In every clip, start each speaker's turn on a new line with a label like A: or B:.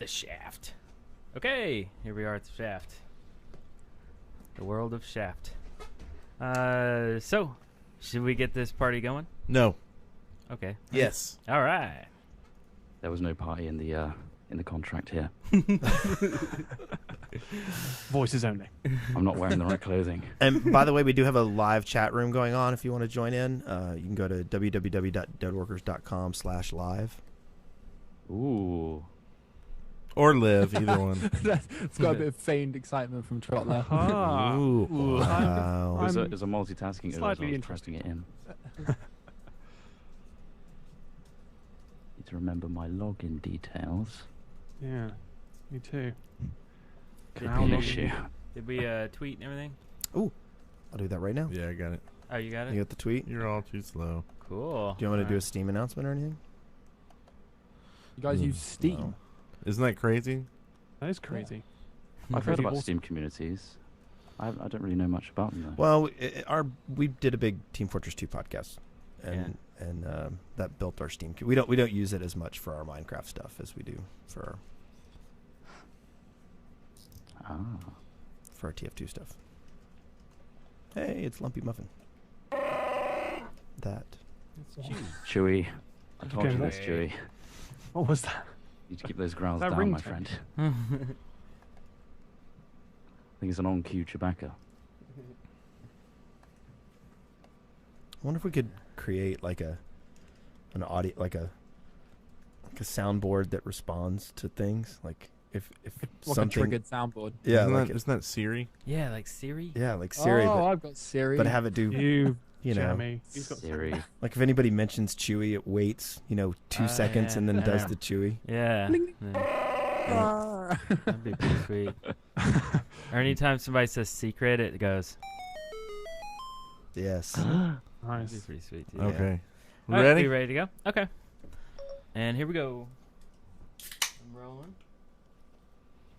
A: The Shaft. Okay, here we are at the Shaft. The world of Shaft. So, should we get this party going?
B: No.
A: Okay.
B: Yes.
A: All right.
C: There was no party in the contract here.
D: Voices only.
C: I'm not wearing the right clothing.
E: And by the way, we do have a live chat room going on if you want to join in. You can go to www.deadworkers.com/live.
C: Ooh.
B: Or live, either one.
F: It's got a bit of feigned excitement from Trot there.
E: Ooh, wow.
C: It was a multitasking.
D: Slightly
C: I was pressing it in. Need to remember my login details.
D: Yeah, me too.
C: Could
D: How
C: be an
D: long-
C: issue.
A: Did we tweet and everything?
E: I'll do that right now.
B: Yeah, I got it.
A: Oh, you got
E: You
A: it?
E: got the tweet?
B: You're all too slow.
A: Cool.
E: Do you want me to do a Steam announcement or anything?
F: You guys use Steam.
E: No.
B: Isn't that crazy?
D: That is crazy.
C: I've heard
D: Pretty
C: about
D: awesome.
C: Steam communities. I don't really know much about them though.
E: Well, we did a big Team Fortress 2 podcast, and that built our Steam. We don't use it as much for our Minecraft stuff as we do for our TF2 stuff. Hey, it's Lumpy Muffin. That.
C: Chewy. I told you
D: Okay,
C: this, Chewy.
D: What was that?
C: You need to keep those growls
D: That
C: down, my
D: ringtone.
C: friend. I think it's an on-cue Chewbacca.
E: I wonder if we could create like an audio, like a soundboard that responds to things. Like if
F: Like a
E: something
F: triggered soundboard.
E: Yeah,
B: Isn't that Siri?
A: Yeah, like Siri.
E: yeah, like Siri,
F: Oh, I've got Siri.
E: but have it do
D: You
E: know,
D: jammy. He's got
C: Siri.
E: like if anybody mentions Chewy, it waits 2 seconds
A: yeah.
E: and then does
A: Yeah.
E: the Chewy.
A: Yeah. Yeah. That'd be pretty sweet. Or anytime somebody says secret, it goes.
E: Yes.
A: That'd be
D: nice.
A: pretty sweet. Too.
B: Okay.
A: All right,
B: Ready?
A: we ready to go? Okay. And here we go. I'm rolling.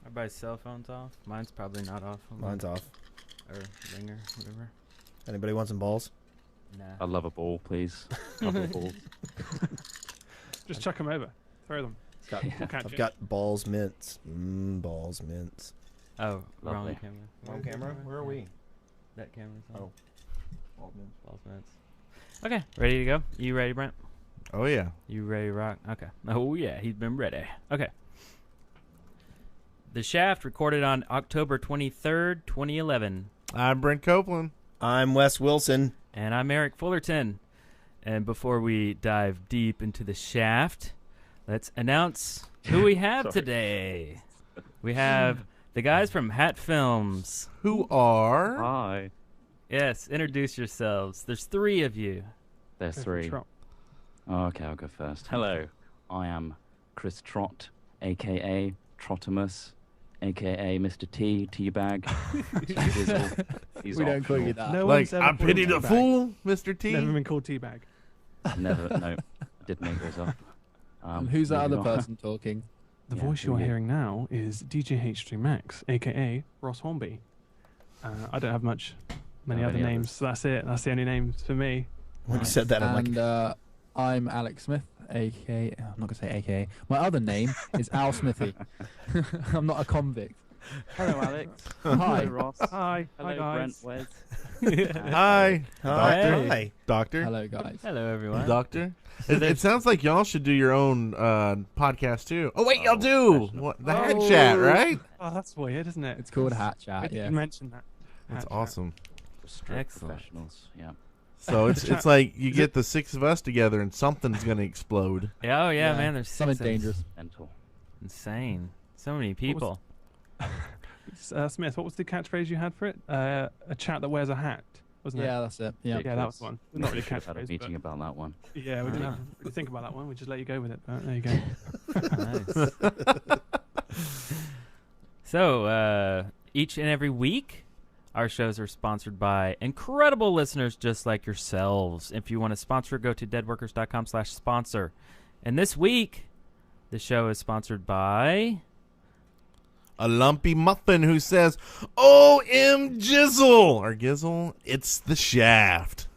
A: Everybody's cell phones off. Mine's probably not off.
E: Mine's off.
A: Or ringer, whatever.
E: Anybody want some balls?
A: Nah.
C: I'd love a ball, please. Couple of balls.
D: Just chuck them over. Throw them.
E: Got-
D: We'll catch
E: I've
D: it.
E: got balls mints. Balls mints.
A: Oh, wrong
C: Lovely.
A: camera.
E: Wrong camera? Where are we?
A: That camera's on.
E: Oh. Balls mints.
A: Balls minutes. Okay, ready to go? You ready, Brent?
B: Oh, yeah.
A: You ready to rock? Okay. Oh, yeah, he's been ready. Okay. The Shaft recorded on October 23rd, 2011.
B: I'm Brent Copeland.
E: I'm Wes Wilson.
A: And I'm Eric Fullerton. And before we dive deep into the Shaft, let's announce who we have
C: Sorry.
A: today. We have the guys from Hat Films.
B: Who are...
C: Hi.
A: Yes, introduce yourselves. There's 3 of you.
C: There's
D: Go for
C: 3.
D: Trot.
C: Oh, okay, I'll go first. Hello. I am Chris Trott, a.k.a. Trottimus, a.k.a. Mr. T, Teabag. Dizzle. He's
F: We don't call you
C: optional.
F: that.
D: No
B: Like,
D: one's ever
B: I
D: called
B: pity
D: you
B: the
D: teabag.
B: fool, Mr. T.
D: Never been called teabag.
C: Never, no. Did make those up.
F: And who's that other
C: moving on.
F: person talking?
D: The
C: Yeah,
D: voice
C: who
D: you're
C: you?
D: hearing now is DJ H3 Max, aka Ross Hornby. I don't have many
C: How
D: other
C: many
D: names,
C: others?
D: so that's it. That's the only names for me.
E: When you said that, I'm like,
F: And I'm Alex Smith, aka. I'm not gonna say aka. My other name is Al Smithy. I'm not a convict.
C: Hello, Alex.
F: Hi.
C: Hello, Ross.
D: Hi,
C: Hello,
D: guys.
C: Brent, Wes.
B: Hi.
E: hi.
A: Hey.
E: Hi.
B: Doctor.
F: Hello, guys.
A: Hello, everyone.
B: Doctor. It sounds like y'all should do your own podcast, too. Oh, wait, y'all do. What, the Hat Chat, right?
D: Oh, that's weird, isn't it?
F: It's called Hat
D: I
F: Chat.
D: didn't
F: Yeah.
D: mention that.
B: That's
D: Hat Chat.
B: awesome.
C: Strict
A: Excellent.
C: professionals, yeah.
B: So it's like you get the 6 of us together and something's going to explode.
A: Yeah, oh, yeah,
F: Yeah,
A: man. There's
F: Something
A: 6 of us.
F: dangerous.
C: Mental.
A: Insane. So many people.
D: Smith, what was the catchphrase you had for it? A chat that wears a hat, wasn't
F: Yeah, that's it. Yeah.
D: it? Yeah, that was one. Not really a
C: Should have had a
D: catchphrase,
C: meeting
D: but
C: about that one.
D: yeah, we didn't really think about that one. We just let you go with it. But there you go.
A: Nice. So, each and every week, our shows are sponsored by incredible listeners just like yourselves. If you want to sponsor, go to deadworkers.com/sponsor. And this week, the show is sponsored by...
B: A lumpy muffin who says, "O.M. Jizzle," or Gizzle, it's the Shaft.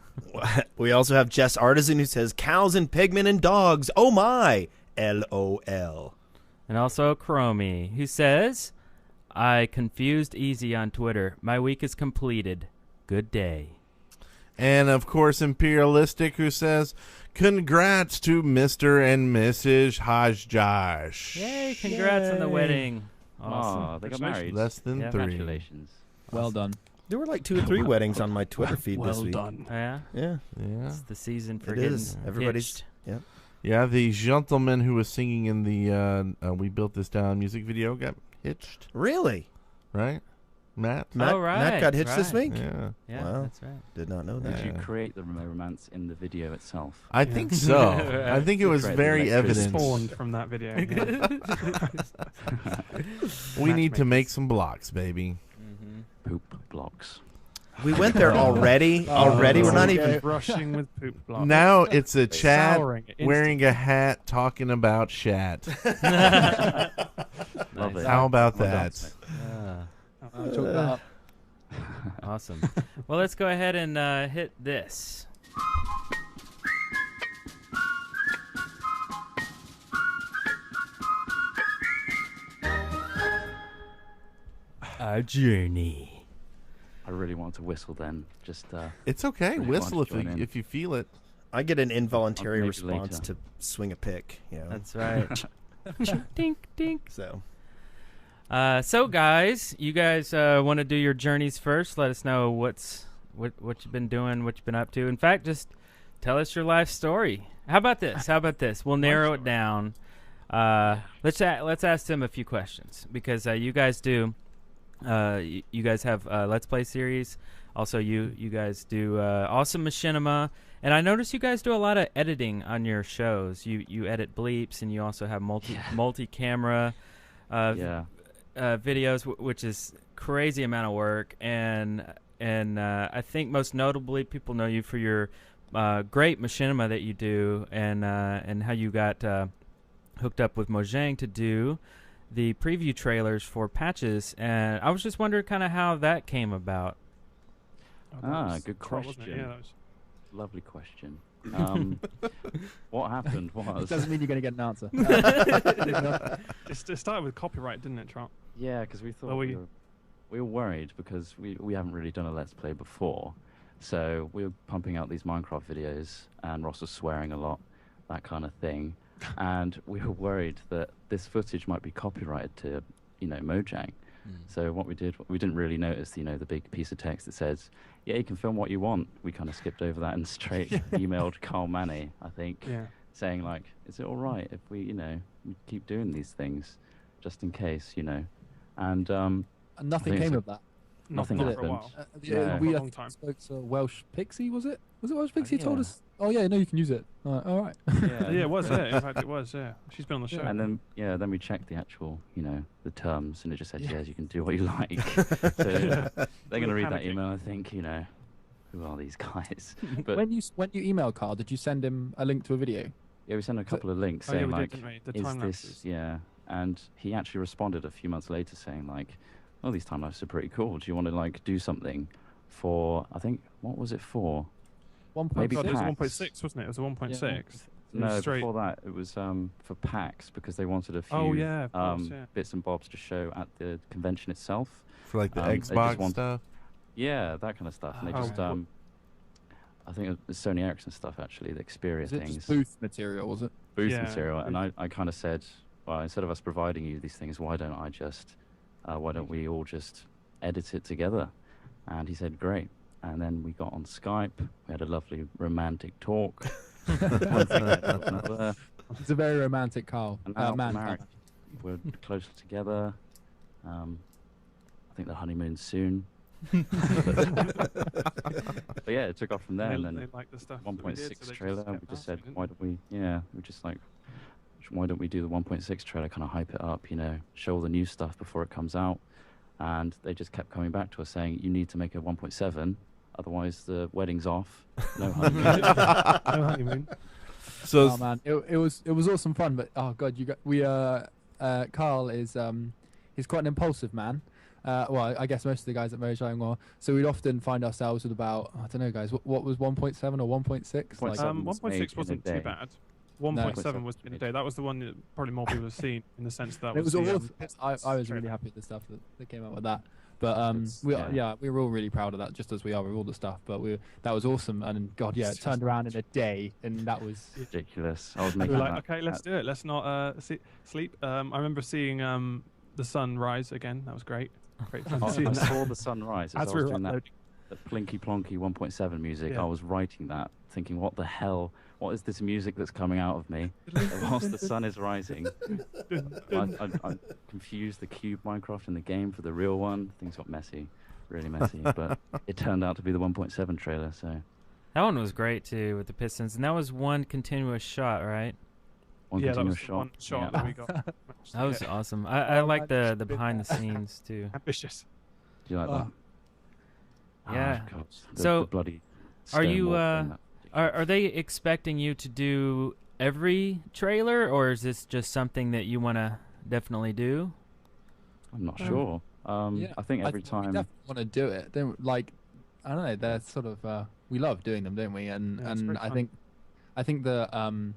E: We also have Jess Artisan who says, cows and pigmen and dogs. Oh my. LOL.
A: And also Chromie, who says, I confused Easy on Twitter. My week is completed. Good day.
B: And, of course, Imperialistic, who says, congrats to Mr. and Mrs. Hajjosh.
A: Yay, congrats on the
E: Yay.
A: wedding. Awesome.
C: Oh, they got married.
B: Less than
A: Yeah.
B: 3.
C: Congratulations.
F: Well done.
E: There were like 2 or 3 weddings on my Twitter feed this
D: Well
E: week.
D: done.
A: Oh, yeah?
E: Yeah,
B: Yeah.
A: It's the season for
E: it
A: getting
E: is. Everybody's.
A: hitched.
E: Yep.
B: Yeah, the gentleman who was singing in the We Built This Down music video got hitched,
E: Really?
B: right? Matt?
E: Matt,
A: Oh, right,
E: Matt got hitched this
A: right.
E: week?
B: Yeah.
A: Yeah,
E: Wow.
A: that's right.
E: Did not know that.
C: Did you
B: Yeah.
C: create the romance in the video itself?
B: I
D: Yeah.
B: think so. I think it was
C: Great,
B: very
C: the
B: evident.
D: Spawned from that video. Yeah.
B: We need to
D: Matchmakers.
B: make some blocks, baby.
A: Mm-hmm.
C: Poop blocks.
E: We went there already. Already, we're not even.
D: rushing with poop blocks.
B: Now it's a Chad
D: Souring it
B: wearing a hat talking about shat.
C: Love it.
B: How about
C: Well
B: that?
C: done.
F: Chalk that up.
A: Awesome. Well, let's go ahead and hit this. Our journey.
C: I really want to whistle then. Just
B: It's okay.
C: Really
B: Whistle
C: want to join in.
B: if you feel it.
E: I get an involuntary
C: Maybe
E: response
C: later.
E: to swing a pick. You know.
A: That's right. Dink, dink.
E: So
A: So guys, you guys want to do your journeys first? Let us know what you've been doing, what you've been up to. In fact, just tell us your life story. How about this? We'll narrow it down. Let's ask them a few questions because you guys do. You guys have Let's Play series. Also, you guys do awesome machinima, and I notice you guys do a lot of editing on your shows. You edit bleeps, and you also have multi-camera videos, which is crazy amount of work. And I think most notably, people know you for your great machinima that you do, and how you got hooked up with Mojang to do the preview trailers for patches. And I was just wondering kind of how that came about.
C: Good
D: Trot, wasn't it?
C: question.
D: Yeah, that was.
C: Lovely question. What happened was
F: Doesn't mean you're going to get an answer.
D: It started with copyright, didn't it, Trot?
C: yeah, because we thought
D: Well,
C: we were worried because we haven't really done a Let's Play before, so we were pumping out these Minecraft videos, and Ross was swearing a lot, that kind of thing, and we were worried that this footage might be copyrighted to, Mojang. So what we did, we didn't really notice, the big piece of text that says, yeah, you can film what you want. We kind of skipped over that and straight emailed Carl Manny, I think,
D: Yeah.
C: saying like, is it all right if we keep doing these things just in case, and
F: And nothing
C: I think
F: came
C: so.
F: of that.
C: Nothing
D: Not for a
C: happened.
D: while.
C: Yeah.
F: We
D: For a long time.
F: spoke to Welsh Pixie, was it? Was it Welsh Pixie who told
C: yeah.
F: us? Oh yeah, no, you can use it. All right.
D: Yeah, it was. Yeah, in fact, it was. Yeah, she's been on the show.
C: And then we checked the actual, the terms, and it just said, yes, you can do what you like. So they're going to read that
D: panicking.
C: email and think, who are these guys? But
F: when you emailed Carl, did you send him a link to a video?
C: yeah, we sent a couple of links
D: Oh, yeah,
C: saying
D: we did,
C: like,
D: didn't we? The
C: is
D: time
C: this,
D: lapses.
C: yeah. And he actually responded a few months later saying like, oh, these time lapses are pretty cool. Do you want to like do something for, I think, what was it for? Maybe
D: God, it was a
C: packs.
D: 1.6, wasn't it? It was a 1.6.
F: Yeah.
D: It was
C: No,
D: straight.
C: before that, it was for packs because they wanted a few
D: Oh, yeah, of course, yeah.
C: bits and bobs to show at the convention itself.
B: For like the
C: They just
B: Xbox
C: want-
B: stuff.
C: Yeah, that kind of stuff. And they
D: Oh,
C: just,
D: cool.
C: I think it was Sony Ericsson stuff actually, the Xperia
F: Was it
C: things,
F: just booth material? Was it?
C: booth
D: Yeah,
C: material. And I kind of said, well, instead of us providing you these things, why don't we all just edit it together? And he said, great. And then we got on Skype. We had a lovely romantic talk. One thing led to another.
F: It's a very romantic Carl.
C: And now
F: Man.
C: we're married. We're closer together. I think the honeymoon's soon. But yeah, it took off from there.
D: They,
C: And then
D: they like the stuff. that we
C: 1.6
D: did, so they
C: trailer. We
D: kept
C: just said,
D: asking,
C: why
D: didn't
C: don't we? Yeah, we just like, why don't we do the 1.6 trailer? Kind of hype it up, show all the new stuff before it comes out. And they just kept coming back to us saying, you need to make a 1.7, otherwise the wedding's off. No honeymoon.
D: they? No honeymoon.
B: So
F: Oh man, it was awesome fun. But oh god, Carl is he's quite an impulsive man. Well, I guess most of the guys at Mojang are. So we'd often find ourselves with about, I don't know, guys, what was 1.7 or 1.6?
C: Point
F: Like,
C: seven.
D: 1.6
C: made in a
D: wasn't too
C: day.
D: bad. 1.7 was in the day. That was the one that probably more people have seen in the sense that
F: It was
D: the,
F: awesome. I was really happy with the stuff that came out with that. But we were all really proud of that, just as we are with all the stuff. But that was awesome, and God, yeah, it turned around in a day, and that was
C: ridiculous. I was
D: we
C: making
D: were like,
C: that.
D: okay, let's do it. Let's not sleep. I remember seeing the sun rise again. That was great. Great fun
C: I
D: seeing that.
C: saw the sunrise as I
D: As we
C: was
D: were
C: doing that
D: uploading.
C: Plinky Plonky 1.7 music.
D: Yeah.
C: I was writing that, thinking, what the hell? What is this music that's coming out of me whilst the sun is rising? I confused the cube Minecraft in the game for the real one. Things got messy, really messy. But it turned out to be the 1.7 trailer. So
A: That one was great too with the pistons, and that was one continuous shot, right?
C: one
D: Yeah, that was
C: continuous
D: the one shot
C: Yeah.
D: that we got.
A: That was
D: Yeah.
A: awesome. I like the
F: bit
A: behind the scenes too.
D: Ambitious.
C: Do you like that?
A: Yeah.
C: Oh, God.
A: So,
C: the bloody
A: are you,
C: stone wall thing,
A: Are they expecting you to do every trailer, or is this just something that you want to definitely do?
C: I'm not sure.
F: yeah.
C: I think every
F: we
C: time.
F: definitely want to do it. Don't like, I don't know. They're sort of we love doing them, don't we? And
D: Yeah, it's
F: and
D: great
F: I
D: fun.
F: think the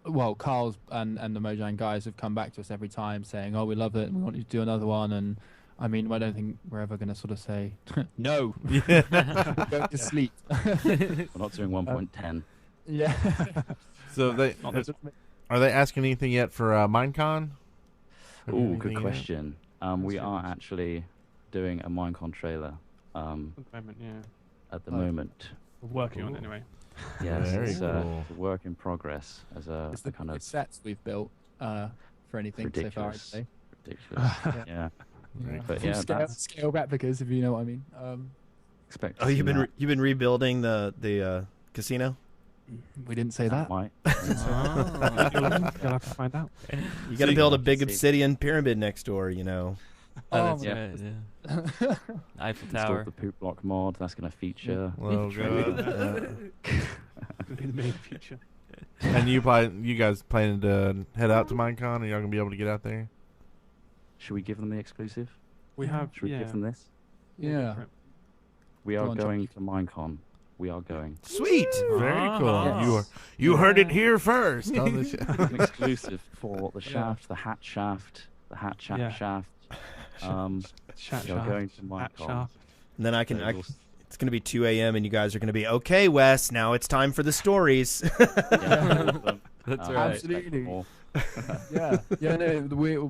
F: well, Carl's and the Mojang guys have come back to us every time saying, "Oh, we love it, and we want you to do another one." And I mean, I don't think we're ever going to sort of say no. Go to sleep.
C: We're not doing 1.10.
F: Yeah.
B: So they
D: Not this-
B: are they asking anything yet for Minecon? Have you
C: Oh,
B: anything
C: good
B: yet?
C: question. We are actually doing a Minecon trailer
D: At the moment, yeah.
C: at the
F: Oh.
C: moment.
D: We're working on it
B: Cool.
D: anyway.
C: Yes,
B: Very
C: it's
B: cool.
C: a work in progress as a
F: It's the
C: kind of
F: sets we've built for anything so far, I'd
C: ridiculous.
F: say.
C: ridiculous. Yeah, but
F: Full
C: yeah,
F: scale,
C: that's
F: scale replicas, if you know what I mean.
C: expect.
E: Oh, you've been rebuilding the casino.
F: We didn't say that.
C: Might.
A: Oh.
D: You'll have to find out.
E: You got to
B: See-
E: build a
C: See.
E: big obsidian pyramid next door. You know.
F: Oh,
A: That's
C: yeah.
A: right, yeah. Eiffel Tower.
C: Installed the poop block mod. That's going to feature.
B: Oh god.
D: In the near future.
B: And you guys planning to head out to Minecon? Are y'all gonna be able to get out there?
C: Should we give them the exclusive?
D: We have,
C: Should we
D: yeah.
C: give them this?
F: Yeah.
C: We
F: Go
C: are
F: on,
C: going to Minecon. We are going.
B: Sweet. Very
A: Ah.
B: cool.
F: Yes.
B: You heard it here first on the show.
C: An exclusive for the
D: Yeah.
C: shaft, the hat shaft, the hat
D: Yeah.
C: shaft.
D: Chat
C: You're
D: shaft,
C: going to
D: hat
C: Minecon.
D: shaft.
E: And then
C: So you'll
E: it's going to be 2 a.m. and you guys are going to be okay, Wes. Now it's time for the stories.
C: Yeah, all of them.
A: That's
C: I
A: right.
C: expect
F: Absolutely.
C: more.
F: Yeah. Yeah. No.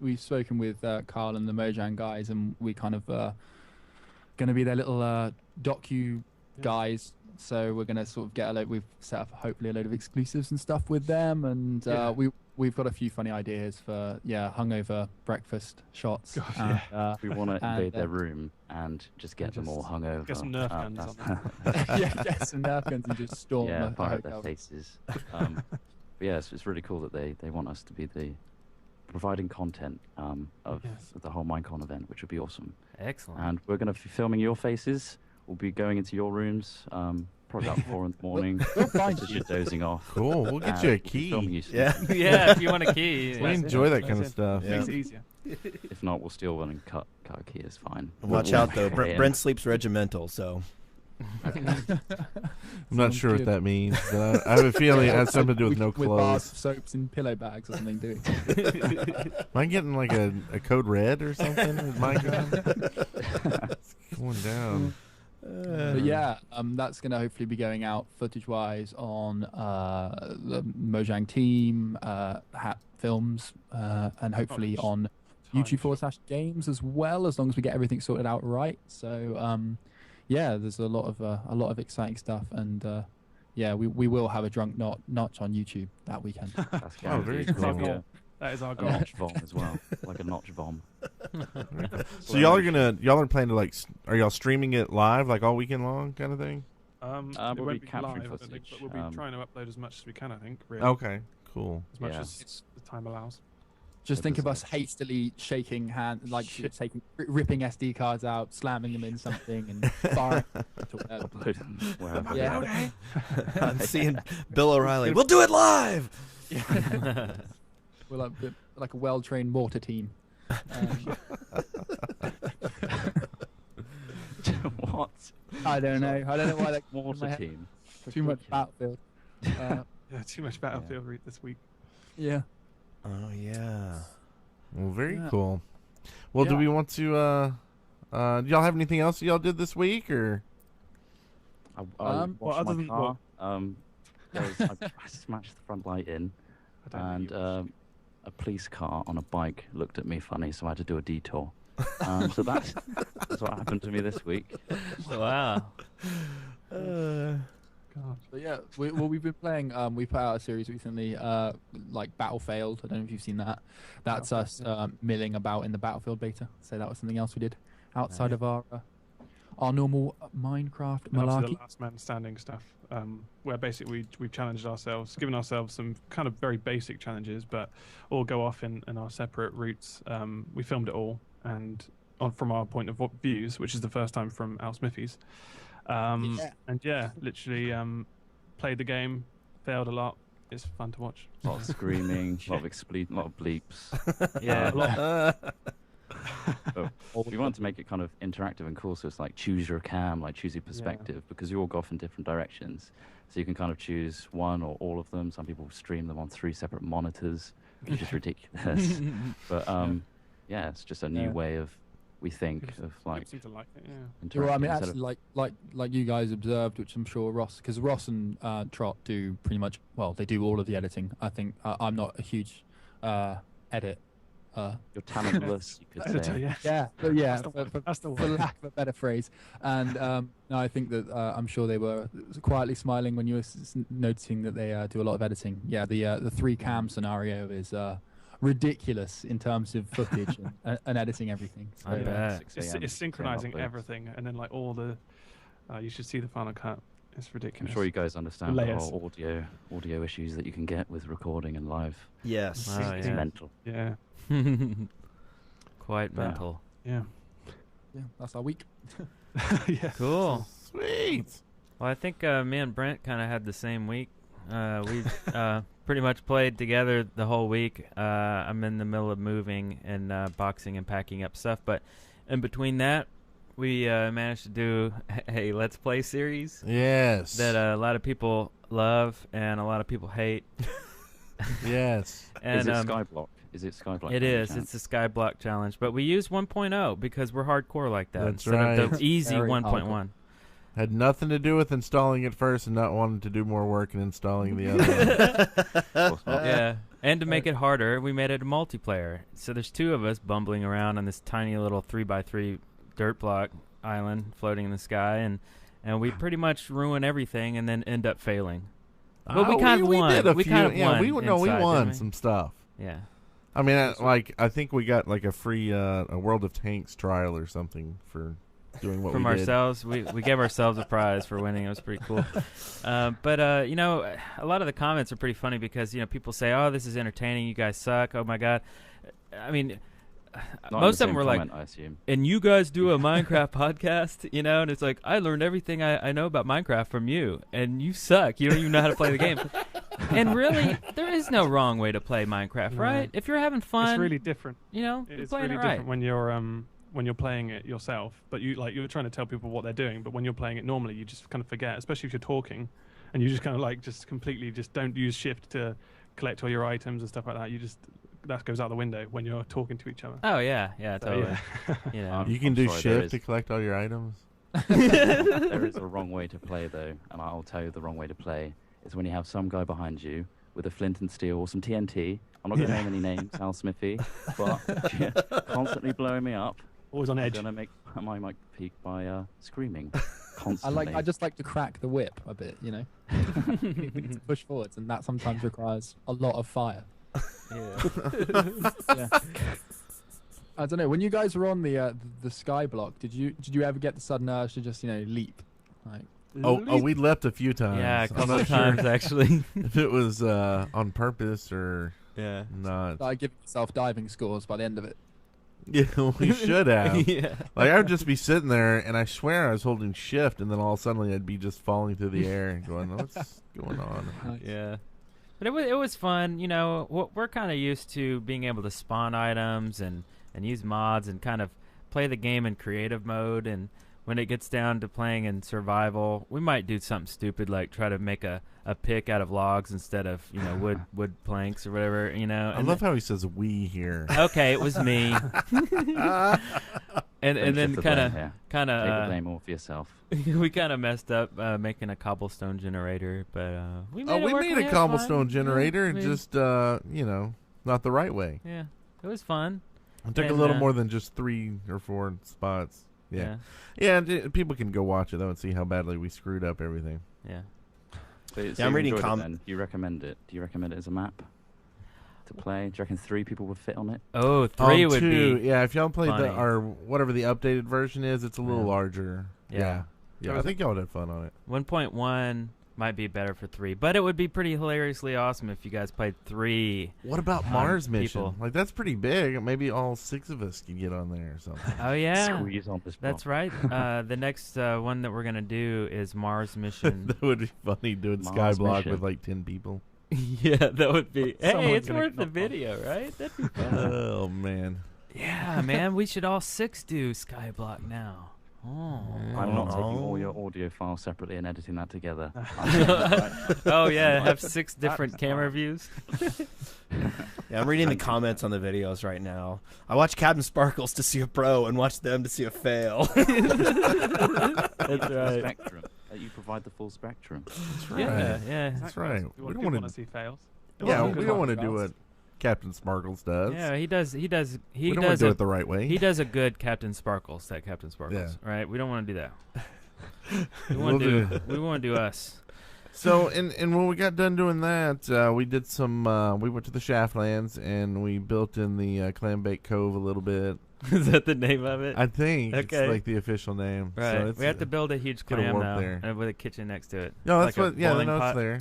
F: We've spoken with Carl and the Mojang guys, and we kind of going to be their little docu guys. So we're going to sort of get we've set up hopefully a load of exclusives and stuff with them, and
D: Yeah.
F: we've got a few funny ideas for hungover breakfast shots.
D: Gosh,
F: and,
C: We want to
F: And,
C: invade their room and just get them
D: just
C: all hungover.
D: get some Nerf guns
C: that's-
D: on
F: yeah, get some Nerf guns and just storm
C: yeah,
F: the
C: fire at their
F: hotel.
C: faces. But yeah, it's really cool that they want us to be the providing content of
D: Yes.
C: the whole Minecon event, which would be awesome.
A: Excellent.
C: And we're going to be filming your faces. We'll be going into your rooms, probably about 4 in the morning.
F: We'll find
C: Just
F: you.
C: you're dozing off.
B: Cool. We'll get
C: and
B: you a
C: we'll be filming
B: key.
C: you soon.
E: Yeah.
A: Yeah, if you want a key.
B: We
A: yeah.
B: enjoy that kind of
D: That's it.
B: stuff.
E: Yeah.
D: Makes it easier.
C: If not, we'll steal one and cut a key. It's fine.
E: Watch
C: We'll
E: out though.
C: pay him.
E: Brent sleeps regimental, so
B: I'm not
F: Sounds
B: sure what
F: good.
B: that means, but I have a feeling it has something to do with no
F: With bars
B: clothes.
F: of soaps and pillow bags or something. Doing.
B: Am I getting like a code red or something with Minecon? It's going down.
F: But yeah, that's going to hopefully be going out footage-wise on the Mojang team, Hat Films, and hopefully
D: just
F: on
D: Time.
F: YouTube/games as well, as long as we get everything sorted out right. So yeah, there's a lot of exciting stuff, and yeah, we will have a drunk notch on YouTube that weekend.
C: That's
B: Oh, very
C: guaranteed.
B: cool.
C: Maybe
D: That is our
C: a
D: goal.
C: notch bomb as well, like a notch bomb.
B: So y'all are planning to are y'all streaming it live like all weekend long kind of thing?
D: It
C: we'll be
D: won't be
C: capturing
D: live, I don't think,
C: footage,
D: but we'll be trying to upload as much as we can, I think, really.
B: Okay, cool.
D: As much
C: Yeah.
D: as the time allows.
F: Just
C: So
F: think of
C: there's
F: us hastily shaking hands, like ripping SD cards out, slamming them in something, and firing. to whatever.
C: Upload them wherever.
F: Yeah.
E: I'm seeing Bill O'Reilly. We'll do it live.
F: We're like a well-trained mortar team.
C: What?
F: I don't know. I don't know why that
C: Water
F: my head-
C: team.
F: too much
C: Ridiculous.
F: Battlefield.
D: Yeah, too much Battlefield this week.
F: Yeah.
E: Oh yeah.
B: Well, very
F: Yeah.
B: cool. Well, do
F: Yeah.
B: we want to? Do y'all have anything else y'all did this week, or?
C: I
F: Well,
C: washed
D: other
C: my
D: than-
C: car. I smashed the front light in,
D: I don't
C: and
D: know.
C: a police car on a bike looked at me funny, so I had to do a detour. So that's what happened to me this week.
A: Wow.
D: God.
F: But yeah, we've been playing. We put out a series recently, like Battlefield. I don't know if you've seen that. That's us milling about in the Battlefield beta. So that was something else we did outside
A: Nice.
F: of our normal Minecraft
D: And obviously
F: malarkey.
D: the last man standing stuff, where basically we've challenged ourselves, given ourselves some kind of very basic challenges, but all go off in our separate routes. We filmed it all, and from our point of views, which is the first time from Al Smithy's.
F: Yeah.
D: And yeah, literally played the game, failed a lot. It's fun to watch.
C: A lot of screaming, a lot of a lot of bleeps.
A: Yeah.
C: But we wanted to make it kind of interactive and cool, so it's like choose your cam, like choose your perspective, because you all go off in different directions. So you can kind of choose one or all of them. Some people stream them on 3 separate monitors, which is ridiculous. But yeah, it's just a new way of, we think, of like
D: Seem to like it, yeah.
F: Well, I
C: interacting
F: mean,
C: instead
F: actually,
C: of
F: like you guys observed, which I'm sure because Ross and Trot do pretty much. Well, they do all of the editing. I think I'm not a huge edit.
C: you're talentless, you could
D: Editor,
C: say.
D: yeah.
F: Yeah, but yeah,
D: That's the
F: for
D: one.
F: lack of a better phrase. And no, I think that I'm sure they were quietly smiling when you were noticing that they do a lot of editing. Yeah, the 3 cam scenario is ridiculous in terms of footage and editing everything. So,
A: I bet.
C: 6
D: It's,
C: a.m.,
D: it's synchronizing
C: uploads.
D: everything, and then like all the. You should see the final cut. It's
C: I'm
D: ridiculous.
C: sure you guys understand the
D: Layers.
C: whole audio issues that you can get with recording and live.
E: Yes.
A: Wow.
C: It's
A: yeah.
C: mental.
D: Yeah,
A: Quite
C: Yeah.
A: mental.
D: yeah,
F: yeah, that's our week.
D: yeah.
A: Cool.
B: Sweet.
A: Well, I think me and Brent kind of had the same week. We pretty much played together the whole week. I'm in the middle of moving and boxing and packing up stuff, but in between that, we managed to do a Let's Play series
B: Yes.
A: that a lot of people love and a lot of people hate.
B: Yes.
A: And
C: Is it Skyblock? Is it Skyblock?
A: it
C: by any
A: is.
C: chance?
A: It's a Skyblock challenge, but we use 1.0 because we're hardcore like that
B: That's
A: instead of
B: right.
A: the easy
F: Very
A: 1.1.
B: Had nothing to do with installing it first and not wanting to do more work in installing the other one.
C: Of course not.
A: Yeah, and to make it harder, we made it a multiplayer. So there's 2 of us bumbling around on this tiny little 3x3 dirt block island floating in the sky, and we pretty much ruin everything and then end up failing. But we kind of won.
B: Did a
A: We
B: few,
A: kind of
B: yeah,
A: won
B: we
A: inside,
B: won
A: didn't we?
B: some stuff.
A: Yeah.
B: I mean, I think we got like a free a World of Tanks trial or something for doing what
A: From
B: we did.
A: ourselves, we gave ourselves a prize for winning. It was pretty cool. But you know, a lot of the comments are pretty funny because, you know, people say, "Oh, this is entertaining. You guys suck. Oh my god." I mean,
C: Not in
A: most
C: the
A: of them
C: same
A: were like,
C: comment, I assume.
A: "And you guys do a Minecraft podcast," you know, and it's like, I learned everything I know about Minecraft from you, and you suck. You don't even know how to play the game. And really, there is no wrong way to play Minecraft,
D: No.
A: right? If you're having fun,
D: It's really different.
A: you know, you're
D: It's
A: playing
D: really
A: it right.
D: different when you're playing it yourself. But you're trying to tell people what they're doing. But when you're playing it normally, you just kind of forget, especially if you're talking, and you just kind of like just completely just don't use shift to collect all your items and stuff like that. That goes out the window when you're talking to each other.
A: Oh yeah, yeah,
D: So,
A: totally.
D: yeah.
A: You know,
B: You can
C: I'm
B: do
C: sorry, there
B: shift
C: is-
B: to collect all your items.
C: There is a wrong way to play, though, and I'll tell you the wrong way to play is when you have some guy behind you with a flint and steel or some TNT. I'm not going to
D: Yeah.
C: name any names, Al Smithy, but constantly blowing me up.
D: Always on
C: I'm
D: edge.
C: going to make my mic peak by screaming constantly.
F: I just like to crack the whip a bit, you know. We need to push forwards, and that sometimes requires a lot of fire. Yeah. I don't know. When you guys were on the Skyblock, did you ever get the sudden urge to just leap? Like,
B: Oh, we leapt a few times.
A: yeah, a
B: I'm
A: couple
B: not
A: of
B: sure
A: times actually.
B: if it was on purpose or
A: Yeah.
B: not.
F: I give yourself diving scores by the end of it.
B: Yeah, we should have.
A: Yeah.
B: Like, I would just be sitting there, and I swear I was holding shift, and then all suddenly I'd be just falling through the air and going, what's going on?
F: Nice.
A: Yeah. But it was fun, you know. We're kind of used to being able to spawn items and use mods and kind of play the game in creative mode, and when it gets down to playing in survival, we might do something stupid like try to make a pick out of logs instead of wood planks or whatever.
B: I love how he says "we" here.
A: Okay, it was me. and then kind of
C: take the blame all for yourself.
A: we kind of messed up making a cobblestone generator, but we made
B: we made a cobblestone generator,
A: yeah,
B: just not the right way.
A: Yeah, it was fun.
B: It took a little more than just 3 or 4 spots. Yeah. People can go watch it though and see how badly we screwed up everything.
A: Yeah.
C: So
E: I'm reading
C: Do you recommend it? Do you recommend it as a map to play? Do you reckon 3 people would fit on it?
A: Oh, 3 would
B: 2,
A: be.
B: Yeah, if y'all played
A: funny.
B: or whatever the updated version is, it's a little larger.
A: Yeah.
B: I think y'all would have fun on it.
A: 1.1 might be better for 3, but it would be pretty hilariously awesome if you guys played 3.
B: What about Mars mission?
A: people.
B: Like that's pretty big. Maybe all 6 of us could get on there or something.
A: Oh yeah,
C: Squeeze on this
A: that's
C: block.
A: right. The next one that we're gonna do is Mars mission.
B: That would be funny doing
C: Mars
B: Skyblock
C: mission.
B: with like 10 people.
A: Yeah, that would be. Hey,
D: Someone's
A: it's
D: gonna
A: worth
D: get
A: the
D: knocked
A: video, right? That'd be fun.
B: Oh man.
A: Yeah, man, we should all 6 do Skyblock now. Oh.
C: I'm not taking all your audio files separately and editing that together.
A: Oh yeah, have 6
D: That's
A: different camera
D: fine.
A: views.
E: Yeah, I'm reading the comments on the videos right now. I watch Captain Sparkles to see a pro and watch them to see a fail.
A: That's
C: The
A: right.
C: spectrum. You provide the full spectrum.
B: That's right.
A: Yeah, yeah.
B: That's right.
D: We
B: We
D: don't
B: don't
D: want
B: want
D: to see fails.
B: Yeah,
D: Good
B: we don't
D: luck,
B: want to do
D: guys.
B: what Captain Sparkles does.
A: Yeah, he does. He
B: we don't want
A: does
B: to do it the right way.
A: He does a good Captain Sparkles. That Captain Sparkles, right? We don't want to do that. We want to do. We want to do us.
B: So, and when we got done doing that, we did some. We went to the Shaftlands and we built in the Clambake Cove a little bit.
A: Is that the name of it?
B: I think
A: Okay.
B: it's like the official name.
A: Right.
B: So it's,
A: we have to build a huge
B: gotta
A: clam
B: warp
A: now,
B: there.
A: and with a kitchen next to it.
B: No, that's
A: like a
B: what. Yeah,
A: boiling
B: no,
A: pot.
B: it's there.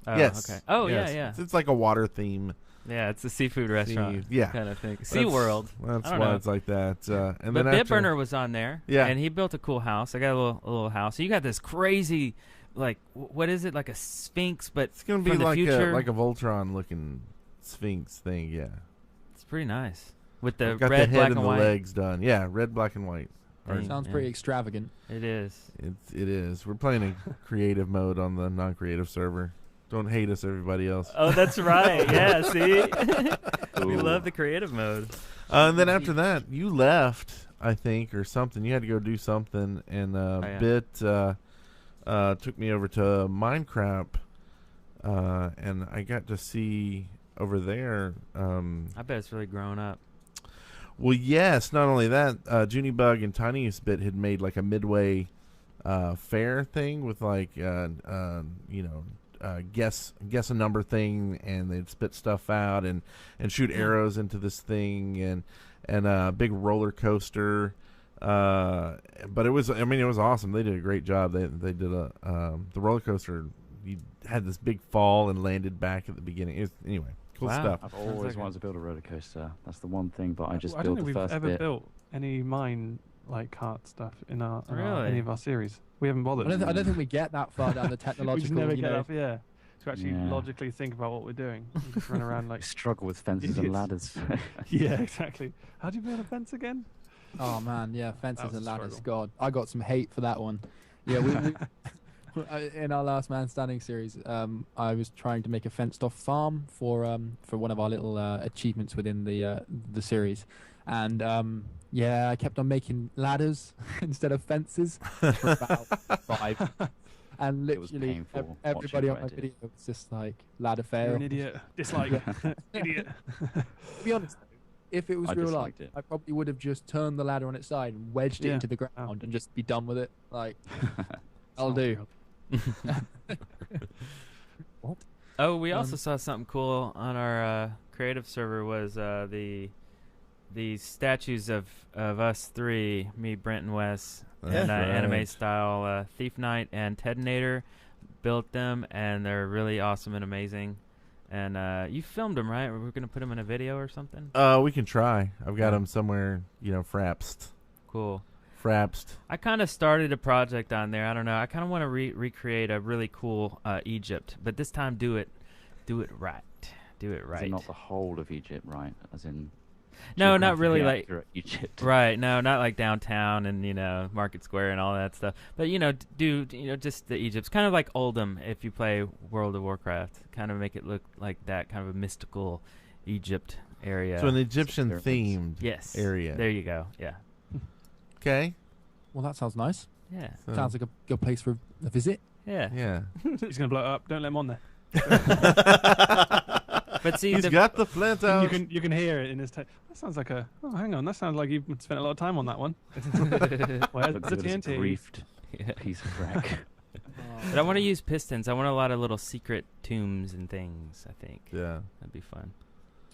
A: Oh,
B: Yes.
A: Okay. Oh
B: Yes.
A: yeah.
B: It's like a water theme.
A: Yeah, it's a seafood restaurant.
B: Yeah.
A: Kind of thing.
B: That's-
A: SeaWorld.
B: That's
A: I don't
B: why
A: know.
B: it's like that. And
A: But
B: then after,
A: Bitburner was on there.
B: Yeah.
A: And he built a cool house. I got a little house. So you got this crazy, like, what is it? Like a sphinx, but
B: it's gonna be
A: from the
B: like
A: future.
B: a Voltron looking Sphinx thing. Yeah.
A: It's pretty nice. With the
B: I've got
A: red,
B: the head
A: black,
B: and
A: and
B: the
A: white.
B: legs done. Yeah, red, black, and white.
A: thing.
F: Sounds
A: Yeah.
F: pretty extravagant.
A: It is.
B: It is. We're playing in creative mode on the non-creative server. Don't hate us, everybody else.
A: Oh, that's right. Yeah, see? we
C: Ooh.
A: love the creative mode.
B: And then after that, you left, I think, or something. You had to go do something, and
A: yeah.
B: Bit took me over to Minecraft, and I got to see over there.
A: I bet it's really grown up.
B: Well, yes. Not only that, Junibug and Tiniest Bit had made like a midway fair thing with like guess a number thing, and they'd spit stuff out and shoot arrows into this thing and a big roller coaster. But it was awesome. They did a great job. They did the roller coaster. You had this big fall and landed back at the beginning. Anyway, cool
A: Wow.
B: stuff.
C: I've
A: Sounds
C: always
A: like
C: wanted to build a roller coaster. That's the one thing, but I just
D: I don't
C: built
D: think
C: the
D: we've
C: first
D: ever
C: bit.
D: built any mine like cart stuff in
A: Really?
D: any of our series. We haven't bothered.
F: I don't think we get that far down the
D: we just
F: technological.
D: never
F: you
D: get
F: know,
D: up, yeah, to actually
C: Yeah.
D: logically think about what we're doing. We just run around
C: I
D: like,
C: struggle with fences and
D: Idiots.
C: ladders.
D: yeah, exactly. How do you build a fence again?
F: Oh man, yeah, fences
D: was a
F: and ladders.
D: struggle.
F: God, I got some hate for that one. Yeah, we in our last man standing series, I was trying to make a fenced-off farm for one of our little achievements within the series, and yeah, I kept on making ladders instead of fences for about 5. And
C: It was
F: literally,
C: painful watching
F: everybody on
C: what I
F: my
C: did.
F: video was just like, ladder
D: You're
F: fail.
D: an idiot. Dislike. Idiot.
F: To be honest, if it was
C: I
F: real life,
C: disliked it.
F: I probably would have just turned the ladder on its side and wedged it
D: Yeah.
F: into the ground and just be done with it. Like, I'll
D: Sounds
F: do.
D: good.
A: Oh, we also saw something cool on our creative server was the statues of us 3, me, Brent, and Wes, and
B: That's
A: anime
B: right.
A: style Thief Knight and Tedinator built them, and they're really awesome and amazing. And you filmed them, right? We're gonna put them in a video or something.
B: We can try. I've got them somewhere, frapsed.
A: Cool.
B: I
A: kind of started a project on there. I don't know. I kind of want to recreate a really cool Egypt, but this time do it right. Do it
C: Is
A: right.
C: it not the whole of Egypt, right? As in,
A: No, not really.
C: geographically
A: Like
C: accurate Egypt.
A: right. No, not like downtown and Market Square and all that stuff. But do just the Egypt's kind of like Oldham if you play World of Warcraft. Kind of make it look like that kind of a mystical Egypt area.
B: So an Egyptian themed
A: yes
B: area.
A: There you go. Yeah.
B: Okay.
F: Well, that sounds nice.
A: Yeah.
B: So,
F: Sounds like a good place for a visit.
A: Yeah.
B: yeah.
D: He's gonna blow it up. Don't let him on there.
A: But see,
B: He's got the flint out.
D: You can hear it in his tape. That sounds like a. Oh, hang on. That sounds like you've spent a lot of time on that one. Where's
C: But
D: the
C: good as a
D: TNT?
C: briefed
A: Yeah.
C: piece of wreck.
A: But I want to use pistons. I want a lot of little secret tombs and things. I think
B: Yeah.
A: that'd be fun.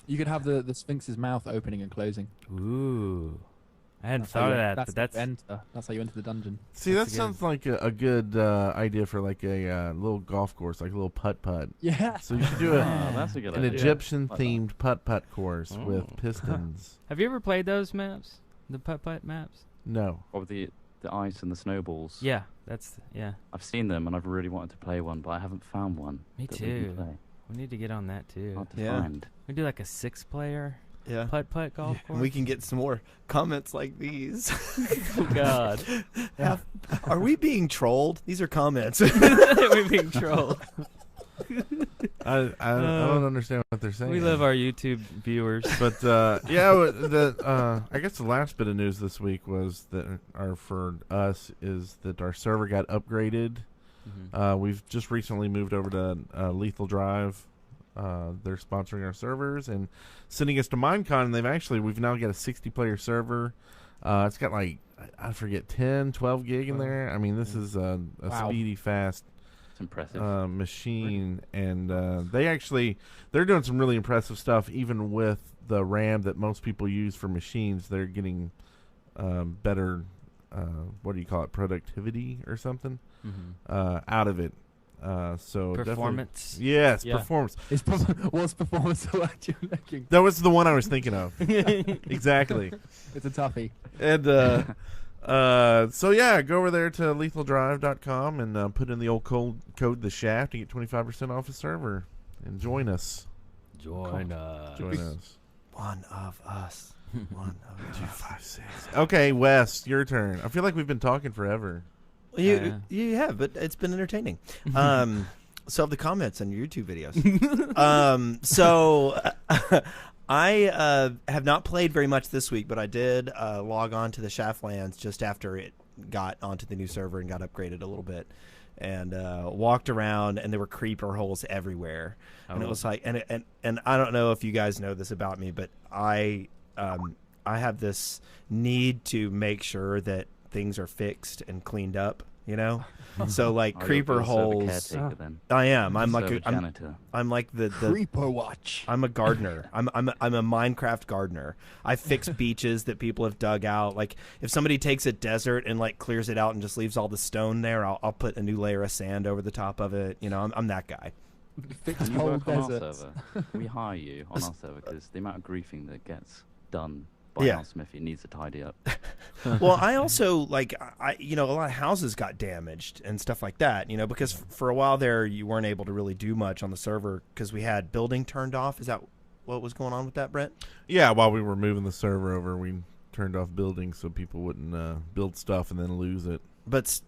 F: You could have the Sphinx's mouth opening and closing.
A: Ooh, I hadn't
F: That's how
A: thought of
F: you-
A: that. But that's
F: how you enter. That's how you enter the dungeon.
B: See,
A: That's
B: that
A: good.
B: sounds like a good idea for like a little golf course, like a little putt-putt.
F: Yeah.
B: So you should do
C: Oh,
B: a,
C: that's a good
B: an
C: idea.
B: Egyptian-themed putt-putt course
A: Oh.
B: with pistons.
A: Have you ever played those maps? The putt-putt maps?
B: No.
C: Or the ice and the snowballs.
A: Yeah, yeah.
C: I've seen them and I've really wanted to play one, but I haven't found one.
A: Me
C: that we can
A: too.
C: play.
A: We need to get on that too.
C: Hard to
E: Yeah.
C: find.
A: We do like a 6-player
E: Yeah.
A: putt-putt golf course.
E: And we can get some more comments like these.
A: Oh God,
E: Are we being trolled? These are comments.
A: we're being trolled.
B: I don't understand what they're saying.
A: We love our YouTube viewers.
B: But I guess the last bit of news this week was that for us is that our server got upgraded.
A: Mhm.
B: We've just recently moved over to Lethal Drive. They're sponsoring our servers and sending us to Minecon. And we've now got a 60-player server. It's got like, I forget, 10, 12 gig in there. I mean, this is a
F: Wow.
B: speedy, fast
C: It's impressive.
B: machine. And they're doing some really impressive stuff, even with the RAM that most people use for machines. They're getting better, what do you call it, productivity or something out of it. So
A: Performance.
B: definitely- Yes,
A: Yeah.
B: performance.
F: What's performance like you're looking?
B: That was the one I was thinking of. Exactly.
F: It's a toughie.
B: And so yeah, go over there to lethaldrive.com and put in the old code the shaft to get 25% off a server and join us.
A: Join us.
B: Join us.
E: One of us. One of us.
B: 2, 5, 6. Okay, Wes, your turn. I feel like we've been talking forever.
E: Well, you have, but it's been entertaining. So the comments on your YouTube videos. I have not played very much this week, but I did log on to the Shaftlands just after it got onto the new server and got upgraded a little bit, and walked around, and there were creeper holes everywhere, and it was like, and I don't know if you guys know this about me, but I have this need to make sure that things are fixed and cleaned up, so like
C: Oh,
E: creeper
C: you're a server
E: holes.
C: caretaker then.
E: I am. I'm
C: Server
E: like
C: janitor.
E: I'm like the
F: Creeper watch.
E: I'm a gardener. I'm a Minecraft gardener. I fix beaches that people have dug out. Like if somebody takes a desert and like clears it out and just leaves all the stone there, I'll put a new layer of sand over the top of it. I'm that guy.
F: Fix
C: Can you
F: whole
C: work on our
F: deserts.
C: server? We hire you on our server because the amount of griefing that gets done by
E: Yeah.
C: our Smithy needs to tidy up.
E: Well, I also like a lot of houses got damaged and stuff like that. Because for a while there you weren't able to really do much on the server because we had building turned off. Is that what was going on with that, Brent?
B: Yeah, while we were moving the server over, we turned off buildings so people wouldn't build stuff and then lose it.
E: But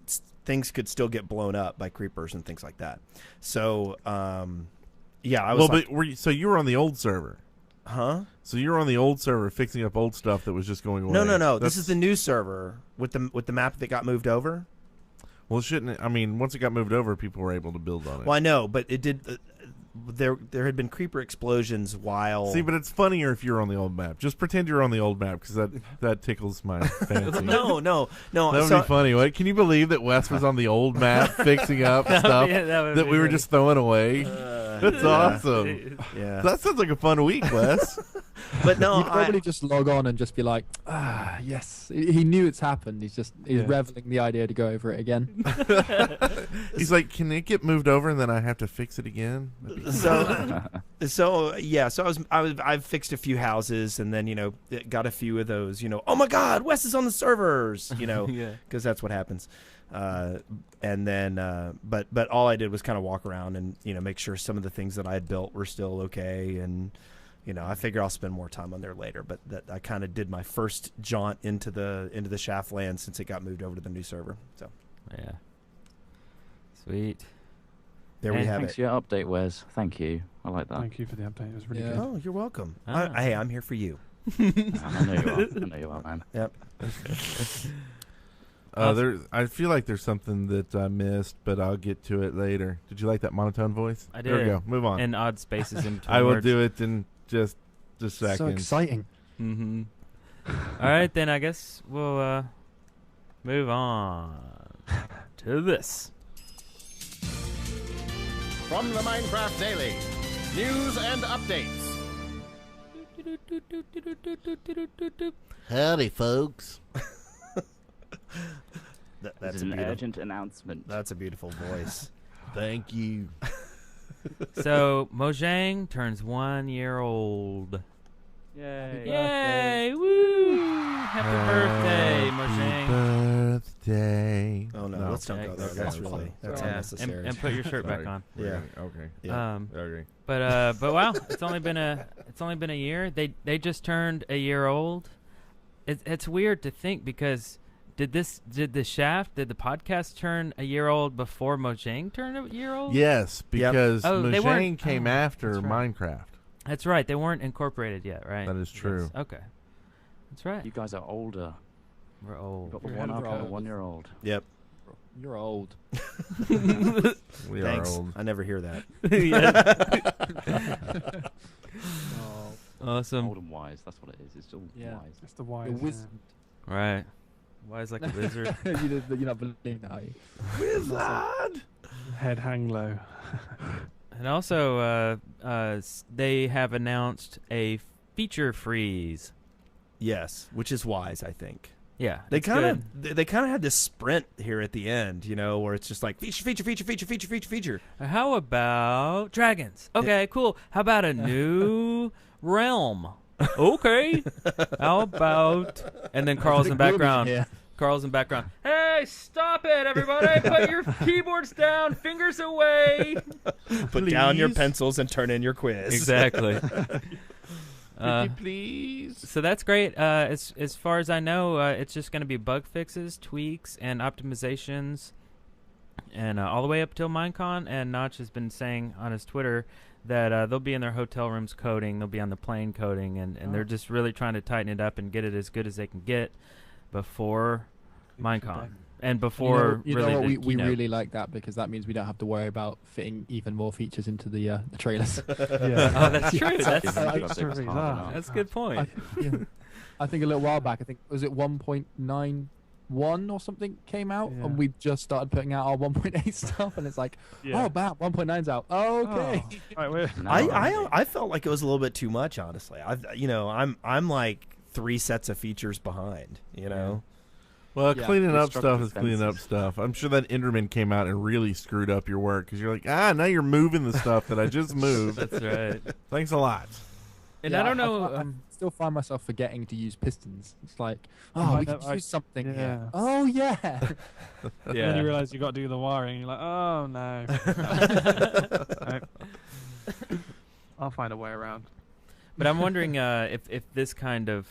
E: things could still get blown up by creepers and things like that. So, yeah, I was
B: so you were on the old server.
E: huh?
B: So you were on the old server fixing up old stuff that was just going away.
E: No. This is the new server with the map that got moved over.
B: Well, shouldn't it? I mean, once it got moved over, people were able to build on it.
E: Well, I know, but it did. There had been creeper explosions while.
B: See, but it's funnier if you're on the old map. Just pretend you're on the old map because that tickles my fancy.
E: No.
B: That would
E: So-
B: be funny. What? Can you believe that Wes was on the old map fixing up stuff
A: Yeah, would
B: that
A: be
B: we were
A: funny.
B: just throwing away? That's
E: yeah.
B: awesome.
E: Yeah,
B: That sounds like a fun week, Wes.
E: but no,
F: You'd probably just log on and just be like, yes. He knew it's happened. He's
B: Yeah.
F: reveling the idea to go over it again.
B: He's like, can it get moved over and then I have to fix it again?
E: I've fixed a few houses and then got a few of those oh my God, Wes is on the servers
A: Yeah.
E: because that's what happens. And then but all I did was kind of walk around and make sure some of the things that I had built were still okay and I figure I'll spend more time on there later. But that I kind of did my first jaunt into the Shaftland since it got moved over to the new server. So
A: Yeah. Sweet.
E: there we
A: And
E: have
C: Thanks
E: it.
C: for your update, Wes. Thank you. I like that.
D: Thank you for the update. It was really
F: Yeah.
D: good.
E: Oh, you're welcome.
A: Ah.
E: Hey, I'm here for you.
C: I know you are. I know you are, man.
E: Yep.
B: I feel like there's something that I missed, but I'll get to it later. Did you like that monotone voice?
A: I
B: There we
A: did.
B: go. Move on.
A: And odd spaces in between
B: I will
A: words.
B: do it in just a second.
F: So exciting.
A: Mm-hmm. All right, then I guess we'll move on to this.
G: From the Minecraft Daily, news and updates.
B: Howdy, folks.
E: That's
C: This is
E: a
C: an
E: beautiful.
C: urgent announcement.
E: That's a beautiful voice.
B: Thank you.
A: So Mojang turns 1 year old.
C: Yay.
A: Yay! Woo! Happy birthday, Mojang.
B: Birthday.
E: Oh no, let's don't go there.
A: Okay.
E: That's really that's
A: Yeah,
E: unnecessary.
A: and put your shirt back
B: Sorry.
A: on.
E: Yeah.
B: Okay.
E: Yeah.
B: Okay.
A: But wow, it's only been a year. They just turned a year old. It's weird to think because did the podcast turn a year old before Mojang turned a year old?
B: Yes, because
A: Oh, they weren't-
B: Mojang came
A: oh,
B: after
A: that's right.
B: Minecraft.
A: That's right. They weren't incorporated yet, right?
B: That is true.
A: Okay. That's right.
C: You guys are older.
A: We're
C: You've
A: old.
C: got the
D: You're
C: one
D: ahead
C: up
D: of
C: on the
D: the
C: 1 year old.
E: Yep.
F: You're old.
B: We
E: Thanks.
B: are old.
E: I never hear that.
A: Awesome.
C: Old and wise. That's what it is. It's still
F: Yeah.
C: wise.
D: It's the wise.
F: The wizard.
A: Right. Wise like a lizard.
F: You're not believing that, are you?
B: Wizard.
D: Head hang low.
A: And also, they have announced a feature freeze.
E: Yes, which is wise, I think.
A: Yeah,
E: They
A: it's
E: kind
A: good.
E: of they kind of had this sprint here at the end, where it's just like feature.
A: How about dragons? Okay, cool. How about a new realm? Okay. How about? And then Carl's in the background.
F: Yeah.
A: Carl's in the background. Hey, stop it, everybody! Put your keyboards down, fingers away.
E: Put down your
B: Please?
E: pencils and turn in your quiz.
A: Exactly.
B: Could you please?
A: So that's great. As far as I know, it's just going to be bug fixes, tweaks, and optimizations, and all the way up till Minecon. And Notch has been saying on his Twitter that they'll be in their hotel rooms coding, they'll be on the plane coding, and they're just really trying to tighten it up and get it as good as they can get before Minecon and before
F: you
A: really
F: know what?
A: the
F: We
A: keynote.
F: really like that because that means we don't have to worry about fitting even more features into the trailers.
A: Oh, that's true. That's
C: Even if
D: that's
C: it was
D: true.
C: hard enough.
A: that's a good point.
F: I think a little while back, was it 1.91 or something came out,
D: Yeah.
F: and we just started putting out our 1.8 stuff, and it's like, oh, bam, 1.9's out. Oh, okay.
D: Right, we're
C: No,
E: I felt like it was a little bit too much, honestly. I'm like 3 sets of features behind.
B: Well,
F: Yeah,
B: cleaning up
C: constructive
B: stuff is cleaning up
C: fences.
B: stuff. I'm sure that Enderman came out and really screwed up your work because you're like, now you're moving the stuff that I just moved.
A: That's right.
B: Thanks a lot.
A: And
F: Yeah,
A: I don't know.
F: I still find myself forgetting to use pistons. It's like, we
D: I
F: could
D: know,
F: use something here.
D: yeah.
F: Oh, yeah.
D: And then you realise you got to do the wiring. You're like, oh no. Right. I'll find a way around.
A: But I'm wondering if this kind of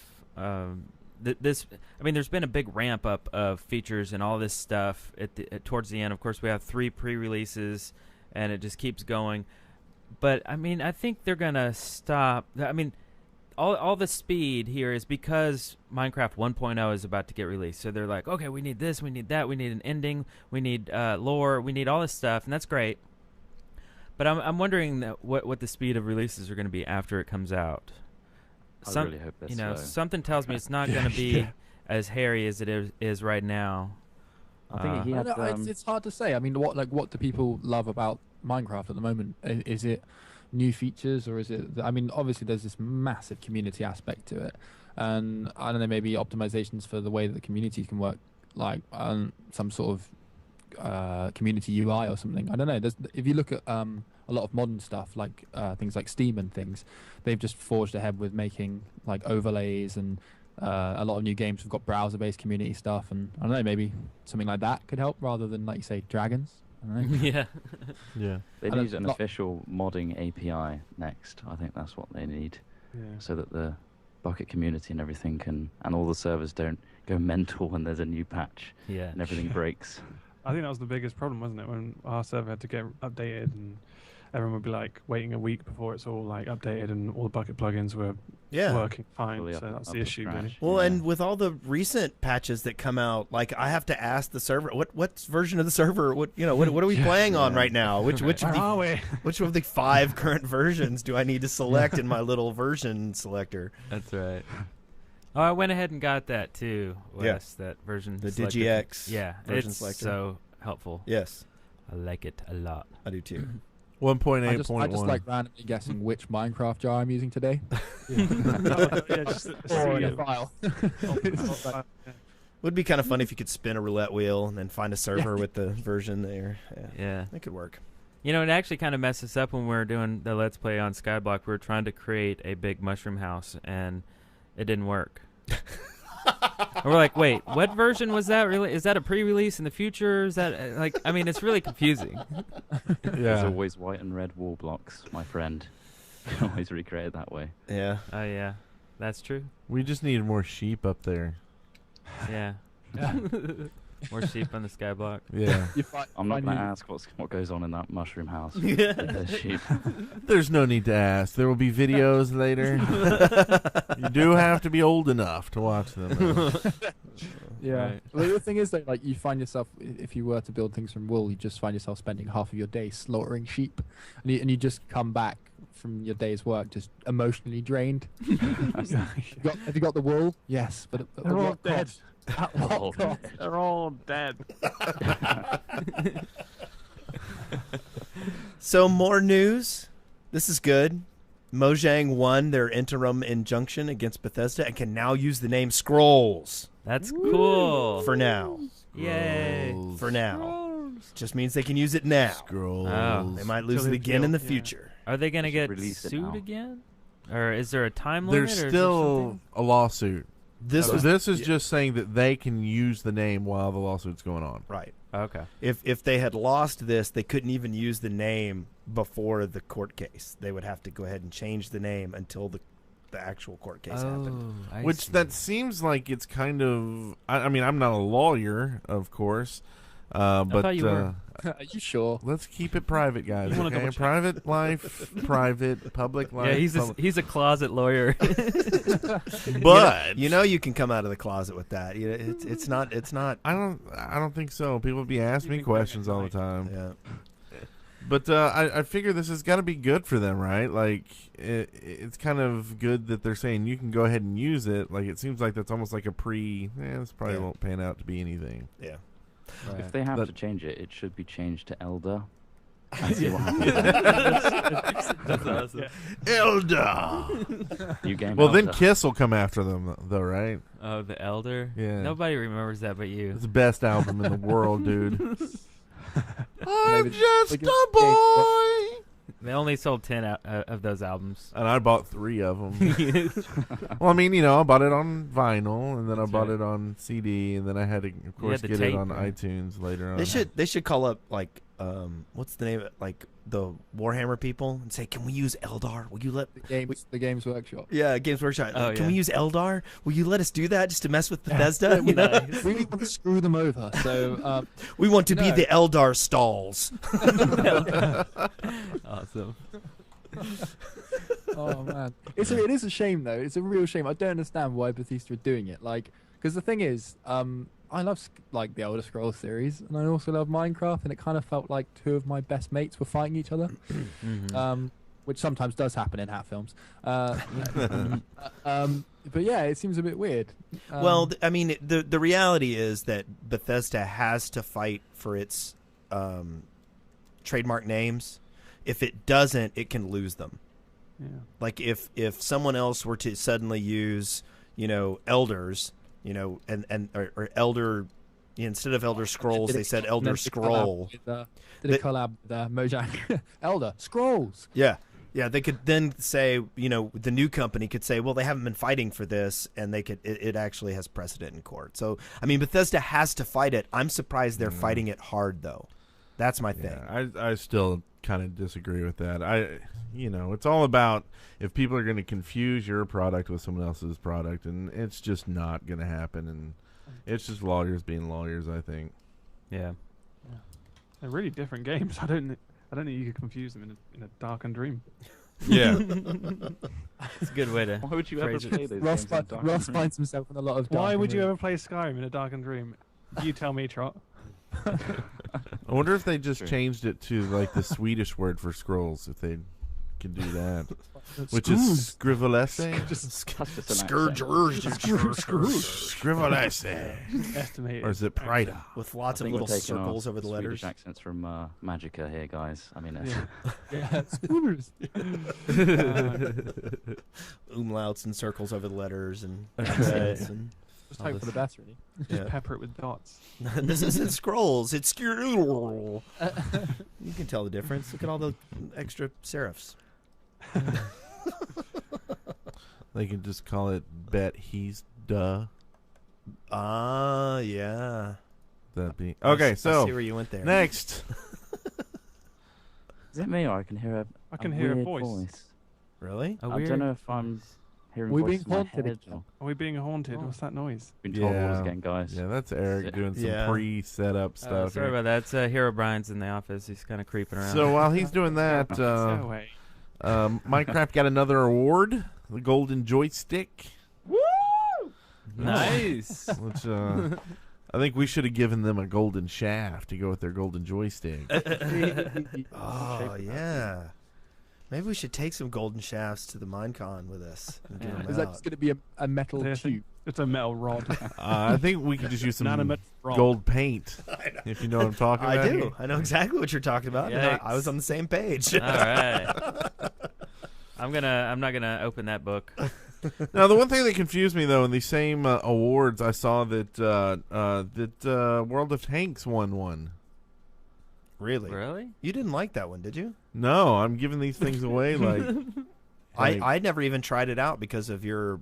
A: this. I mean, there's been a big ramp up of features and all this stuff towards the end. Of course, we have 3 pre-releases, and it just keeps going. But I mean, I think they're gonna stop. I mean, all the speed here is because Minecraft 1.0 is about to get released. So they're like, okay, we need this, we need that, we need an ending, we need lore, we need all this stuff, and that's great. But I'm wondering what the speed of releases are going to be after it comes out.
C: I really hope they're slow.
A: Something tells me it's not going to be as hairy as it is right now.
C: I think he
F: I
C: had.
F: don't know, it's hard to say. I mean, what do people love about Minecraft at the moment? Is it new features, or is it? I mean, obviously there's this massive community aspect to it, and I don't know, maybe optimizations for the way that the community can work, like some sort of community UI or something. I don't know. If you look at a lot of modern stuff, like things like Steam and things, they've just forged ahead with making like overlays, and a lot of new games have got browser-based community stuff, and I don't know, maybe something like that could help rather than, like you say, dragons. I don't know.
A: Yeah.
B: Yeah.
C: They
F: I don't-
C: need an
F: not-
C: official modding API next. I think that's what they need. so that the Bucket community and everything and all the servers don't go mental when there's a new patch and everything breaks.
D: I think that was the biggest problem, wasn't it? When our server had to get updated and everyone would be like waiting a week before it's all like updated and all the Bucket plugins were working fine.
C: Fully
D: So that's the issue, really.
E: Well, and with all the recent patches that come out, like I have to ask the server, what version of the server, what are we playing on right now? Which of the 5 current versions do I need to select in my little version selector?
A: That's right. Oh, I went ahead and got that too, Wes, that version.
E: The
A: selector.
E: DigiX
A: version
E: it's selector.
A: So helpful.
E: Yes.
A: I like it a lot.
E: I do too.
B: 1.8.1.
F: I just like randomly guessing which Minecraft jar I'm using today.
D: Just
F: Or in a file.
E: Would be kind of fun if you could spin a roulette wheel and then find a server with the version there.
A: Yeah.
E: That could work.
A: You know, it actually kind of messed us up when we were doing the Let's Play on Skyblock. We were trying to create a big mushroom house, and it didn't work. And we're like, wait, what version was that? Really? Is that a pre-release in the future? Is that like? I mean, it's really confusing.
C: There's always white and red wall blocks, my friend. You can always recreate it that way.
E: Yeah.
A: Oh yeah, that's true.
B: We just need more sheep up there.
A: Yeah. More sheep on the Skyblock.
B: Yeah.
C: I'm not going to ask what goes on in that mushroom house. There's sheep.
B: There's no need to ask. There will be videos later. You do have to be old enough to watch them.
F: Yeah.
A: Right.
F: Well, the thing is that, like, you find yourself, if you were to build things from wool, you just find yourself spending half of your day slaughtering sheep, and you just come back from your day's work just emotionally drained. Have you got the wool? Yes, but
D: They're all dead.
F: At what cost?
D: They're all dead.
E: So more news. This is good. Mojang won their interim injunction against Bethesda and can now use the name Scrolls.
A: That's cool.
E: For now.
A: Yay.
E: For now. Just means they can use it now.
B: Scrolls.
A: Oh.
E: They might lose
D: Until
E: it
D: they
E: again in the
D: feel-
E: future.
A: Are they going to get
C: release it
A: sued
C: now.
A: again? Or is there a time limit?
B: There's
A: or is there
B: still
A: something?
B: a lawsuit.
E: This
B: This is just saying that they can use the name while the lawsuit's going on.
E: right.
A: Okay.
E: If they had lost this, they couldn't even use the name before the court case. They would have to go ahead and change the name until the actual court case happened.
A: I
B: Which
A: see.
B: that seems like it's kind of. I mean, I'm not a lawyer, of course, but
A: thought you were.
F: Are you sure?
B: let's keep it private, guys.
D: You wanna
B: Okay?
D: double-check.
B: Private life, private, public life.
A: Yeah, he's a closet lawyer.
B: But
E: You can come out of the closet with that. It's not.
B: I don't think so. People be asking me
D: can
B: questions
D: crack
B: all
D: it,
B: the time.
E: Yeah.
B: But I figure this has got to be good for them, right? Like, it's kind of good that they're saying you can go ahead and use it. Like, it seems like that's almost like a this probably won't pan out to be anything.
E: Yeah.
C: If they have
B: But-
C: to change it, it should be changed to Elder. And see what happens.
A: That's awesome.
B: Elder!
C: New game.
B: Well, then
C: Elder.
B: Kiss will come after them, though, right?
A: Oh, the Elder?
B: Yeah.
A: Nobody remembers that but you.
B: It's the best album in the world, dude. I'm
F: Maybe-
B: just
F: like
B: a boy!
A: They only sold 10 of those albums.
B: And I bought 3 of them. Well, I mean, I bought it on vinyl, and then
A: That's
B: I bought
A: right.
B: it on CD, and then I had to, of course,
A: the
B: get
A: tape,
B: it on
A: right?
B: iTunes later on.
E: They should call up like what's the name of it? Like the Warhammer people and say, can we use Eldar? Will you let
F: The Games Workshop.
E: Games Workshop?
A: Oh,
E: Can
A: yeah.
E: we use Eldar? Will you let us do that just to mess with Bethesda?
F: We really want to screw them over. So
E: We want to be
F: No.
E: the Eldar stalls.
A: Awesome.
F: oh man, it is a shame though. It's a real shame. I don't understand why Bethesda are doing it. Like, because the thing is, I love like the Elder Scrolls series, and I also love Minecraft, and it kind of felt like 2 of my best mates were fighting each other,
A: Mhm.
F: which sometimes does happen in hat films. But yeah, it seems a bit weird.
E: Well, I mean, the reality is that Bethesda has to fight for its trademark names. If it doesn't, it can lose them.
D: Yeah.
E: Like if someone else were to suddenly use, Elders, or Elder, instead of Elder Scrolls, they said Elder Scroll.
F: Did a collab with Mojang. Elder Scrolls.
E: Yeah. Yeah, they could then say, the new company could say, well, they haven't been fighting for this, and it actually has precedent in court. So, I mean, Bethesda has to fight it. I'm surprised they're fighting it hard, though. That's my thing.
B: Yeah, I still kind of disagree with that. It's all about if people are going to confuse your product with someone else's product, and it's just not going to happen. And it's just lawyers being lawyers, I think.
A: Yeah.
D: They're really different games. I don't think you could confuse them in a darkened dream.
B: Yeah.
A: It's a good way to.
C: Why would you ever
A: phrase it.
C: play those
F: Ross,
C: games in dark
F: Ross
C: rooms?
F: finds himself in a lot of.
D: Why would you
F: dark
D: ever play Skyrim in a darkened dream? You tell me, Trot.
B: I wonder if they just
C: True.
B: changed it to like the Swedish word for scrolls, if they can do that,
F: rooms.
B: which is scrivelesse.
C: That's just an accent.
B: Scrivelesse.
D: Estimated.
B: Or is it Prida?
E: With lots
C: I
E: of
C: think
E: little
C: we're taking our
E: circles over the
C: Swedish
E: letters.
C: accents from Magica here, guys. I mean,
D: Yeah.
E: Umlauts and circles over the letters and
A: Right.
E: accents and
F: Just hope for the best, really.
D: Just
E: yeah.
D: pepper it with dots.
E: This isn't scrolls. It's You can tell the difference. Look at all the extra serifs.
B: They can just call it bet he's duh.
E: Yeah.
B: That'd be
E: I
B: okay.
E: see
B: So
E: where you went there.
B: next,
C: is it me or I can hear
D: I can hear a
C: weird
D: voice.
E: Really?
A: A
C: I
A: weird
C: don't know if I'm hearing
F: We
C: voices
F: being
C: in my
F: haunted
C: head
F: again?
C: or
D: Are we being haunted? What's that noise?
C: been told
B: Yeah.
C: orders again, guys.
B: yeah, that's Eric doing some
E: Yeah.
B: pre-set up stuff.
A: Sorry
B: here.
A: about that. It's Hero Brian's in the office. He's kind of creeping around.
B: So while he's doing that,
D: No way.
B: Minecraft got another award, the Golden Joystick,
A: nice.
B: which I think we should have given them a golden shaft to go with their golden joystick.
E: Oh, yeah. Maybe we should take some golden shafts to the Minecon with us and give
A: Yeah.
E: them
F: Is that
E: out.
F: just going to be a metal
D: They think-
F: tube?
D: It's a metal rod.
B: I think we could just use some
D: Nanometric rod.
B: gold paint, if you know what I'm talking
E: I
B: about.
E: do.
B: here.
E: I know exactly what you're talking about. and I
A: Yikes.
E: was on the same page.
A: All right. I'm not gonna open that book.
B: Now, the one thing that confused me, though, in these same awards, I saw that World of Tanks won one.
E: Really?
A: Really?
E: You didn't like that one, did you?
B: No, I'm giving these things away like
E: I never even tried it out because of your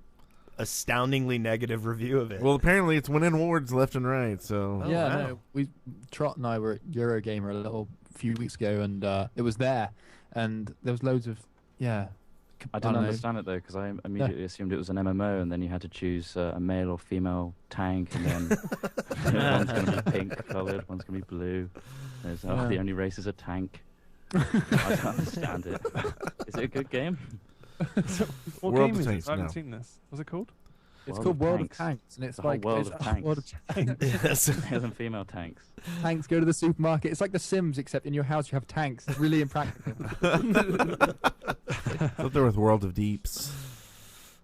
E: astoundingly negative review of it.
B: well, apparently it's winning awards left and right. So
E: Oh,
F: yeah,
E: wow.
F: no, Trot and I were at Eurogamer a few weeks ago, and it was there, and there was loads of
C: I
F: don't
C: didn't
F: know.
C: understand it though because I immediately assumed it was an MMO, and then you had to choose a male or female tank, and then one's going to be pink coloured, one's going to be blue. There's
F: Yeah.
C: the only race is a tank. I don't understand it. Is it a good game?
D: What
B: World
D: game
B: of
D: is
B: Tanks,
D: it? I haven't
B: no.
D: seen this. What's it called?
F: It's
C: World
F: called
C: of
F: World
C: Tanks.
F: of Tanks, and it's
C: The whole
F: like
C: world
F: it's
C: of
F: a
C: tanks.
F: World of Tanks.
E: Yes.
C: Male and female tanks.
F: Tanks go to the supermarket. It's like The Sims, except in your house you have tanks. It's really impractical.
B: up there with World of Deeps.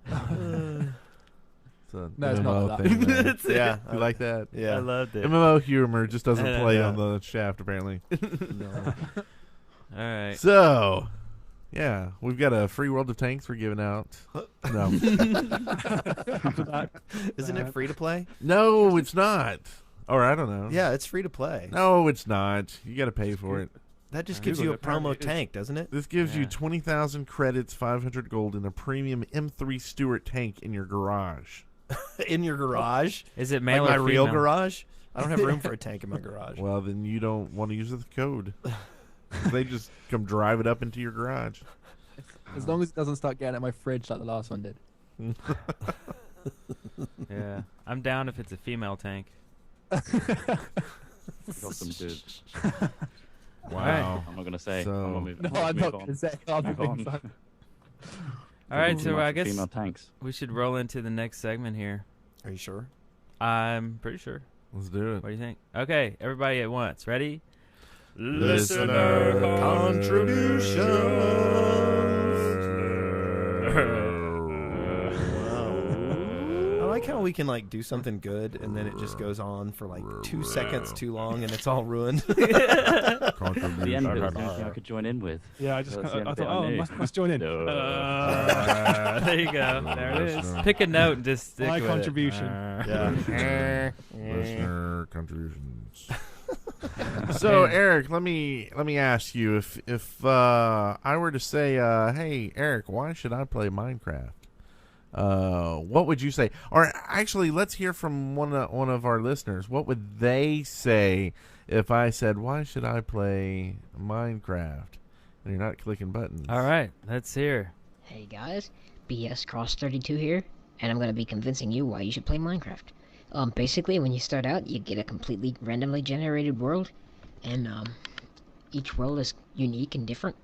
B: It's a
F: No, it's not
B: MMO
F: like that.
B: thing there.
E: Yeah.
B: You like that?
E: Yeah.
A: I loved it.
B: MMO humor just doesn't play
E: Yeah.
B: on the shaft, apparently.
E: No.
A: All right.
B: So, yeah, we've got a free World of Tanks we're giving out. No,
E: Isn't it free to play?
B: no, it's not. Or I don't know.
E: Yeah, it's free to play.
B: No, it's not. You got to pay for it.
E: That just
D: I
E: gives you a
D: Googled it, apparently
E: promo
D: it is.
E: tank, doesn't it?
B: This gives you
A: Yeah.
B: 20,000 credits, 500 gold, and a premium M3 Stewart tank in your garage.
E: In your garage?
A: Is it
E: Like
A: male
E: my
A: or
E: real
A: female?
E: garage? I don't have room for a tank in my garage.
B: Well, then you don't want to use the code. They just come drive it up into your garage.
F: As long as it doesn't start getting at my fridge like the last one did.
A: Yeah. I'm down if it's a female tank.
C: Got some good.
B: Wow.
C: I'm not going to say.
B: So-
C: I'm gonna move,
F: No,
C: move
F: I'm not
C: on.
F: going to say other
C: Move on.
F: things. Like,
A: All right,
C: Too
A: so
C: much
A: I
C: for
A: guess
C: female tanks.
A: we should roll into the next segment here.
E: Are you sure?
A: I'm pretty sure.
B: Let's do it.
A: What do you think? Okay, everybody at once. Ready?
B: Listener
E: I like how we can like do something good and then it just goes on for like 2 seconds too long and it's all ruined.
C: The end bit was the only thing I could join in with.
D: Yeah, I just
C: That's
D: kinda,
C: the
D: I
C: end
D: thought,
C: bit I
D: oh,
C: knew.
D: must join in.
C: No.
A: There you go. There it is. Pick a note and just stick
D: My
A: with
D: contribution.
E: Yeah.
B: Listener contributions. So, Eric, let me ask you if I were to say, hey, Eric, why should I play Minecraft? What would you say? Or actually, let's hear from one of our listeners. What would they say if I said, why should I play Minecraft? and you're not clicking buttons.
A: All right, let's hear.
H: Hey guys, BS Cross 32 here, and I'm gonna be convincing you why you should play Minecraft. Basically, when you start out, you get a completely randomly generated world, and each world is unique and different.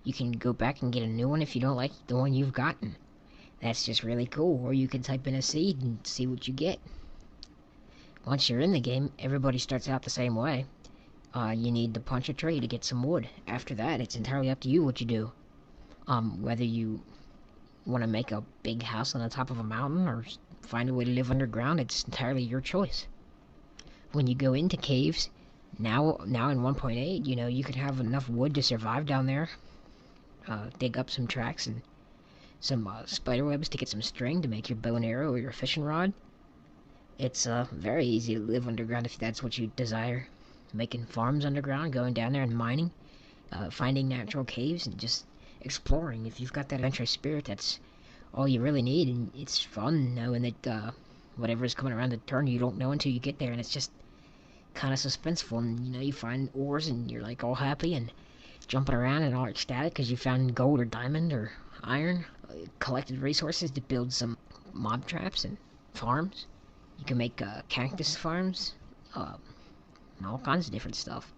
H: You can go back and get a new one if you don't like the one you've gotten. That's just really cool. Or you can type in a seed and see what you get. Once you're in the game, everybody starts out the same way. You need to punch a tree to get some wood. After that, it's entirely up to you what you do. Whether you want to make a big house on the top of a mountain or find a way to live underground, it's entirely your choice. When you go into caves, now in 1.8, you can have enough wood to survive down there. Dig up some tracks and some spider webs to get some string to make your bow and arrow or your fishing rod. It's very easy to live underground if that's what you desire. Making farms underground, going down there and mining, finding natural caves, and just exploring. If you've got that adventurous spirit, that's all you really need, and it's fun knowing that whatever's coming around the turn you don't know until you get there, and it's just kind of suspenseful. And you find ores and you're like all happy and jumping around and all ecstatic because you found gold or diamond or iron, collected resources to build some mob traps and farms. You can make cactus farms, all kinds of different stuff.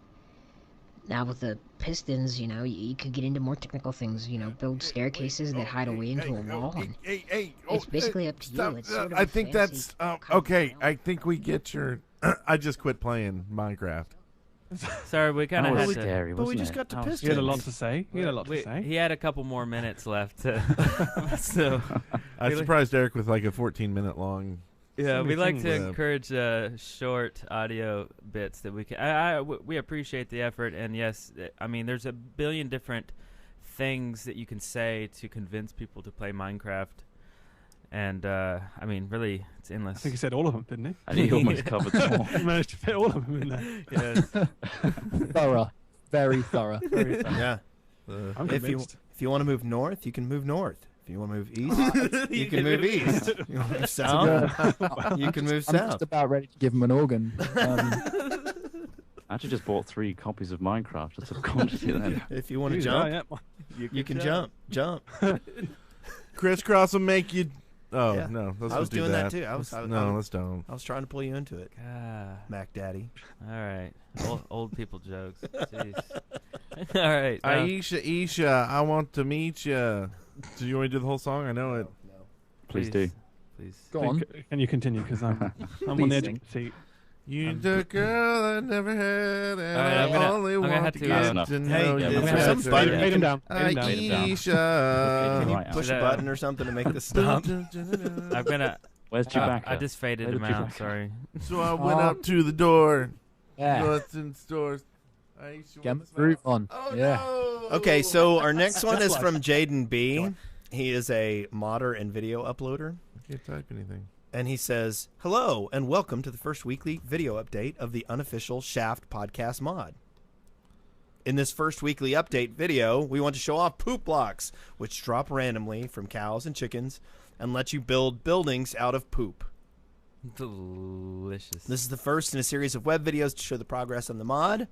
H: Now with the pistons, you could get into more technical things, build staircases that hide away into a wall. And it's basically up to you. It's sort of
B: I
H: a
B: think
H: fancy
B: that's
H: kind of
B: okay.
H: realm.
B: I think we get your. I just quit playing Minecraft.
A: Sorry, we kind
C: That
A: of
C: was
A: had to.
C: scary,
E: But we
C: wasn't
E: just
C: it?
E: got to
C: That was
E: pistons.
D: You had a lot to say. You had a lot to say.
A: He had a couple more minutes left. So
B: I
A: Really?
B: surprised Eric with like a 14-minute long.
A: yeah,
D: So
A: we
D: many
A: like to
B: things.
A: encourage short audio bits that we can. We appreciate the effort, and yes, I mean there's a billion different things that you can say to convince people to play Minecraft, and I mean really it's
D: I
A: endless.
D: think he said all of them, didn't he?
C: And he almost covered them all.
D: He managed to fit all of them in there.
A: Yes.
F: Thorough. Very thorough.
E: Yeah.
D: I'm
E: If you want to move north, you can move north. If you want to move east, you can move east. If you want to move south, you can move
F: I'm
E: south.
F: just about ready to give him an organ.
C: I actually just bought 3 copies of Minecraft just of quantity then.
E: If you want to
D: Yeah,
E: jump,
D: yeah.
E: you can jump.
B: Crisscross will make you. Oh
E: Yeah.
B: no, let's
E: I was
B: do
E: doing that
B: that
E: too. I was
B: let's don't.
E: I was trying to pull you into it,
A: Ah,
E: Mac Daddy.
A: all right. Old people jokes. Jeez. All right.
B: Aisha, I want to meet you. Do you want me to do the whole song? I know it.
C: Please do.
A: Please.
F: Go on.
D: Can you continue? Because I'm on
F: Please
D: the edge
F: sing.
D: of the seat.
B: You the girl I never had, and
A: All right, I'm
B: I
A: gonna-
B: only
A: I'm gonna
B: want
A: have
B: to
A: to,
B: get
C: enough.
B: to know
E: Hey,
B: you
C: yeah,
E: is
C: I'm
E: there
C: gonna
E: some
C: have to-
E: button?
D: Fade him down. Fade him down.
B: Aisha.
E: Can you
C: Right,
E: push a
A: I'll-
E: button or something to make this stop?
A: I'm gonna.
C: Where's Chewbacca?
A: I just faded
C: Where
A: him
C: did
A: out.
C: Chewbacca-
A: Sorry.
B: So I went up to the door.
F: Yeah.
B: What's in stores? Aisha,
F: Get
B: what's
F: the fruit
B: that?
F: on.
B: Oh
F: Yeah.
B: no.
E: Okay, so our next one is
D: Just
E: from Jaden B. He is a modder and video uploader.
B: I can't type anything.
E: And he says, "Hello, and welcome to the first weekly video update of the unofficial Shaft podcast mod. In this first weekly update video, we want to show off poop blocks, which drop randomly from cows and chickens and let you build buildings out of poop.
A: Delicious.
E: This is the first in a series of web videos to show the progress on the mod,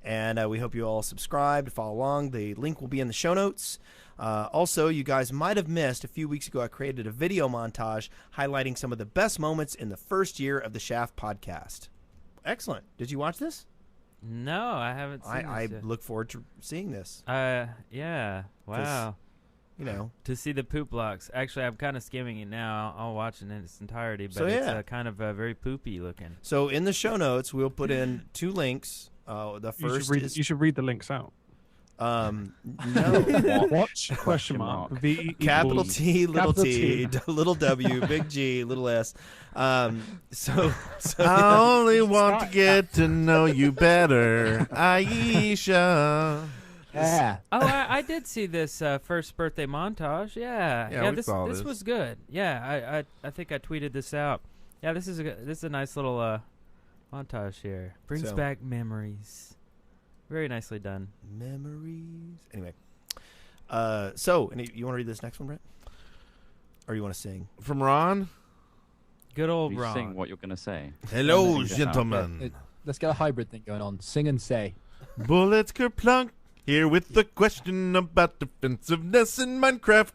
E: and we hope you all subscribe to follow along. The link will be in the show notes. Also, you guys might have missed, a few weeks ago I created a video montage highlighting some of the best moments in the first year of the Shaft podcast. Excellent. Did you watch this?
A: No, I haven't seen
E: I
A: this yet.
E: look forward to seeing this.
A: Yeah. Wow.
E: You know,
A: To see the poop blocks. Actually, I'm kind of skimming it now. I'll watch it in its entirety, but
E: So,
A: it's
E: yeah.
A: kind of very poopy looking.
E: so in the show notes, we'll put in 2 links. The first is
D: You should read the links out.
E: no.
D: Watch question mark V
E: Capital
D: equals-
E: T, little
D: capital
E: T,
D: T.
E: little W, big G, little S. So
B: I only want to get to know you better, Aisha.
F: Yeah.
A: Oh, I did see this first birthday montage. Yeah,
B: we
A: this
B: saw
A: this
B: this.
A: was good. Yeah, I think I tweeted this out. Yeah, this is a nice little montage here. Brings
E: So-
A: back memories. Very nicely done.
E: memories. Anyway, you want to read this next one, Brett? Or you want to sing?
B: From Ron.
A: Good old
C: You
A: Ron.
C: sing what you're going to say.
B: Hello,
C: Yeah.
B: gentlemen.
F: Let's get a hybrid thing going on. Sing and say.
B: Bullets kerplunk Here with the question about defensiveness in Minecraft.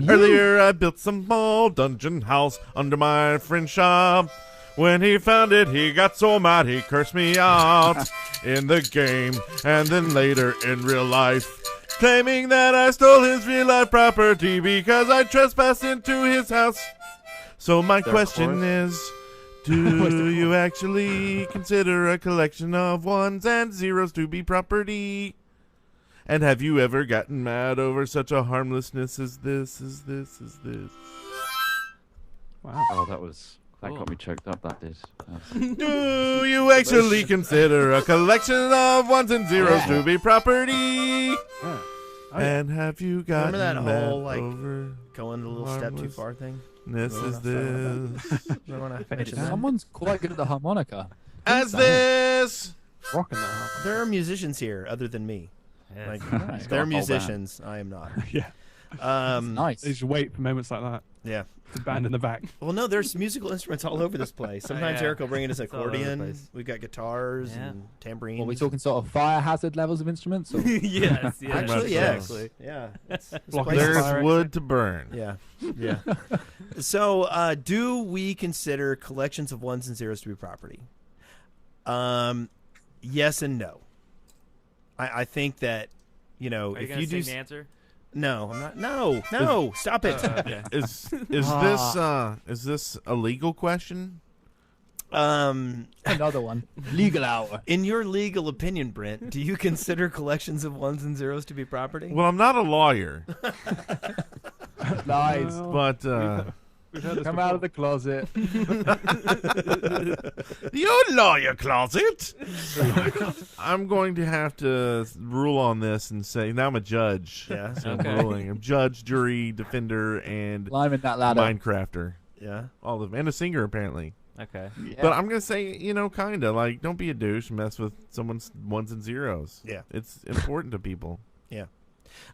B: Earlier I built some small dungeon house under my friend's shop. When he found it, he got so mad he cursed me out in the game and then later in real life, claiming that I stole his real life property because I trespassed into his house. So my question is, do you actually consider a collection of ones and zeros to be property? And have you ever gotten mad over such a harmlessness as this,
D: Wow.
C: Oh, that got me choked up, that did.
B: Do you actually consider a collection of ones and zeros to be property?
D: Yeah. Oh, yeah.
B: And have you gotten
E: Remember that
B: mad
E: whole, like,
B: over
E: going a little step too far thing.
B: this is this?
E: Remember when I
D: Finish
E: finished
D: it.
E: that?
F: Someone's quite good at the harmonica.
B: As this?
D: Rocking that.
E: There are musicians here other than me.
A: Yes.
E: Like,
F: Nice.
E: they're
C: Got a whole
E: musicians. I am not.
D: Yeah.
F: Nice.
D: They just wait for moments like that.
E: Yeah.
D: The band in the back.
E: Well, no, there's musical instruments all over this place. Sometimes
A: Yeah.
E: Eric will bring in his
A: It's all over the
E: accordion.
A: place.
E: We've got guitars
A: Yeah.
E: and tambourines.
F: Are we talking sort of fire hazard levels of instruments? Or?
A: yes, yes.
E: Actually,
B: much
E: yes.
B: so.
E: Yeah. This
D: Block
E: place is-
B: There's
D: fire
B: wood to burn.
E: Yeah. Yeah. So, do we consider collections of ones and zeros to be property? Yes and no. I think that, you know,
A: Are you
E: if
A: gonna
E: you do
A: sing the answer?
E: no, I'm not. No, stop it.
A: Okay.
B: Is this a legal question?
F: Another one. Legal hour.
E: In your legal opinion, Brent, do you consider collections of ones and zeros to be property?
B: Well, I'm not a lawyer,
F: Nice.
D: Well,
B: but
D: we've heard this
F: Come
D: before.
F: out of the closet.
B: your lawyer closet. I'm going to have to rule on this and say now I'm a judge.
E: Yeah.
B: So
A: Okay.
B: I'm ruling. I'm judge, jury, defender, and
F: Climbing that ladder.
B: Minecrafter.
E: Yeah.
B: All of them, and a singer apparently.
A: Okay.
F: Yeah.
B: But I'm gonna say, kinda like, don't be a douche and mess with someone's ones and zeros.
E: Yeah.
B: It's important to people.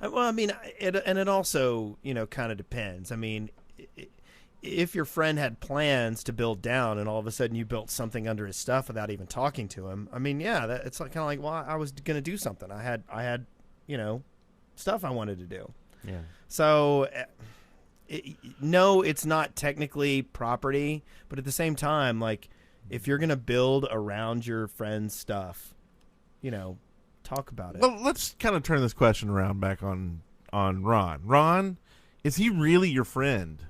E: Well, I mean, it also, kind of depends. I mean, if your friend had plans to build down and all of a sudden you built something under his stuff without even talking to him, I mean, yeah, it's like, kind of like, well, I was going to do something. I had, stuff I wanted to do.
A: Yeah.
E: So, no, it's not technically property, but at the same time, like, if you're going to build around your friend's stuff, talk about it.
B: Well, let's kind of turn this question around back on Ron. Ron, is he really your friend?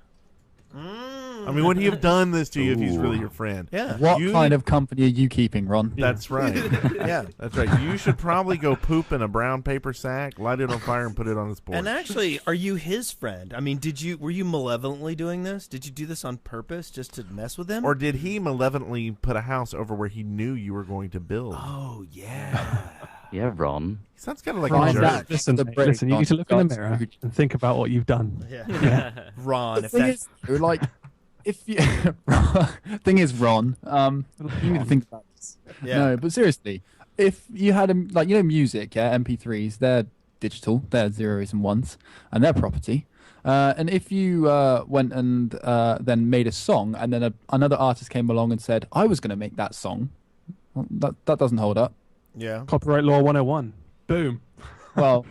B: I mean, would he have done this to you if he's really your friend?
E: Yeah.
F: What
B: You-
F: kind of company are you keeping, Ron?
B: That's right.
E: Yeah.
B: That's right. You should probably go poop in a brown paper sack, light it on fire, and put it on his porch.
E: And actually, are you his friend? I mean, were you malevolently doing this? Did you do this on purpose just to mess with him?
B: Or did he malevolently put a house over where he knew you were going to build?
E: Oh, yeah.
C: Yeah, Ron.
B: He sounds kind of like
F: Find
B: a jerk.
F: that.
D: Listen,
F: The break
D: listen, you need to look in the
F: on
D: mirror
F: Scrooge.
D: and think about what you've done.
E: Yeah. Ron,
F: The
E: if
F: thing
E: that's...
F: is, like, if you thing is, Ron, you need to think about this.
E: Yeah.
F: No, but seriously, if you had music, MP3s, they're digital, they're zeros and ones, and they're property. And if you went and then made a song, and then another artist came along and said, "I was going to make that song," well, that doesn't hold up.
E: Yeah.
D: Copyright law 101. Boom.
F: Well,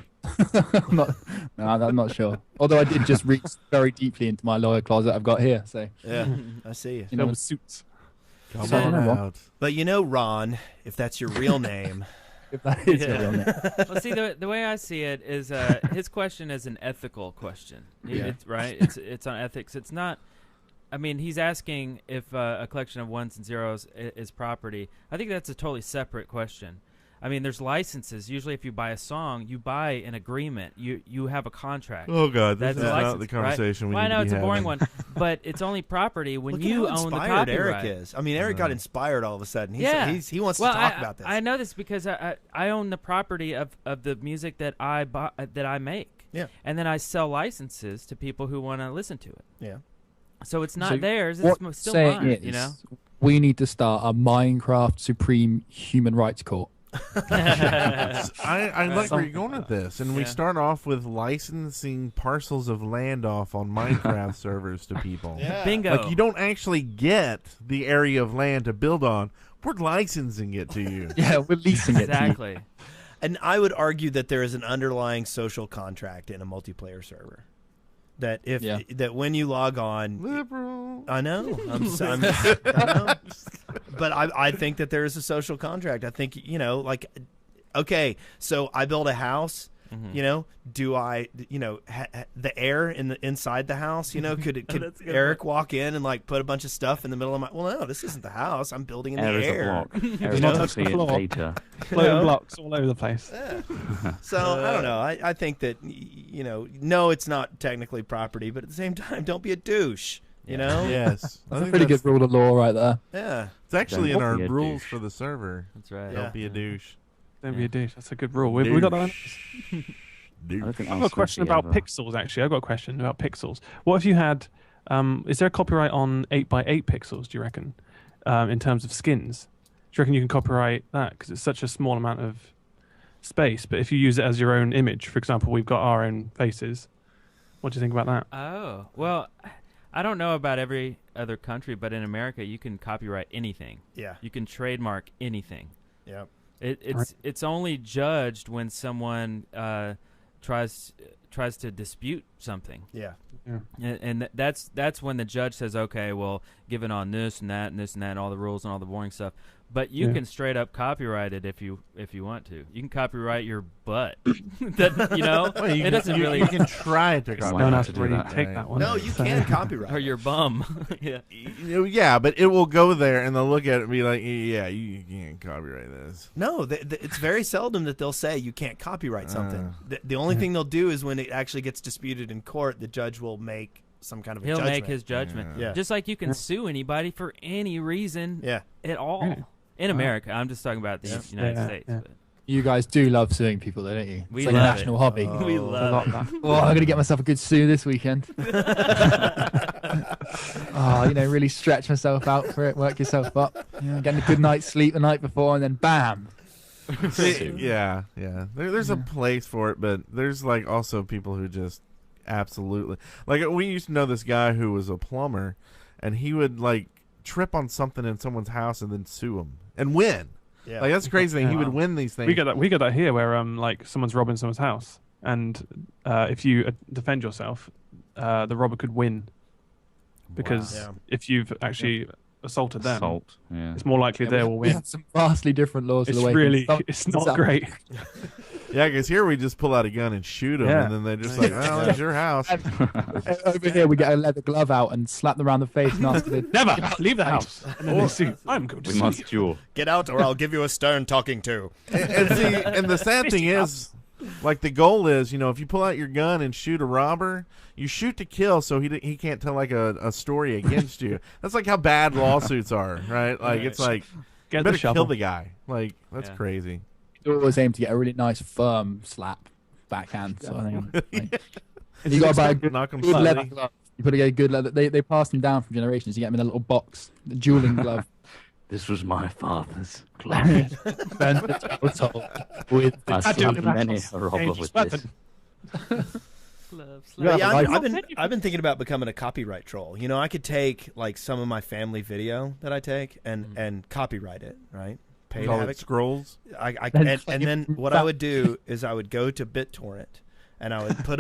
F: I'm not sure. Although I did just reach very deeply into my lawyer closet I've got here, so
E: Yeah. I see you.
F: you know.
D: Film suits.
B: Come
F: So I
B: on
F: don't know.
B: out.
E: But Ron, if that's your real name...
F: If that is
A: Yeah.
F: your real name.
A: Well, see, the way I see it is his question is an ethical question.
E: Yeah.
A: It's, right? It's on ethics. It's not. I mean, he's asking if a collection of ones and zeros is property. I think that's a totally separate question. I mean, there's licenses. Usually, if you buy a song, you buy an agreement. You have a contract.
B: Oh, God. This
A: That's
B: is
A: a
B: not
A: license,
B: the conversation we
A: Well, I
B: need
A: know
B: to be
A: it's a boring
B: having.
A: one, but it's only property when
E: Look
A: you
E: at how
A: own the
E: inspired
A: copyright.
E: Eric is. I mean, Eric got inspired all of a sudden. He wants
A: well,
E: to talk about this.
A: I know this because I own the property of the music that I make.
E: Yeah.
A: And then I sell licenses to people who want to listen to it.
E: Yeah.
A: So it's not
F: So
A: theirs.
F: what
A: It's still
F: saying
A: mine.
F: is,
A: You know.
F: we need to start a Minecraft Supreme Human Rights Court.
B: I like where you're going with this, and we
A: Yeah.
B: start off with licensing parcels of land off on Minecraft servers to people.
E: Yeah.
A: Bingo.
B: Like you don't actually get the area of land to build on. We're licensing it to you.
F: Yeah, we're leasing it. to you.
A: Exactly.
E: And I would argue that there is an underlying social contract in a multiplayer server. That that when you log on,
B: Liberal.
E: I know, I know, but I think that there is a social contract. I think like, okay, so I build a house. Do I, the air inside the house, could Eric walk in and like put a bunch of stuff in the middle of well, no, this isn't the house. I'm building in the air.
C: Air is obviously data.
D: Floating blocks all over the place.
E: Yeah. So I don't know. I think that, no, it's not technically property, but at the same time, don't be a douche. You know?
B: Yes.
F: That's a pretty good rule of law right there.
E: Yeah.
B: It's actually in our
C: be a
B: rules
C: douche.
B: for the server.
A: That's right.
B: Don't be a douche.
D: Don't be a douche. That's a good rule. We got that one.
B: Douche.
C: I don't think
D: I've got a question about pixels, actually. I've got a question about pixels. What if you had... is there a copyright on 8x8 pixels, do you reckon, in terms of skins? Do you reckon you can copyright that? Because it's such a small amount of space. But if you use it as your own image, for example, we've got our own faces. What do you think about that?
A: Oh, well, I don't know about every other country, but in America, you can copyright anything.
E: Yeah.
A: You can trademark anything.
E: Yep.
A: It's only judged when someone tries to dispute something.
E: Yeah.
A: And that's when the judge says, okay, well, given on this and that and this and that and all the rules and all the boring stuff, but you can straight up copyright it if you want to. You can copyright your butt. That,
B: Well,
A: it doesn't really.
B: You can try to
D: No
B: copyright.
D: one
C: have
D: has
C: to
D: to
C: do
D: really
C: that.
D: take that one.
E: No, you can copyright.
A: Or your bum. Yeah.
B: Yeah, but it will go there and they'll look at it and be like, yeah, you can't copyright this.
E: No, it's very seldom that they'll say you can't copyright something. The only thing they'll do is when it actually gets disputed in court, the judge will make some kind of a
A: He'll
E: judgment.
A: make his judgment.
E: Yeah.
A: Just like you can sue anybody for any reason at all.
D: Yeah.
A: In America. I'm just talking about the United States.
D: Yeah.
A: But
F: You guys do love suing people, though, don't you?
A: We
F: It's like a
A: love
F: national
A: it.
F: hobby.
A: we love it.
F: Oh, I'm going to get myself a good sue this weekend. Really stretch myself out for it, work yourself up. Getting a good night's sleep the night before, and then bam.
B: Yeah. There's a place for it, but there's like also people who just absolutely like. We used to know this guy who was a plumber, and he would like trip on something in someone's house and then sue them and win.
E: Yeah.
B: Like that's the crazy thing. He would win these things.
D: We get that here, where like someone's robbing someone's house, and if you defend yourself, the robber could win, because if you've actually assaulted them,
C: Assault. Yeah.
D: it's more likely they will
F: We
D: win.
F: have some vastly different laws to
D: It's
F: the way
D: really,
F: some-
D: it's not great.
B: Yeah, because here we just pull out a gun and shoot them,
D: Yeah.
B: and then they're just like, "Well, it's your house."
F: Over here, we get a leather glove out and slap them around the face and ask them.
D: Never leave the house. And then they sue. I'm going to
C: We
D: sue
C: must
D: you.
C: duel.
E: Get out, or I'll give you a stern talking to.
B: And see, and the sad thing is, like the goal is, if you pull out your gun and shoot a robber, you shoot to kill, so he can't tell like a story against you. That's like how bad lawsuits are, right? Like it's like
D: Get
B: you
D: the
B: better
D: shovel.
B: kill the guy. Like that's
A: Yeah.
B: crazy.
F: You always aim to get a really nice, firm slap backhand. Sort of thing. Like,
D: It's
F: you got to buy a good,
B: Knock 'em
F: good leather
B: slightly.
F: glove. You put a good leather. They pass them down from generations. You get them in a little box, the dueling glove.
C: This was my father's glove.
F: Then the household with the
C: I've
D: do
C: seen
D: the
C: many
D: battles.
C: a robber
D: Dangerous
C: with
D: weapon.
C: this.
E: Yeah,
F: Yeah,
E: I've been thinking about becoming a copyright troll. I could take like some of my family video that I take and copyright it, right? Pay to
B: Call
E: have
B: it scrolls.
E: and then what I would do is I would go to BitTorrent and I would put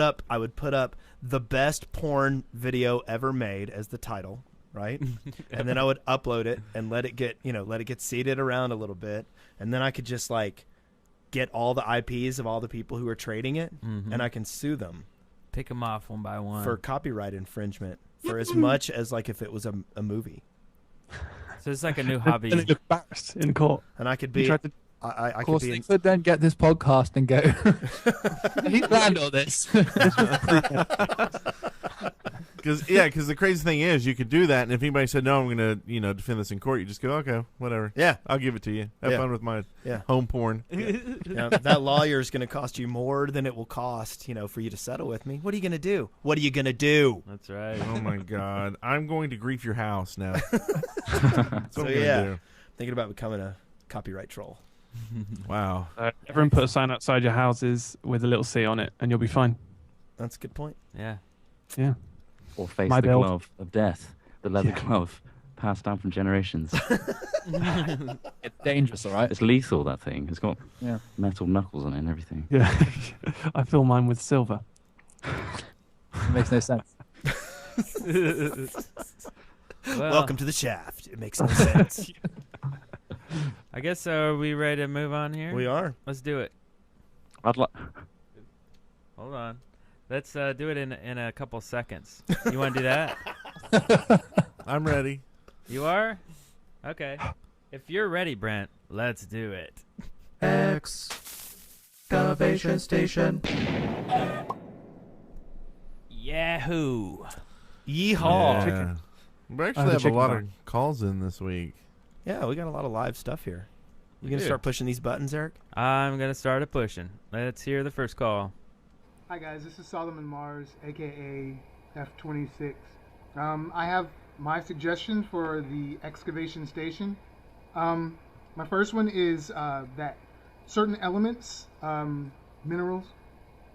E: up the best porn video ever made as the title, right? And then I would upload it and let it get seeded around a little bit, and then I could just like get all the IPs of all the people who are trading it, and I can sue them
A: Pick them off one by one.
E: for copyright infringement for as much as like if it was a movie.
A: So it's like a new
D: And
A: hobby.
D: then look embarrassed in court.
E: And I could
D: You
E: be
D: tried to
E: I
F: Of
E: could
F: course,
E: be
F: they
E: in,
F: could then get this podcast and go. He planned all this.
B: Because the crazy thing is, you could do that, and if anybody said no, I'm going to defend this in court, you just go, okay, whatever.
E: yeah.
B: I'll give it to you. Have
E: Yeah.
B: fun with my
E: Yeah.
B: home porn.
E: That lawyer is going to cost you more than it will cost, for you to settle with me. What are you going to do? What are you going to do?
A: That's right.
B: Oh my God, I'm going to grief your house now. That's what I'm gonna do.
E: Thinking about becoming a copyright troll.
B: Wow.
D: everyone put a sign outside your houses with a little C on it, and you'll be fine.
E: That's a good point.
A: Yeah.
D: Yeah.
C: Or face
D: My
C: the
D: build.
C: glove of death, the leather glove. passed down from generations.
F: It's dangerous, all right?
C: It's lethal, that thing. It's got
F: Yeah.
C: metal knuckles on it and everything.
D: Yeah, I fill mine with silver.
F: It makes no sense.
A: Well,
E: Welcome to the shaft. It makes no sense.
A: I guess are we ready to move on here?
E: We are.
A: Let's do it.
C: I'd like.
A: Hold on. Let's do it in a couple seconds. You want to do that?
B: I'm ready.
A: You are? Okay. If you're ready, Brent, let's do it.
F: Excavation station.
A: Yahoo!
E: Yeehaw.
B: Yeah. We
D: I
B: actually
D: have a
B: have a
D: chicken
B: lot
D: bar.
B: of calls in this week.
E: Yeah, we got a lot of live stuff here. You gonna
A: do.
E: start pushing these buttons, Eric?
A: I'm going to start a pushing. Let's hear the first call.
I: Hi guys, this is Solomon Mars, aka F26. I have my suggestion for the excavation station. My first one is that certain elements, minerals,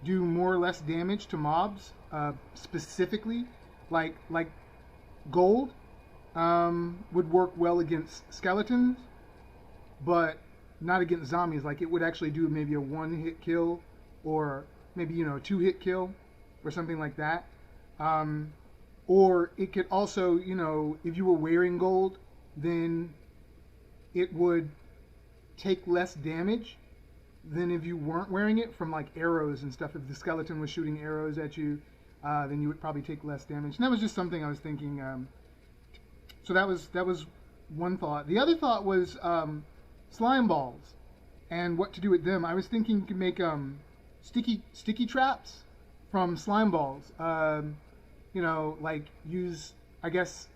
I: do more or less damage to mobs. Specifically, like gold would work well against skeletons, but not against zombies. Like it would actually do maybe a one-hit kill, or maybe a two-hit kill, or something like that. Or it could also, if you were wearing gold, then it would take less damage than if you weren't wearing it from like arrows and stuff. If the skeleton was shooting arrows at you, then you would probably take less damage. And that was just something I was thinking. So that was one thought. The other thought was slime balls and what to do with them. I was thinking you could make sticky traps from slime balls. Like use, I guess,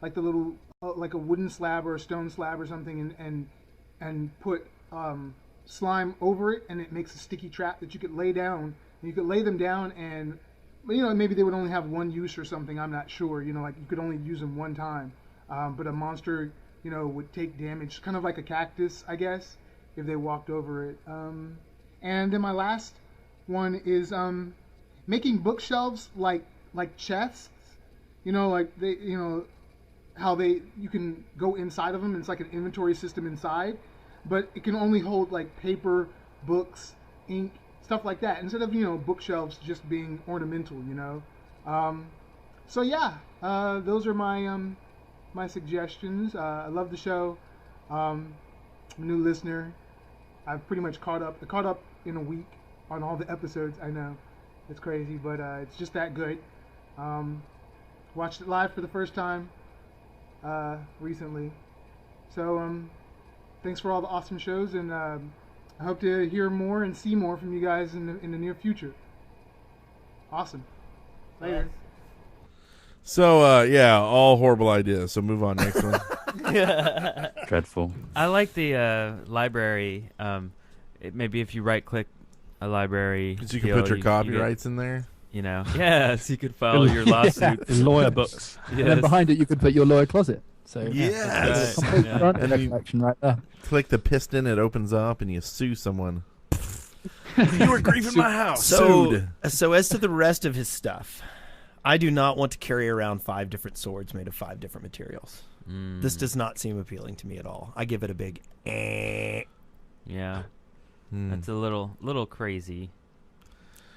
I: like the little like a wooden slab or a stone slab or something, and put slime over it, and it makes a sticky trap that you could lay down. And you could lay them down, and maybe they would only have one use or something. I'm not sure. Like you could only use them one time. But a monster, would take damage, kind of like a cactus, I guess, if they walked over it. And then my last one is making bookshelves like chests. Like they, how you can go inside of them, and it's like an inventory system inside, but it can only hold like paper, books, ink, stuff like that, instead of bookshelves just being ornamental. So yeah, those are my suggestions. I love the show. I'm a new listener. I've pretty much caught up in a week on all the episodes. I know it's crazy, but it's just that good. Watched it live for the first time recently. So thanks for all the awesome shows, and I hope to hear more and see more from you guys in the near future. Awesome. Later.
B: So, yeah, all horrible ideas. So move on, next one.
C: Dreadful.
A: I like the library. Maybe if you right-click a library,
B: So you can put your copyrights in there.
A: Yes, you could file your lawsuit.
D: In lawyer books.
F: And then behind it, you could put your lawyer closet. So
B: Yes.
F: complete
A: Yeah.
F: front
B: And you-
F: collection right there.
B: Click the piston, it opens up, and you sue someone. You were griefing my house.
E: So
B: Sued.
E: as to the rest of his stuff, I do not want to carry around 5 different swords made of 5 different materials. This does not seem appealing to me at all. I give it a big eh.
A: Yeah,
B: Hmm.
A: that's a little crazy.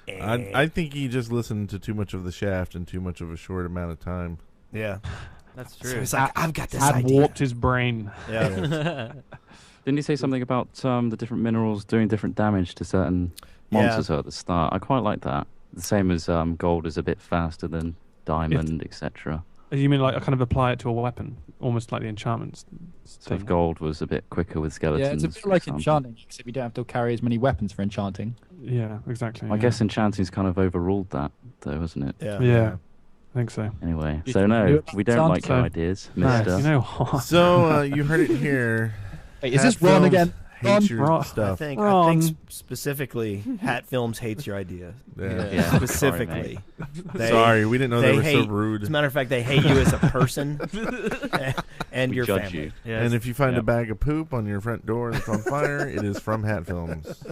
B: I think he just listened to too much of the Shaft in too much of a short amount of time.
E: Yeah.
A: That's
E: So
A: true.
E: he's like, I've got this
D: Had
E: idea.
D: warped his brain.
E: Yeah.
C: Didn't he say something about the different minerals doing different damage to certain monsters at the start? I quite like that. The same as gold is a bit faster than diamond, etc.
D: You mean like I kind of apply it to a weapon, almost like the enchantments?
C: So if gold was a bit quicker with skeletons,
F: Yeah, it's a bit
C: for
F: like
C: example.
F: enchanting, except you don't have to carry as many weapons for enchanting.
D: Yeah, exactly.
C: I guess enchanting's kind of overruled that, though, isn't it?
E: Yeah.
D: Yeah, I think so.
C: Anyway,
F: You
C: so
F: can do
C: no,
F: it
C: we don't like your
D: so-
C: ideas,
D: No,
C: mister.
D: you know what?
B: So, you heard it here.
F: Wait, is
B: Hat
F: this Ron
B: Films
F: again?
B: Hates your
D: Ron.
E: I
B: stuff.
E: think
D: Wrong.
E: specifically, Hat Films hates your idea.
C: Yeah.
E: Specifically.
B: Sorry, we didn't know they were so
E: hate,
B: rude.
E: As a matter of fact, they hate you as a person and
C: We
E: your
C: judge
E: family.
C: you.
A: Yes.
B: And if you find a
C: Yep.
B: bag of poop on your front door that's on fire, it is from Hat Films.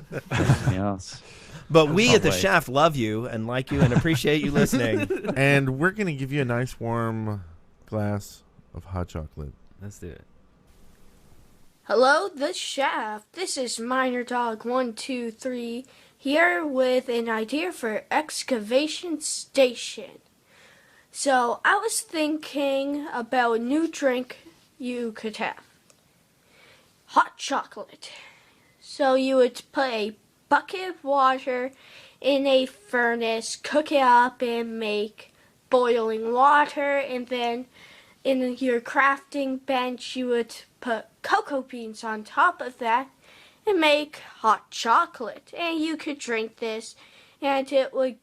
C: Yes.
E: But we at the
C: Probably.
E: Shaft love you and like you and appreciate you listening.
B: And we're going to give you a nice warm glass of hot chocolate.
A: Let's do it.
J: Hello, the Shaft. This is Miner Dog 123 here with an idea for excavation station. So I was thinking about a new drink you could have. Hot chocolate. So you would put a bucket of water in a furnace, cook it up and make boiling water, and then in your crafting bench you would put cocoa beans on top of that and make hot chocolate. And you could drink this and it would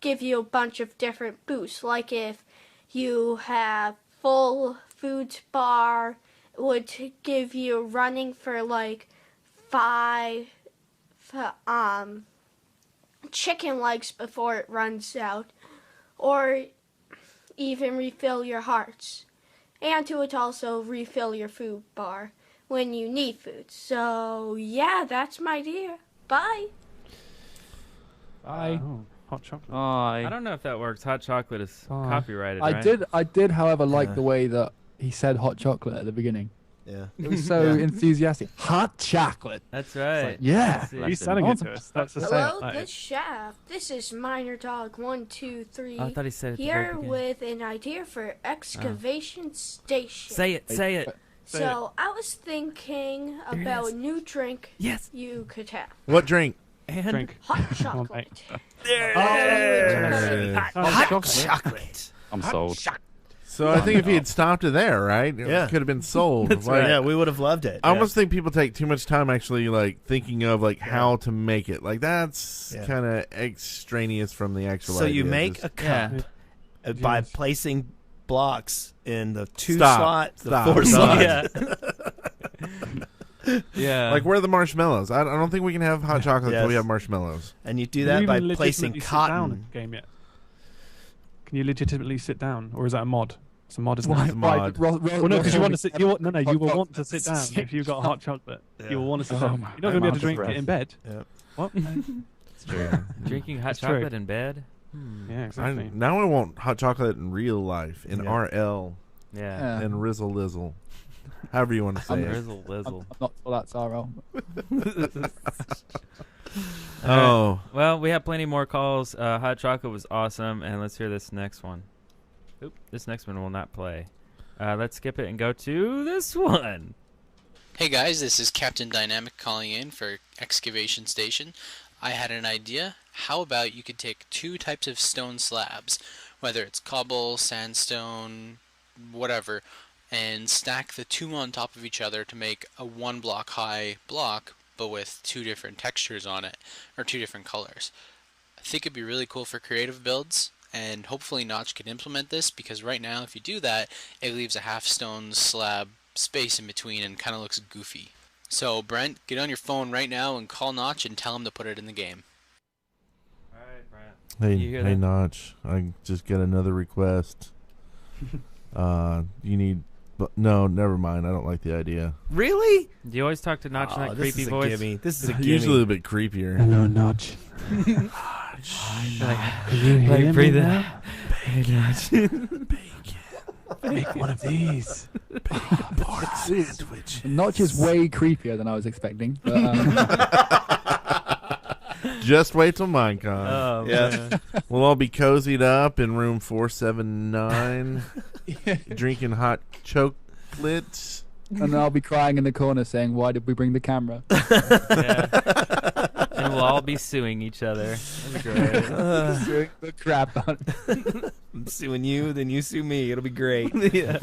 J: give you a bunch of different boosts. Like if you have full food bar, it would give you running for like 5 chicken legs before it runs out, or even refill your hearts. And it would also refill your food bar when you need food. So yeah, that's my idea. Bye.
F: Bye.
D: Oh, hot chocolate.
A: I don't know if that works. Hot chocolate is copyrighted,
F: I
A: right?
F: did, however, like the way that he said hot chocolate at the beginning.
E: Yeah.
F: It was so enthusiastic. Hot chocolate.
A: That's right.
F: Like, yeah.
A: That's it.
D: He's selling it to us. That's the
J: Hello,
D: sale.
J: the Shaft. This is Miner Dog 123
A: I thought he said it at the
J: here
A: very beginning.
J: with an idea for excavation station.
A: Say it. Say it.
J: So I was thinking
A: There it
J: about
A: is.
J: a new drink
A: Yes.
J: you could have.
B: What drink?
A: And
D: Drink.
J: Hot
D: Come on, mate.
J: chocolate.
E: Hot chocolate.
C: I'm sold.
B: So I think if he had stopped it there, right? It
E: Yeah.
B: could have been sold.
A: That's
B: Like,
A: right.
E: Yeah, we would have loved it.
B: I almost think people take too much time actually like thinking of like how to make it. Like that's
E: Yeah.
B: kind of extraneous from the actual
E: So you
B: idea.
E: make
B: Just-
E: a cup
D: Yeah.
E: by
D: Yes.
E: placing blocks in the 2
B: Stop.
E: slot, the
B: Stop.
E: 4
B: Stop.
E: slot.
A: Yeah.
B: like where are the marshmallows? I don't think we can have hot chocolate until we
E: Yes.
B: have marshmallows.
E: And you do
D: Can
E: that
D: you
E: by
D: even
E: placing
D: legitimately sit down in
E: cotton.
D: the game yet? Can you legitimately sit down, or is that a mod? It's a mod, isn't
B: Why?
D: it?
B: mod.
D: Well, no, because you want to sit. You will want to sit down if you've got hot chocolate.
E: Yeah.
D: You will want to sit
C: Oh
D: down.
C: my-
D: You're not going to be able to
C: I'm
D: drink
C: out of
D: it in bed.
E: Yeah.
D: What?
C: It's true.
A: Drinking hot
D: That's true.
A: chocolate in bed.
D: Yeah, exactly.
B: Now I want hot chocolate in real life in
E: Yeah.
B: RL
A: Yeah.
B: and Rizzle Lizzle, however you want to say it.
A: Rizzle, lizzle.
F: I'm not sure that's RL.
B: Oh,
A: Well, we have plenty more calls. Hot chocolate was awesome, and let's hear this next one. Oop, this next one will not play. Let's skip it and go to this one.
K: Hey guys, this is Captain Dynamic calling in for Excavation Station. I had an idea. How about you could take 2 types of stone slabs, whether it's cobble, sandstone, whatever, and stack the 2 on top of each other to make a 1 block high block, but with 2 different textures on it, or 2 different colors. I think it'd be really cool for creative builds, and hopefully Notch can implement this, because right now if you do that, it leaves a half stone slab space in between and kind of looks goofy. So Brent, get on your phone right now and call Notch and tell him to put it in the game.
A: All right, Brent.
B: hey,
A: You hear
B: hey,
A: that?
B: Notch! I just get another request. You need, but no, never mind. I don't like the idea.
E: Really?
A: Do you always talk to Notch in that
E: this
A: creepy
E: is a
A: voice?
E: gimme. This is a gimme.
B: Usually a bit creepier.
D: Hello, Notch.
A: Like,
D: Can you hear me
A: breathe
D: now?
B: Bacon.
D: One of these.
B: Pork sandwich.
F: Notch is way creepier than I was expecting. But,
B: Just wait till Minecon.
A: Oh,
E: Yeah.
A: man.
B: We'll all be cozied up in room 479, drinking hot chocolate.
F: and then I'll be crying in the corner saying, "Why did we bring the camera?"
A: Yeah. And we'll all be suing each other. That'd be great.
F: The crap out.
E: I'm suing you, then you sue me. It'll be great.
A: Yeah.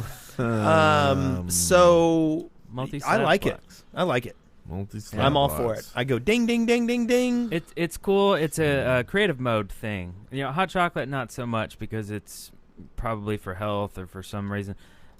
E: So
A: Multi-slab
E: I like it.
A: blocks.
E: I like it.
B: Multi-slab
E: I'm all for it.
B: blocks.
E: I go ding, ding, ding, ding, ding.
A: It's cool. It's a creative mode thing. You know, hot chocolate not so much because it's probably for health or for some reason.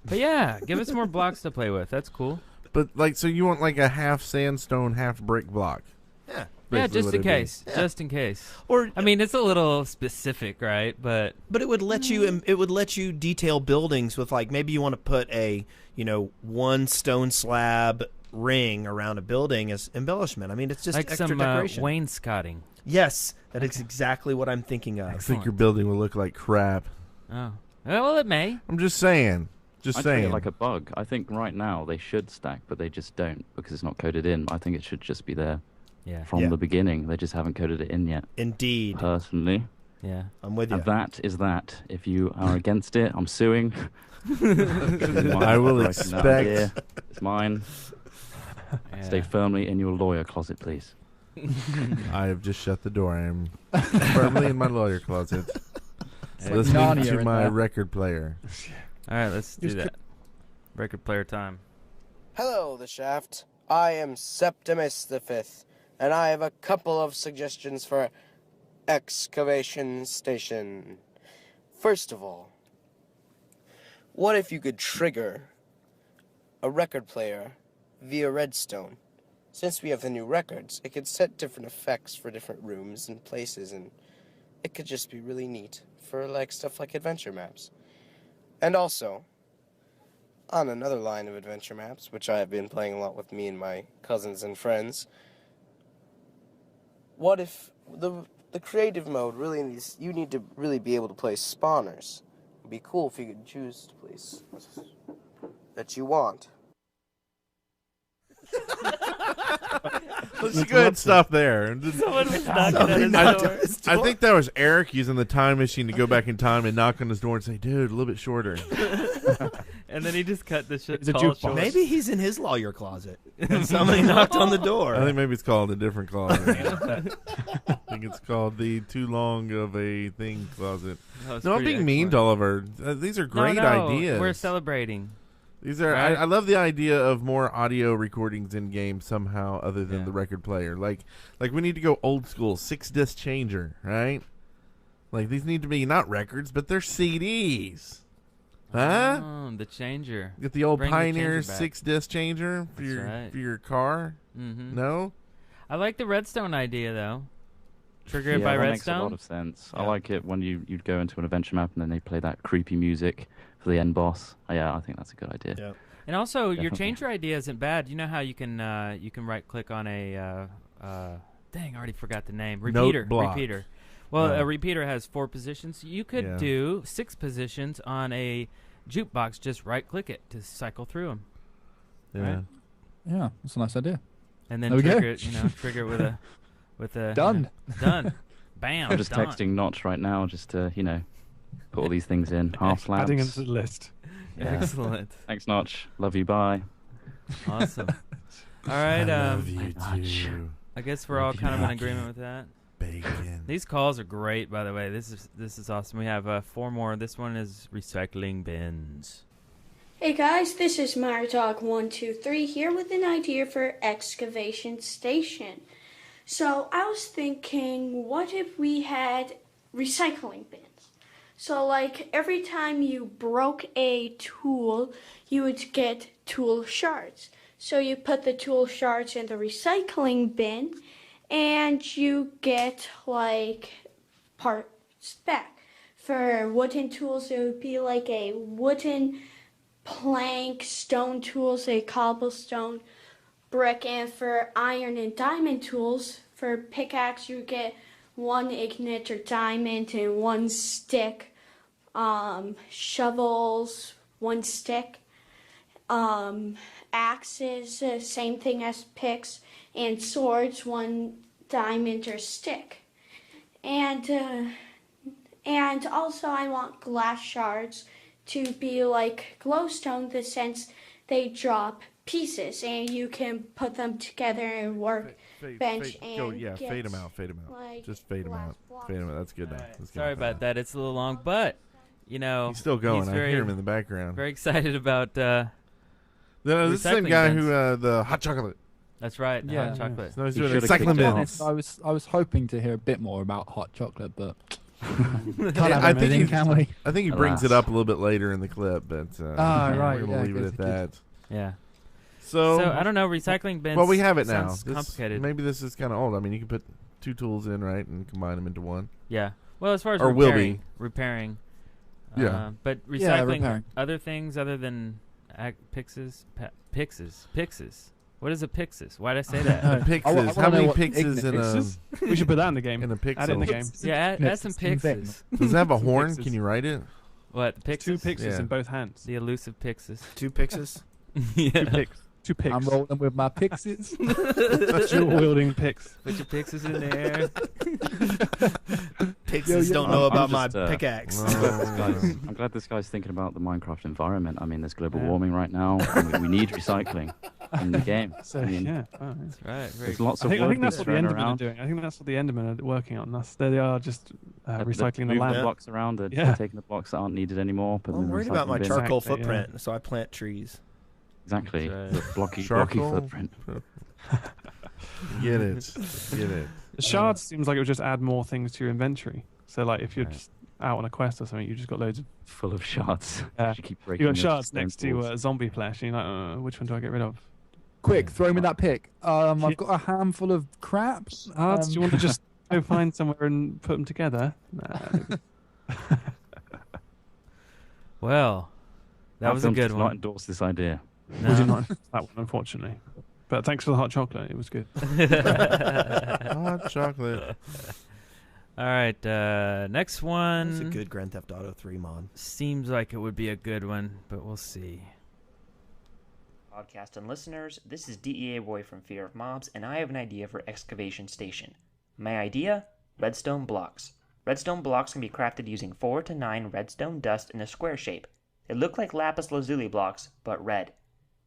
A: But yeah, give us more blocks to play with. That's cool.
B: But like, so you want like a half sandstone, half brick block?
E: Yeah.
A: Yeah,
B: Basically
A: just
B: what
A: in
B: it'd be.
A: case.
E: Yeah.
A: Just in case.
E: Or
A: I mean, it's a little specific, right? But
E: but it would let you detail buildings with, like, maybe you want to put a 1 stone slab ring around a building as embellishment. I mean, it's just
A: like
E: extra
A: some
E: decoration.
A: wainscoting.
E: Yes, that is exactly what I'm thinking
B: I
E: of.
B: think your building will look like crap.
A: Oh. Well, it may.
B: I'm just saying. Just
C: I treat
B: saying.
C: it like a bug. I think right now they should stack, but they just don't because it's not coded in. I think it should just be there from the beginning. They just haven't coded it in yet.
E: Indeed.
C: Personally.
A: Yeah.
E: I'm with you.
C: And that is that. If you are against it, I'm suing.
B: I will expect.
C: It's mine. Stay firmly in your lawyer closet, please.
B: I have just shut the door. I am firmly in my lawyer closet. Listening
F: Narnia
B: to
F: in
B: my
F: there.
B: record player.
A: All right, let's do that. Record player time.
L: Hello, The Shaft. I am Septimus the Fifth, and I have a couple of suggestions for excavation station. First of all, what if you could trigger a record player via Redstone? Since we have the new records, it could set different effects for different rooms and places, and it could just be really neat for stuff like adventure maps. And also, on another line of adventure maps, which I have been playing a lot with me and my cousins and friends, what if the creative mode really needs, you need to really be able to play spawners. It'd be cool if you could choose to place that you want.
B: Let's go ahead and stop there.
A: Someone was knocking at his door.
B: I think that was Eric using the time machine to go back in time and knock on his door and say, "Dude, a little bit shorter."
A: And then he just cut the shit.
F: It's a jukebox.
E: Maybe he's in his lawyer closet and somebody knocked on the door.
B: I think maybe it's called a different closet. I think it's called the too long of a thing closet. No, I'm being mean to all of our. These are great ideas.
A: We're celebrating.
B: These are.
A: Right?
B: I love the idea of more audio recordings in games somehow, other than the record player. Like we need to go old school, 6-disc changer, right? Like these need to be not records, but they're CDs. Huh?
A: Oh, the changer.
B: Get the old
A: Bring
B: Pioneer
A: the changer back.
B: 6-disc changer for your car.
A: Mm-hmm.
B: No,
A: I like the Redstone idea though. Trigger it
C: Yeah,
A: by
C: that
A: Redstone.
C: makes a lot of sense. I like it when you'd go into an adventure map and then they play that creepy music for the end boss. Yeah, I think that's a good idea.
E: Yeah.
A: And also, your
C: Definitely.
A: changer idea isn't bad. You know how you can right click on a dang, I already forgot the name. Repeater.
B: block.
A: Repeater. Well, a repeater has 4 positions. You could do 6 positions on a jukebox. Just right click it to cycle through them.
B: yeah.
A: Right?
F: Yeah, that's a nice idea.
A: And then
F: There we go.
A: trigger it. Trigger it with a
F: Done.
A: Done. Bam.
C: I'm just
A: done.
C: texting Notch right now just to, put all these things in. Half slabs.
D: Adding into the list.
C: Yeah.
A: Excellent.
C: Thanks, Notch. Love you. Bye.
A: Awesome. All right.
B: I love you too.
A: I guess we're all kind of in agreement with that.
B: Bacon.
A: These calls are great, by the way. This is awesome. We have 4 more. This one is recycling bins.
J: Hey guys, this is MyDog123 here with an idea for excavation station. So I was thinking, what if we had recycling bins? So every time you broke a tool, you would get tool shards. So you put the tool shards in the recycling bin, and you get parts back. For wooden tools, it would be a wooden plank, stone tools, a cobblestone, brick, and for iron and diamond tools, for pickaxe, you get 1 igniter diamond and 1 stick. Shovels, 1 stick. Axes, same thing as picks, and swords, 1 diamond or stick. And also I want glass shards to be like glowstone, the sense they drop pieces and you can put them together and work bench and get
B: fade them out. Just fade them out. Fade them out. That's good.
A: Right. Sorry about that. It's a little long, but
B: he's still going.
A: He's
B: I hear him in the background.
A: Very excited about.
B: This is the same guy who the hot chocolate.
A: That's right.
F: Yeah.
A: Hot chocolate.
B: No, he's doing recycling bins.
F: I was hoping to hear a bit more about hot chocolate, but can't
B: I
F: have everything,
B: think
F: can we?
B: I think he brings it up a little bit later in the clip, but
F: right.
B: we're gonna leave it at that.
A: Yeah.
B: So
A: I don't know. Recycling bins.
B: Well, we have it now.
A: Sounds complicated.
B: Maybe this is kind of old. I mean, you can put 2 tools in, right, and combine them into one.
A: Yeah. Well, as far as
B: Or
A: repairing.
B: Yeah.
A: But recycling
F: repairing.
A: other things other than pixes. What is a pixes? Why did I say that?
B: Pixes. How many pixes in a?
D: We should put that in the game.
B: In a pixel.
D: Add it in the game.
A: Yeah, add some pixes.
B: Does it have a horn? Can you write it?
A: What? The
D: Two
A: Pixis?
D: Pixis in both hands.
A: The elusive Pixis.
E: 2 Pixis.
A: Yeah.
D: Two Pix.
F: I'm rolling with my pixies.
D: Dual wielding Pix.
A: Put your Pixis in there.
E: Pixies don't know about my pickaxe.
C: I'm glad this guy's thinking about the Minecraft environment. I mean, there's global warming right now, and we need recycling in the game.
D: So,
C: I mean,
D: yeah.
A: That's right.
C: There's lots of
D: I
C: wood
D: think that's
C: that's
D: what the
C: thrown
D: Endermen are
C: around.
D: doing. I think that's what the Endermen are working on. They are just recycling the
C: Move
D: land.
C: the blocks around. They're taking the blocks that aren't needed anymore. Putting
E: I'm
C: them in
E: worried
C: the
E: about my
C: recycling bin.
E: charcoal
D: Exactly,
E: footprint, so I plant trees.
C: Exactly.
A: That's
C: The
A: right.
C: blocky
B: Charcoal?
C: footprint.
B: Get it. Get it.
D: The shards seems like it would just add more things to your inventory. So, like, if you're just out on a quest or something, you just got loads of
C: Full of shards. You keep
D: you
C: breaking
D: got
C: those
D: shards
C: stone
D: next to
C: walls.
D: zombie flesh, and you're like, which one do I get rid of?
F: Quick, throw me that pick. I've got a handful of crap.
D: Do you want to just go find somewhere and put them together? Nah.
A: Well, that was a good
C: Not
A: one.
C: endorse this idea.
A: No.
D: We did not that one, unfortunately. But thanks for the hot chocolate. It was good.
B: Hot chocolate.
A: All right, next one.
E: That's a good Grand Theft Auto 3 mod.
A: Seems like it would be a good one, but we'll see.
M: Podcast and listeners, this is DEA Boy from Fear of Mobs, and I have an idea for Excavation Station. My idea? Redstone Blocks. Redstone blocks can be crafted using 4 to 9 redstone dust in a square shape. They look like lapis lazuli blocks, but red.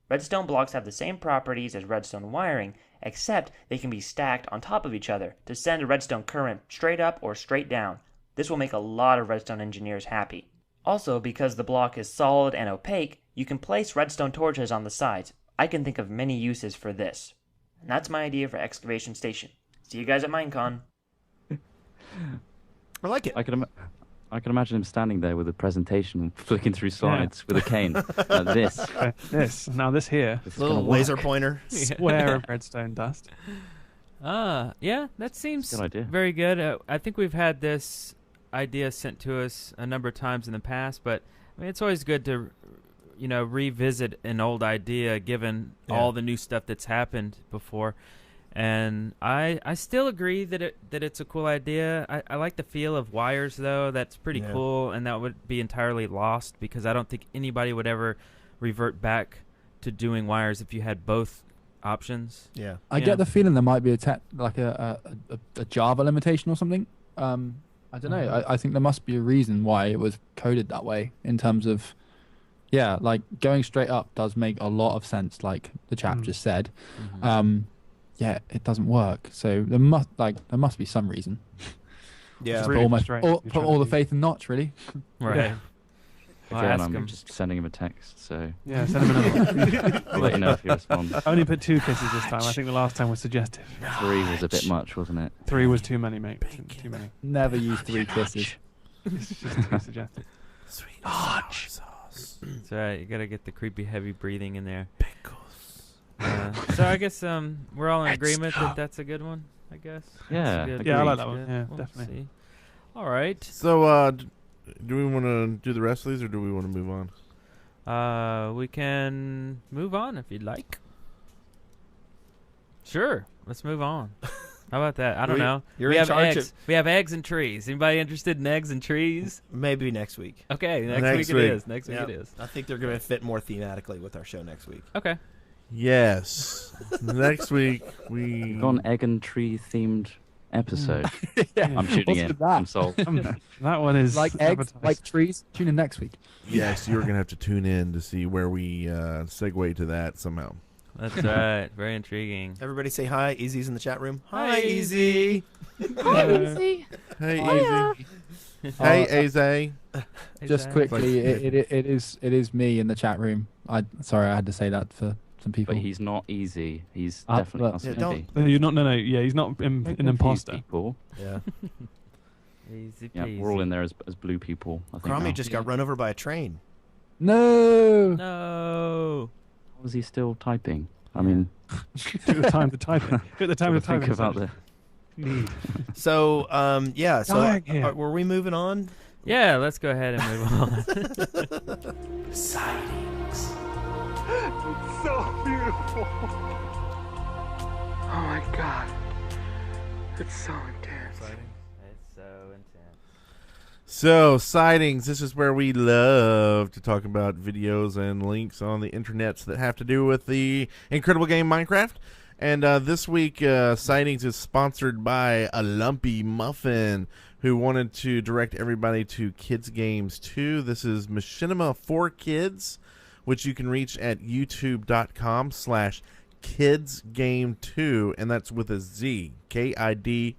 M: Redstone blocks have the same properties as redstone wiring, except they can be stacked on top of each other to send a redstone current straight up or straight down. This will make a lot of redstone engineers happy. Also, because the block is solid and opaque, you can place redstone torches on the sides. I can think of many uses for this. And that's my idea for Excavation Station. See you guys at Minecon.
E: I like it.
C: I can imagine him standing there with a presentation, flicking through slides with a cane. Like this.
D: This. Now this here.
C: This is
E: Little
C: gonna
E: laser
C: work.
E: pointer.
D: Square of redstone dust.
A: Yeah, that seems
C: Good idea.
A: very good. I think we've had this idea sent to us a number of times in the past, but I mean, it's always good to, revisit an old idea given all the new stuff that's happened before. And I still agree that it's a cool idea. I like the feel of wires, though. That's pretty cool, and that would be entirely lost because I don't think anybody would ever revert back to doing wires if you had both options.
E: Yeah,
F: I get the feeling there might be a Java limitation or something. I don't know. I think there must be a reason why it was coded that way in terms of, like going straight up does make a lot of sense, like the chap just said. It doesn't work. So there must be some reason.
E: Yeah,
F: Just
D: really
F: put all the faith in Notch, really.
A: Right.
D: Yeah.
A: Well,
C: Again,
A: ask
C: I'm
A: him.
C: just sending him a text, so
D: Yeah, send him another one.
C: I'll let you know if he responds.
D: I only put 2 kisses this time. I think the last time was suggestive.
C: 3 was a bit much, wasn't it?
D: 3 was too many, mate. Too many.
F: Never use 3 kisses.
D: It's just too suggestive.
B: Sweet sauce.
A: That's right. You got to get the creepy, heavy breathing in there. So I guess we're all in agreement that that's a good one. I guess.
C: Yeah,
A: That's a good-
D: Yeah, I like
C: agreed.
D: that one. Yeah,
A: We'll
D: definitely.
A: see. All right.
B: So, do we want to do the rest of these, or do we want to move on?
A: We can move on if you'd like. Sure. Let's move on. How about that? I don't know.
E: You're
A: we
E: in
A: have
E: charge
A: eggs. We have eggs and trees. Anybody interested in eggs and trees?
E: Maybe next week.
A: Okay, next
B: Next
A: week
B: week.
A: it is. Next week
E: Yep.
A: it is.
E: I think they're going to fit more thematically with our show next week.
A: Okay.
B: Yes. Next week we
C: We've got an egg and tree themed episode.
F: Yeah.
C: I'm shooting
F: What's
C: it.
F: with that?
C: I'm sold.
D: That one is
F: Like eggs,
D: advertised.
F: like trees. Tune in next week.
B: Yes, you're gonna have to tune in to see where we segue to that somehow.
A: That's right. Very intriguing.
E: Everybody say hi. Easy's in the chat room.
A: Hi,
E: Easy.
J: Hi, Easy.
B: Hey,
J: Hiya.
B: Easy. Hey, Aze.
F: Just quickly, it is me in the chat room. Sorry, I had to say that for some people.
C: But he's not easy. He's
F: Ah,
C: definitely
F: look.
C: not
E: Yeah,
C: Smithy.
D: You're not. No. Yeah, he's not an
C: Confuse
D: imposter.
C: People.
E: Yeah.
A: Easy
C: Yeah,
A: peasy.
C: we're all in there as blue people. I think.
E: Crommy
C: now.
E: just got run over by a train.
F: No.
A: No.
C: How was he still typing? I mean,
D: Took the time to type it. Took the time to type
C: think
D: it.
C: about the.
D: Need.
E: So, yeah. So,
D: Dying here.
E: were we moving on?
A: Yeah, let's go ahead and move on.
E: Sightings.
D: So beautiful.
L: Oh my god. It's so intense.
A: It's so intense.
B: So, sightings. This is where we love to talk about videos and links on the internets that have to do with the incredible game Minecraft. And this week, sightings is sponsored by a Lumpy Muffin, who wanted to direct everybody to Kids Games 2. This is Machinima for Kids, which you can reach at youtube.com/kidsgame2, and that's with a Z, KIDZ,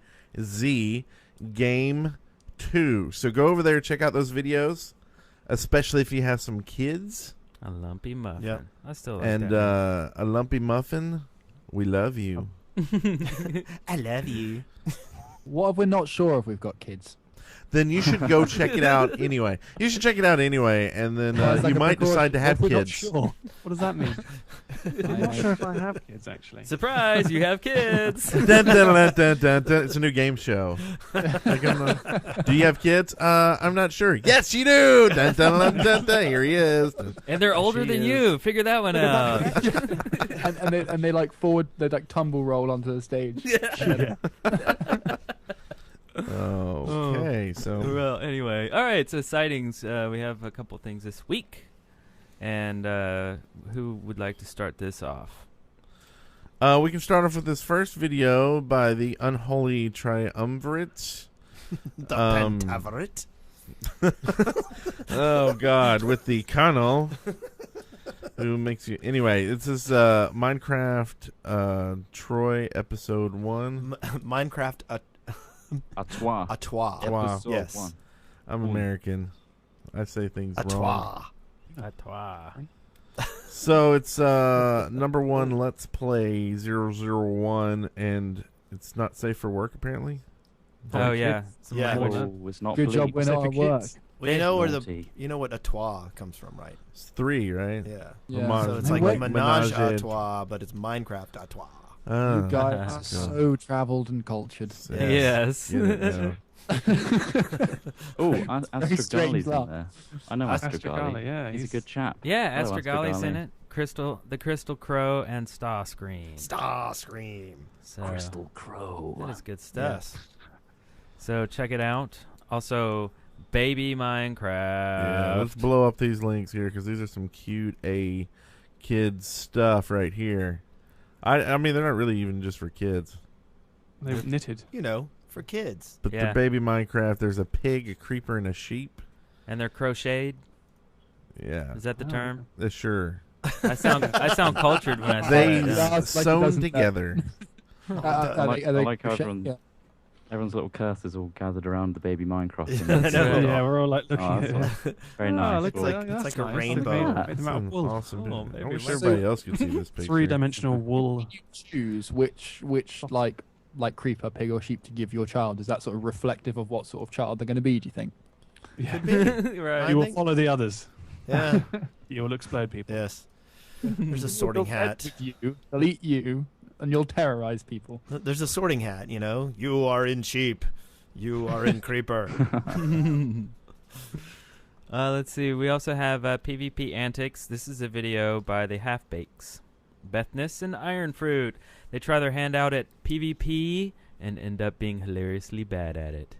B: Game 2. So go over there, check out those videos, especially if you have some kids.
A: A Lumpy Muffin.
E: Yep.
A: I still like
B: And
A: that.
B: a Lumpy Muffin, we love you.
E: I love you.
F: What if we're not sure if we've got kids?
B: Then you should go check it out anyway. You should check it out anyway, and then
D: Well, it's
B: you
D: like a
B: might
D: precaution.
B: decide to have
D: What if we're not
B: kids.
D: sure? What does that mean? I'm not sure if I have kids, actually.
A: Surprise, you have kids.
B: Dun, dun, dun, dun, dun, dun. It's a new game show. Like, do you have kids? I'm not sure. Yes, you do. Dun, dun, dun, dun, dun. Here he is.
A: And they're older than you. Figure that one out.
F: and they like they like tumble roll onto the stage.
A: Yeah.
B: Okay, so
A: well, anyway, all right. So sightings. We have a couple things this week, and who would like to start this off?
B: We can start off with this first video by the Unholy Triumvirate.
E: The Pentaverate.
B: Oh God, with the Colonel, who makes you anyway. This is Minecraft Troy episode 1.
E: Minecraft
C: Atois.
E: Atois.
C: Episode
E: Yes.
C: 1.
B: I'm American. I say things wrong.
E: Atois.
B: So it's number 1 Let's Play 001, and it's not safe for work apparently.
A: Oh yeah.
E: Yeah.
C: Oh, it's not
F: Good job we're
C: bleep.
F: not at work.
E: Well, you know where
C: Naughty.
E: you know what Atois comes from, right?
B: It's 3, right?
E: Yeah.
F: Yeah.
E: So it's
F: Like
E: like
F: what-
E: Menage
B: Menage
E: a Trois, but it's Minecraft a Trois.
F: You guys are
B: God.
F: so travelled and cultured.
A: Yes.
B: Get it now.
C: Oh,
F: Very strange
C: Astrogali's in
F: laugh.
C: there. I know
D: Astrogali,
C: Astrogali.
D: yeah,
C: He's a
D: he's-
C: good chap.
A: Yeah,
C: Hello,
A: Astrogali's in
C: Astrogali.
A: it. The Crystal Crow, and Starscream.
E: Starscream.
A: So
C: Crystal Crow.
A: that is good stuff.
E: Yes.
A: So check it out. Also, Baby Minecraft.
B: Yeah, let's blow up these links here because these are some cute kids stuff right here. I mean, they're not really even just for kids.
D: They've knitted.
E: You know, for kids.
B: But
A: Yeah.
B: the Baby Minecraft, there's a pig, a creeper, and a sheep.
A: And they're crocheted.
B: Yeah,
A: Is that the
D: Oh,
A: term?
B: sure.
A: I sound cultured when I say
B: They
A: that.
F: Yeah, it's like it
B: sewn
F: doesn't-
B: together.
C: I like how everyone's little curses all gathered around the baby Minecraft.
D: Yeah, we're all like looking
C: Oh,
D: at it.
C: that's very
D: Oh,
C: nice.
D: looks
C: Well,
D: like,
E: it's
D: that's
E: like a
D: nice.
E: rainbow.
D: They've made
B: That's
D: them out of
B: an
D: wool.
B: awesome.
D: Oh,
B: I
D: baby
B: wish
D: Minecraft.
B: everybody else could see this picture.
D: Three-dimensional wool.
F: You choose which like creeper, pig, or sheep to give your child. Is that sort of reflective of what sort of child they're going to be? Do you think?
D: Yeah.
A: Right.
D: You will follow the others.
E: Yeah.
D: You will explode people.
E: Yes. There's a sorting
F: They'll
E: hat.
F: fed with you, they'll eat you, and you'll terrorize people.
E: There's a sorting hat, you know. You are in sheep. You are in creeper.
A: Let's see. We also have PvP Antics. This is a video by the Half Bakes, Bethness and Iron Fruit. They try their hand out at PvP and end up being hilariously bad at it.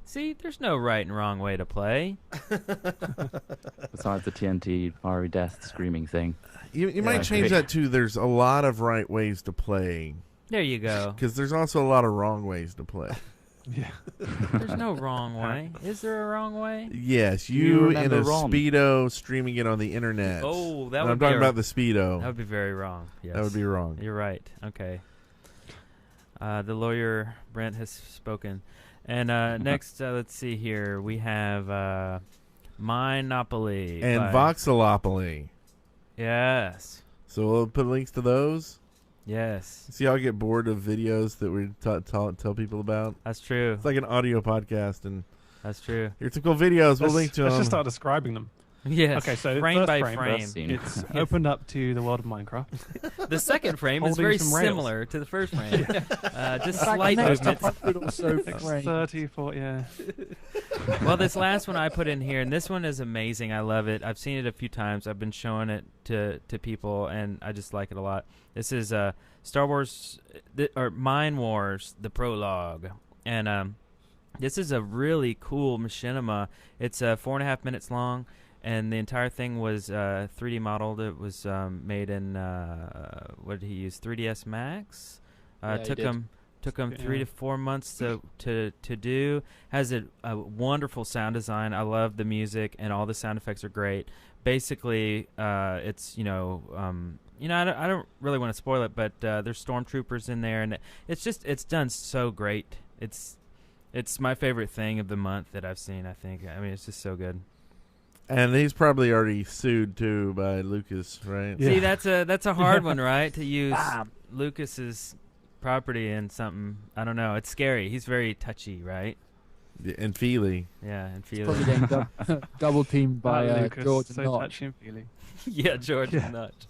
A: See, there's no right and wrong way to play.
C: Besides the TNT fiery death screaming thing.
B: You might change that to there's a lot of right ways to play.
A: There you go.
B: Because there's also a lot of wrong ways to play.
D: Yeah.
A: There's no wrong way. Is there a wrong way?
B: Yes,
C: you
B: you in
C: remember
B: a
C: Ron?
B: Speedo streaming it on the internet.
A: Oh, that
B: And
A: would
B: I'm
A: be
B: talking about the Speedo.
A: That would be very wrong. Yes.
B: That would be wrong.
A: You're right. Okay. The lawyer Brent has spoken. And next, let's see here. We have Minopoly
B: And
A: by-
B: Voxelopoly.
A: Yes.
B: So we'll put links to those.
A: Yes.
B: See how I get bored of videos that we tell people about?
A: That's true.
B: It's like an audio podcast, and
A: That's true.
B: here's some cool videos. We'll link to
D: Let's
B: them.
D: just start describing them.
A: Yes.
D: Okay, so
A: frame
D: first
A: by
D: frame,
A: frame.
C: First scene.
D: It's opened up to the world of Minecraft.
A: The second frame is
D: Holding
A: very
D: some rails.
A: similar to the first frame. Just
F: Fact,
A: slight
F: next
A: movements.
F: 100 or so
D: Like
F: frames.
D: 30, 40, yeah.
A: Well, this last one I put in here, and this one is amazing. I love it. I've seen it a few times. I've been showing it to people, and I just like it a lot. This is Star Wars or Mine Wars, the prologue, and This is a really cool machinima. It's 4.5 minutes long, and the entire thing was 3D modeled. It was made in what did he use? 3ds Max. Took him 3 to 4 months to do. Has a wonderful sound design. I love the music, and all the sound effects are great. Basically, it's I don't really want to spoil it, but there's stormtroopers in there, and it's done so great. It's my favorite thing of the month that I've seen, I think. I mean, it's just so good.
B: And he's probably already sued, too, by Lucas, right?
A: Yeah. See, that's a hard one, right? To use Lucas's property in something. I don't know. It's scary. He's very touchy, right?
B: Yeah, and feely.
A: Yeah, and feely.
F: Probably getting double teamed by
D: Lucas,
F: George and
D: so
F: Notch.
D: touchy and feely.
A: Yeah, George and Notch.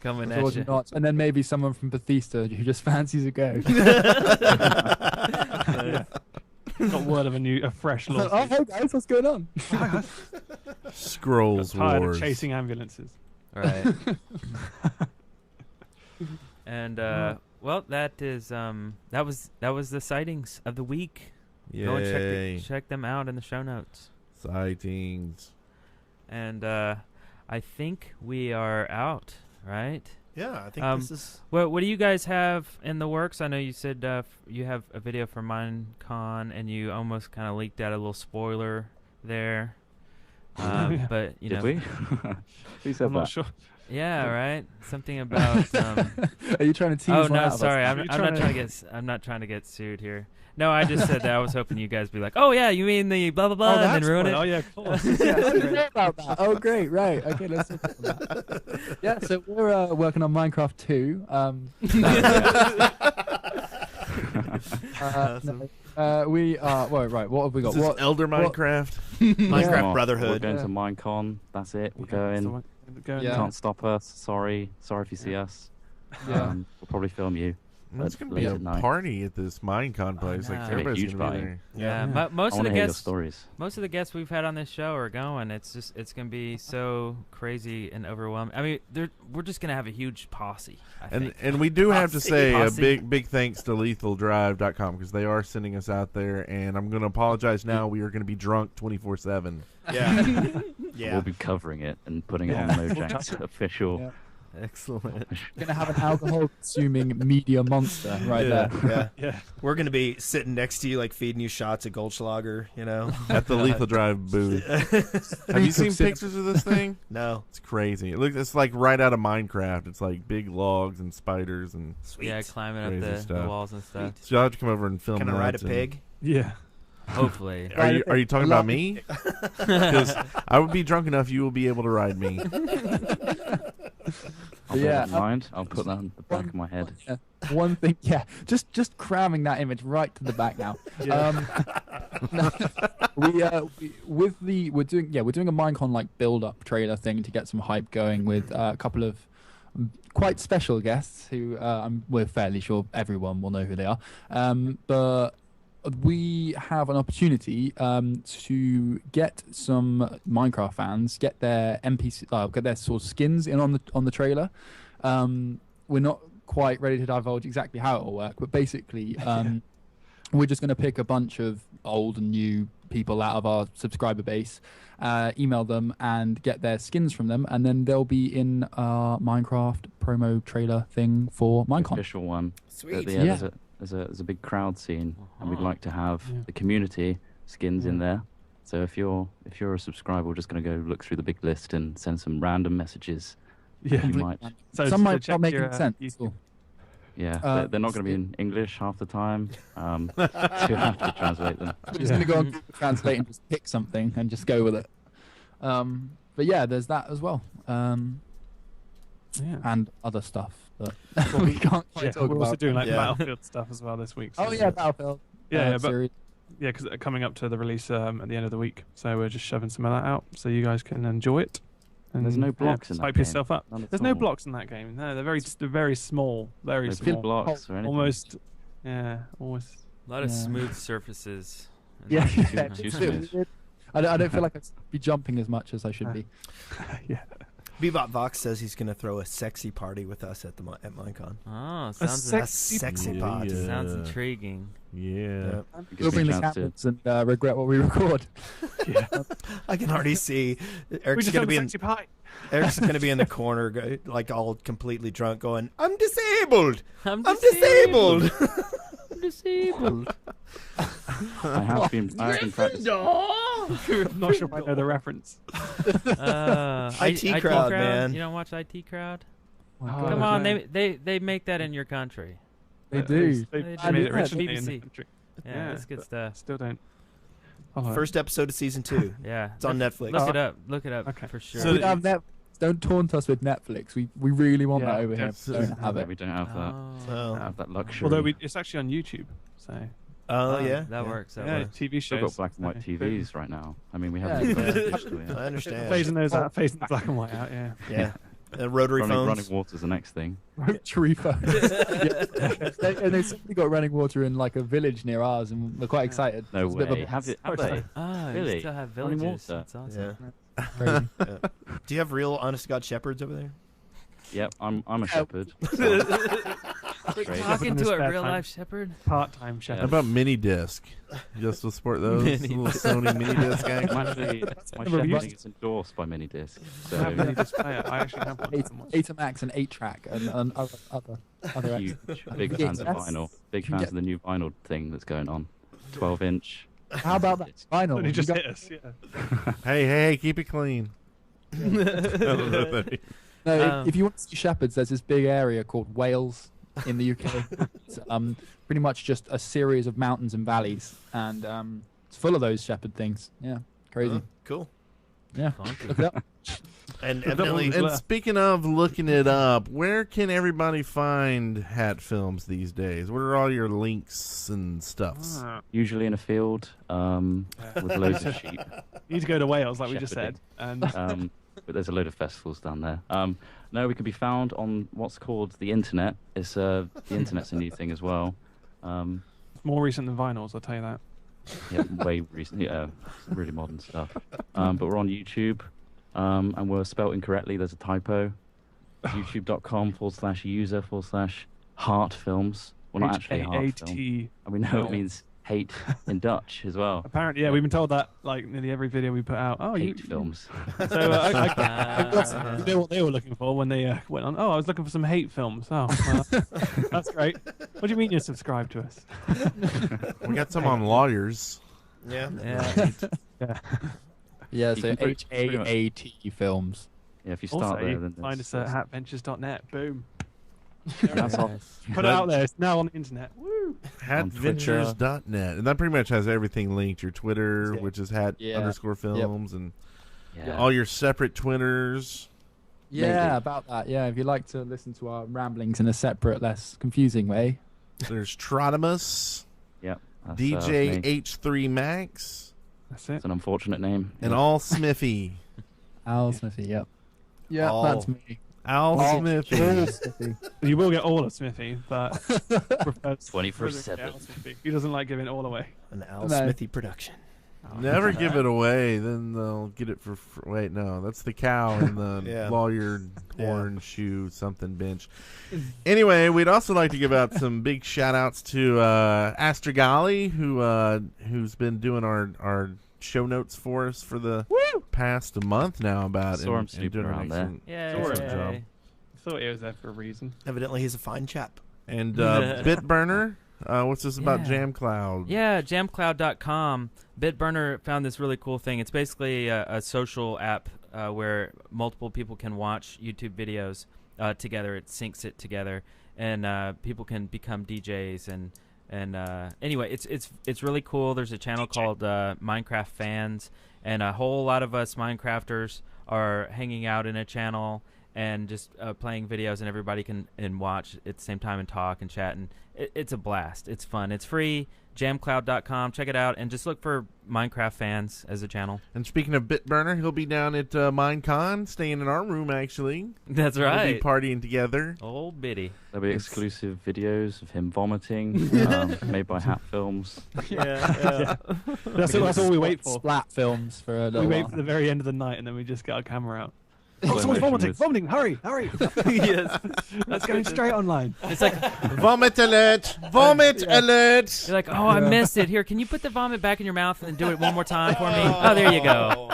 A: Coming
F: George
A: at you.
F: and Notch. And then maybe someone from Bethesda who just fancies a go.
D: Got word of a fresh lawsuit.
F: Oh, hey guys, what's going on?
B: Scrolls
D: tired
B: Wars.
D: of chasing ambulances.
A: Right. And well, that was the sightings of the week.
B: Yay.
A: Go and check them out in the show notes.
B: Sightings.
A: And I think we are out, right?
E: Yeah, I think this is...
A: What do you guys have in the works? I know you said you have a video for Minecon, and you almost kind of leaked out a little spoiler there. But, you know...
C: Did we? Who said
D: I'm
C: that?
D: not sure.
A: Yeah, right. Something about...
F: Are you trying to tease
A: Oh,
F: one
A: no,
F: out of us?
A: sorry. I'm not trying to get sued here. No, I just said that. I was hoping you guys would be like, oh, yeah, you mean the blah, blah, blah, and then ruin it.
D: Oh, yeah, of course.
F: I didn't know about that. Oh, great, right. Okay, let's talk about that. Yeah, so we're working on Minecraft 2. We are... Well, right, what have we got?
B: Is this Elder Minecraft?
E: Minecraft Brotherhood.
C: We're going to Minecon. That's it. We're going.
F: Yeah.
C: Can't stop us. Sorry if you see us.
F: Yeah.
C: We'll probably film you.
B: It's going to be a party at this Minecon place. Like,
A: know.
B: everybody's
C: Huge
B: going to be
C: party.
B: there.
A: Yeah, most of the
C: hear your
A: guests,
C: stories.
A: most of the guests we've had on this show are going. It's gonna be so crazy and overwhelming. I mean, we're just gonna have a huge posse. I think.
B: And we do have to say a
A: Posse.
B: big thanks to LethalDrive.com because they are sending us out there. And I'm going to apologize now. We are going to be drunk 24/7.
E: Yeah. Yeah.
C: We'll be covering it and putting it on Mojack's official.
F: Yeah.
B: Excellent.
F: We're going to have an alcohol-consuming media monster there.
E: Yeah. We're going to be sitting next to you, like, feeding you shots of Goldschlager, you know?
B: At the Lethal Drive booth. Have you seen pictures of this thing?
E: No.
B: It's crazy. It's like right out of Minecraft. It's like big logs and spiders and
A: Yeah, climbing up
B: crazy
A: the
B: stuff.
A: walls and stuff.
B: So you'll have to come over and film
E: Can
B: that.
E: I ride a
B: and-
E: pig?
D: Yeah.
A: Hopefully.
B: Are you talking about me? Because I would be drunk enough you will be able to ride me.
C: I'll bear
F: Yeah.
C: that in mind. I'll put that on the back of my head.
F: Yeah. One thing, yeah, just cramming that image right to the back now. We're doing a Minecon like build-up trailer thing to get some hype going with a couple of quite special guests who we're fairly sure everyone will know who they are. But we have an opportunity to get some Minecraft fans get their NPC, get their sort of skins in on the trailer. We're not quite ready to divulge exactly how it will work, but basically, we're just going to pick a bunch of old and new people out of our subscriber base, email them, and get their skins from them, and then they'll be in our Minecraft promo trailer thing for Minecon.
C: Official one.
E: Sweet.
C: There's a big crowd scene, and we'd like to have the community skins in there. So if you're a subscriber, we're just going to go look through the big list and send some random messages.
D: Yeah.
C: You might.
F: Some might not make sense.
C: Yeah, they're not going to be in English half the time. So you have to translate them.
F: We're just going to go on Google Translate and just pick something and just go with it. But yeah, there's that as well. And other stuff that we can't quite talk
D: we're
F: about.
D: also doing like Battlefield stuff as well this week.
F: Oh yeah, Battlefield.
D: But because coming up to the release at the end of the week, so we're just shoving some of that out so you guys can enjoy it. And
C: there's no blocks in that
D: hype
C: game.
D: yourself up. There's no blocks in that game. No, they're very small. Very small
C: blocks or anything.
D: Almost. Almost.
A: A lot of smooth surfaces.
F: Yeah.
C: Too smooth.
F: I don't feel like I should be jumping as much as I should be.
D: Yeah.
E: Bebop Vox says he's going to throw a sexy party with us at Minecon.
A: Oh,
E: A
A: sounds
E: sexy party.
A: Sounds intriguing.
B: Yeah.
F: We'll bring the cameras and regret what we record.
E: I can already see Eric's going to be in
D: pie.
E: Eric's going to be in the corner, like all completely drunk, going, "I'm disabled. I'm
A: disabled.
E: disabled."
A: I'm disabled.
C: I have been practicing.
D: I'm not sure if I know the reference.
E: IT crowd, man.
A: You don't watch IT Crowd?
D: Oh,
A: come on, they make that in your country.
F: They do.
D: They
A: do.
D: made it originally in the
A: BBC.
D: country.
A: Yeah, that's good stuff.
D: Still don't.
E: First episode of season 2.
A: Yeah,
E: it's on Netflix.
A: Look it up for sure.
F: So we have Netflix. Don't taunt us with Netflix. We really want that over here. We don't have it.
C: We don't have that. Don't have that luxury.
D: Although it's actually on YouTube, so.
E: Yeah,
A: that works. That
D: yeah,
A: works.
D: TV
C: We've
D: shows.
C: got black and white TVs right now. I mean, we haven't.
E: I understand.
D: Phasing those out, phasing the black and white out. Yeah.
E: Yeah. Rotary phones.
C: Running water's the next thing.
F: Rotary phones. And they've simply got running water in like a village near ours, and we're quite excited.
C: No
F: It's a bit of
C: way.
F: a-
C: Have they?
A: Oh,
C: Really?
A: you still have
C: Running
A: villages.
C: water?
A: That's awesome.
E: Yeah. Do you have real honest-to-God shepherds over there?
C: Yep, I'm a shepherd.
A: Talking to a real life shepherd.
D: Part-time shepherd.
B: How about mini disc? Just to support those little Sony mini disc action.
C: Actually, my shepherding is endorsed by Mini Disc.
D: I have
C: So
D: many display it. I actually have one.
F: 8max and 8-track and other
C: huge, big
F: Yeah,
C: fans of
F: that's-
C: vinyl. Big fans of the new vinyl thing that's going on. 12-inch.
F: How about that vinyl?
D: Somebody
F: You
D: just
F: got-
D: hit us. Yeah.
B: Hey, keep it clean.
F: No, if you want to see shepherds, there's this big area called Wales in the UK. It's pretty much just a series of mountains and valleys, and it's full of those shepherd things. Yeah, crazy.
E: Cool.
F: Yeah, look it up.
E: And evidently,
B: And speaking of looking it up, where can everybody find Hat Films these days? What are all your links and stuffs?
C: Usually in a field with loads of sheep.
D: You need to go to Wales, like we just said. And
C: but there's a load of festivals down there. No, we can be found on what's called the internet. It's the internet's a new thing as well.
D: more recent than vinyls, I'll tell you that.
C: Yeah, way recent. Yeah, really modern stuff. But we're on YouTube, and we're spelt incorrectly. There's a typo. YouTube.com/user/heart films. Well, not actually heart film.
D: H-A-A-T.
C: And we know it means hate in Dutch as well.
D: Apparently, yeah, we've been told that like nearly every video we put out. Oh,
C: Hate films.
D: So you know what they were looking for when they went on. Oh, I was looking for some hate films. Oh, well, that's great. What do you mean you're subscribed to us?
B: We got some on lawyers.
E: Yeah.
F: Yeah,
C: You
F: so
C: can pretty much-
F: HAAT films.
C: Yeah, if you
D: Also,
C: start there,
D: you
C: then
D: can find us at hatventures.net. Boom.
C: that's all.
D: Put it out there. It's now on the internet. Woo!
B: Hatventures.net. And that pretty much has everything linked. Your Twitter, which is hat_films, and all your separate Twitters.
F: Yeah, about that. Yeah, if you'd like to listen to our ramblings in a separate, less confusing way.
B: There's Trotimus.
C: Yep. that's,
B: DJ
C: me.
B: H3 Max.
D: That's it.
C: It's an unfortunate name.
B: And All Smithy.
F: Al Smithy, yep. Yeah,
E: All.
F: that's me.
B: Al Smithy.
D: You will get all of Smithy, but
C: 24/7.
D: He doesn't like giving it all away.
E: An Al Smithy production.
B: Never give it away, then they'll get it for wait, no, that's the cow in the lawyer horn shoe something bench. Anyway, we'd also like to give out some big shout outs to Astragali, who's been doing our show notes for us for the past month now about
C: Saw him
B: and
C: snooping
B: doing an
C: around there.
B: excellent job.
D: Thought he was there for a reason.
E: Evidently, he's a fine chap.
B: And Bitburner, what's this about JamCloud?
A: Yeah, jamcloud.com. Bitburner found this really cool thing. It's basically a social app where multiple people can watch YouTube videos together. It syncs it together, and people can become DJs. And anyway, it's really cool. There's a channel called Minecraft Fans, and a whole lot of us Minecrafters are hanging out in a channel and just playing videos, and everybody can watch at the same time and talk and chat, and it's a blast. It's fun. It's free. Jamcloud.com. Check it out, and just look for Minecraft Fans as a channel.
B: And speaking of Bitburner, he'll be down at Minecon, staying in our room, actually.
A: That's right.
B: We'll be partying together.
A: Old Biddy.
C: There'll be exclusive videos of him vomiting, made by Hat Films.
D: Yeah. That's all we wait for.
F: Splat films for a little
D: We wait
F: while.
D: for the very end of the night, and then we just get our camera out. Oh, someone's vomiting! Vomiting! Hurry!
A: Yes.
D: That's going straight online.
A: It's like
B: Vomit alert! Vomit alert!
A: you're like, oh, I missed it. Here, can you put the vomit back in your mouth and do it one more time for me? Oh, there you go.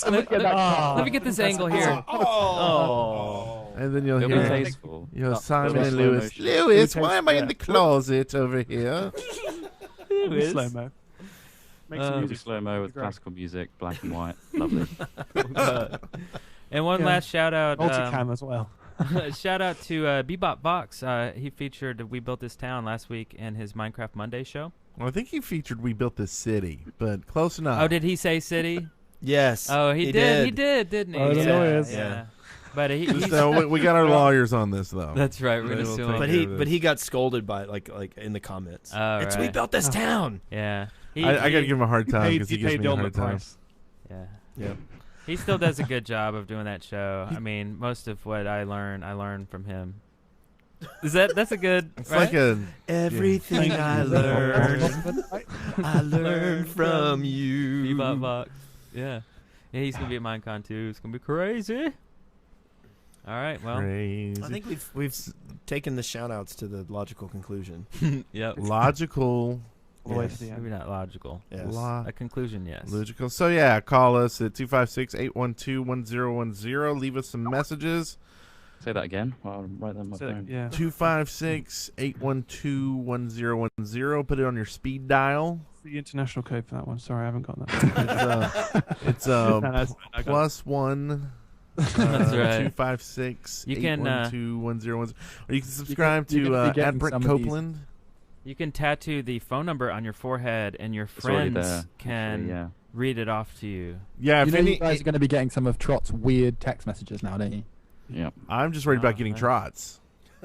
A: Let me get this angle here. Oh.
B: And then you'll
C: It'll be
B: hear
C: tasteful.
B: Simon and
C: slow
B: Lewis.
C: motion.
B: Lewis, why am I in the closet over here?
D: Slow mo. Make some
C: It'll be
D: music.
C: slow mo with
D: Great.
C: classical music, black and white. Lovely.
A: And one
D: Yeah.
A: last shout out.
D: Multicam as well.
A: Shout out to Bebop Box. He featured We Built This Town last week in his Minecraft Monday show.
B: Well, I think he featured We Built This City, but close enough.
A: Oh, did he say city?
E: Yes.
A: Oh, he did. He did, didn't he?
D: Oh, the lawyers.
A: Yeah. But
B: Just, we got our lawyers on this, though.
A: That's right. We're gonna sue him.
E: But he got scolded by like in the comments.
A: Oh,
E: It's
A: right.
E: We Built This Town.
A: Yeah.
B: I got to give him a hard time because he gives
D: paid
B: me a
D: the
B: hard time.
D: price.
A: Yeah.
E: Yeah.
A: He still does a good job of doing that show. I mean, most of what I learn from him. That's a good.
B: It's
A: right?
B: like a
E: Everything I learned from you.
A: Bebop Box. Yeah. Yeah, he's gonna be at Minecon too. It's gonna be crazy. All right. Well.
B: crazy.
E: I think we've taken the shout outs to the logical conclusion.
A: Yep.
B: Logical.
D: All the way
E: Yes.
D: to the end.
A: Maybe not logical.
E: Yes.
A: A conclusion, yes.
B: Logical. So, yeah, call us at 256-812-1010. Leave us some messages.
C: Say that again. Well, I'll write that on my phone.
D: Yeah.
B: 256-812-1010. Put it on your speed dial.
D: The international code for that one. Sorry, I haven't got that.
B: It's
D: that's fine, I got it.
B: +1.
A: That's right.
B: 256-812-1010. Or you can subscribe
F: you're
B: to
F: gonna be getting
B: Brett
F: some of these.
B: Copeland.
A: You can tattoo the phone number on your forehead, and your
C: It's already
A: friends
C: there,
A: can
C: actually, yeah.
A: read it off to you.
B: Yeah,
F: You
B: if
F: know
B: any,
F: you guys are going to be getting some of Trot's weird text messages now, don't you?
C: Yep.
B: I'm just worried about
A: Oh,
B: getting
A: nice.
B: trots.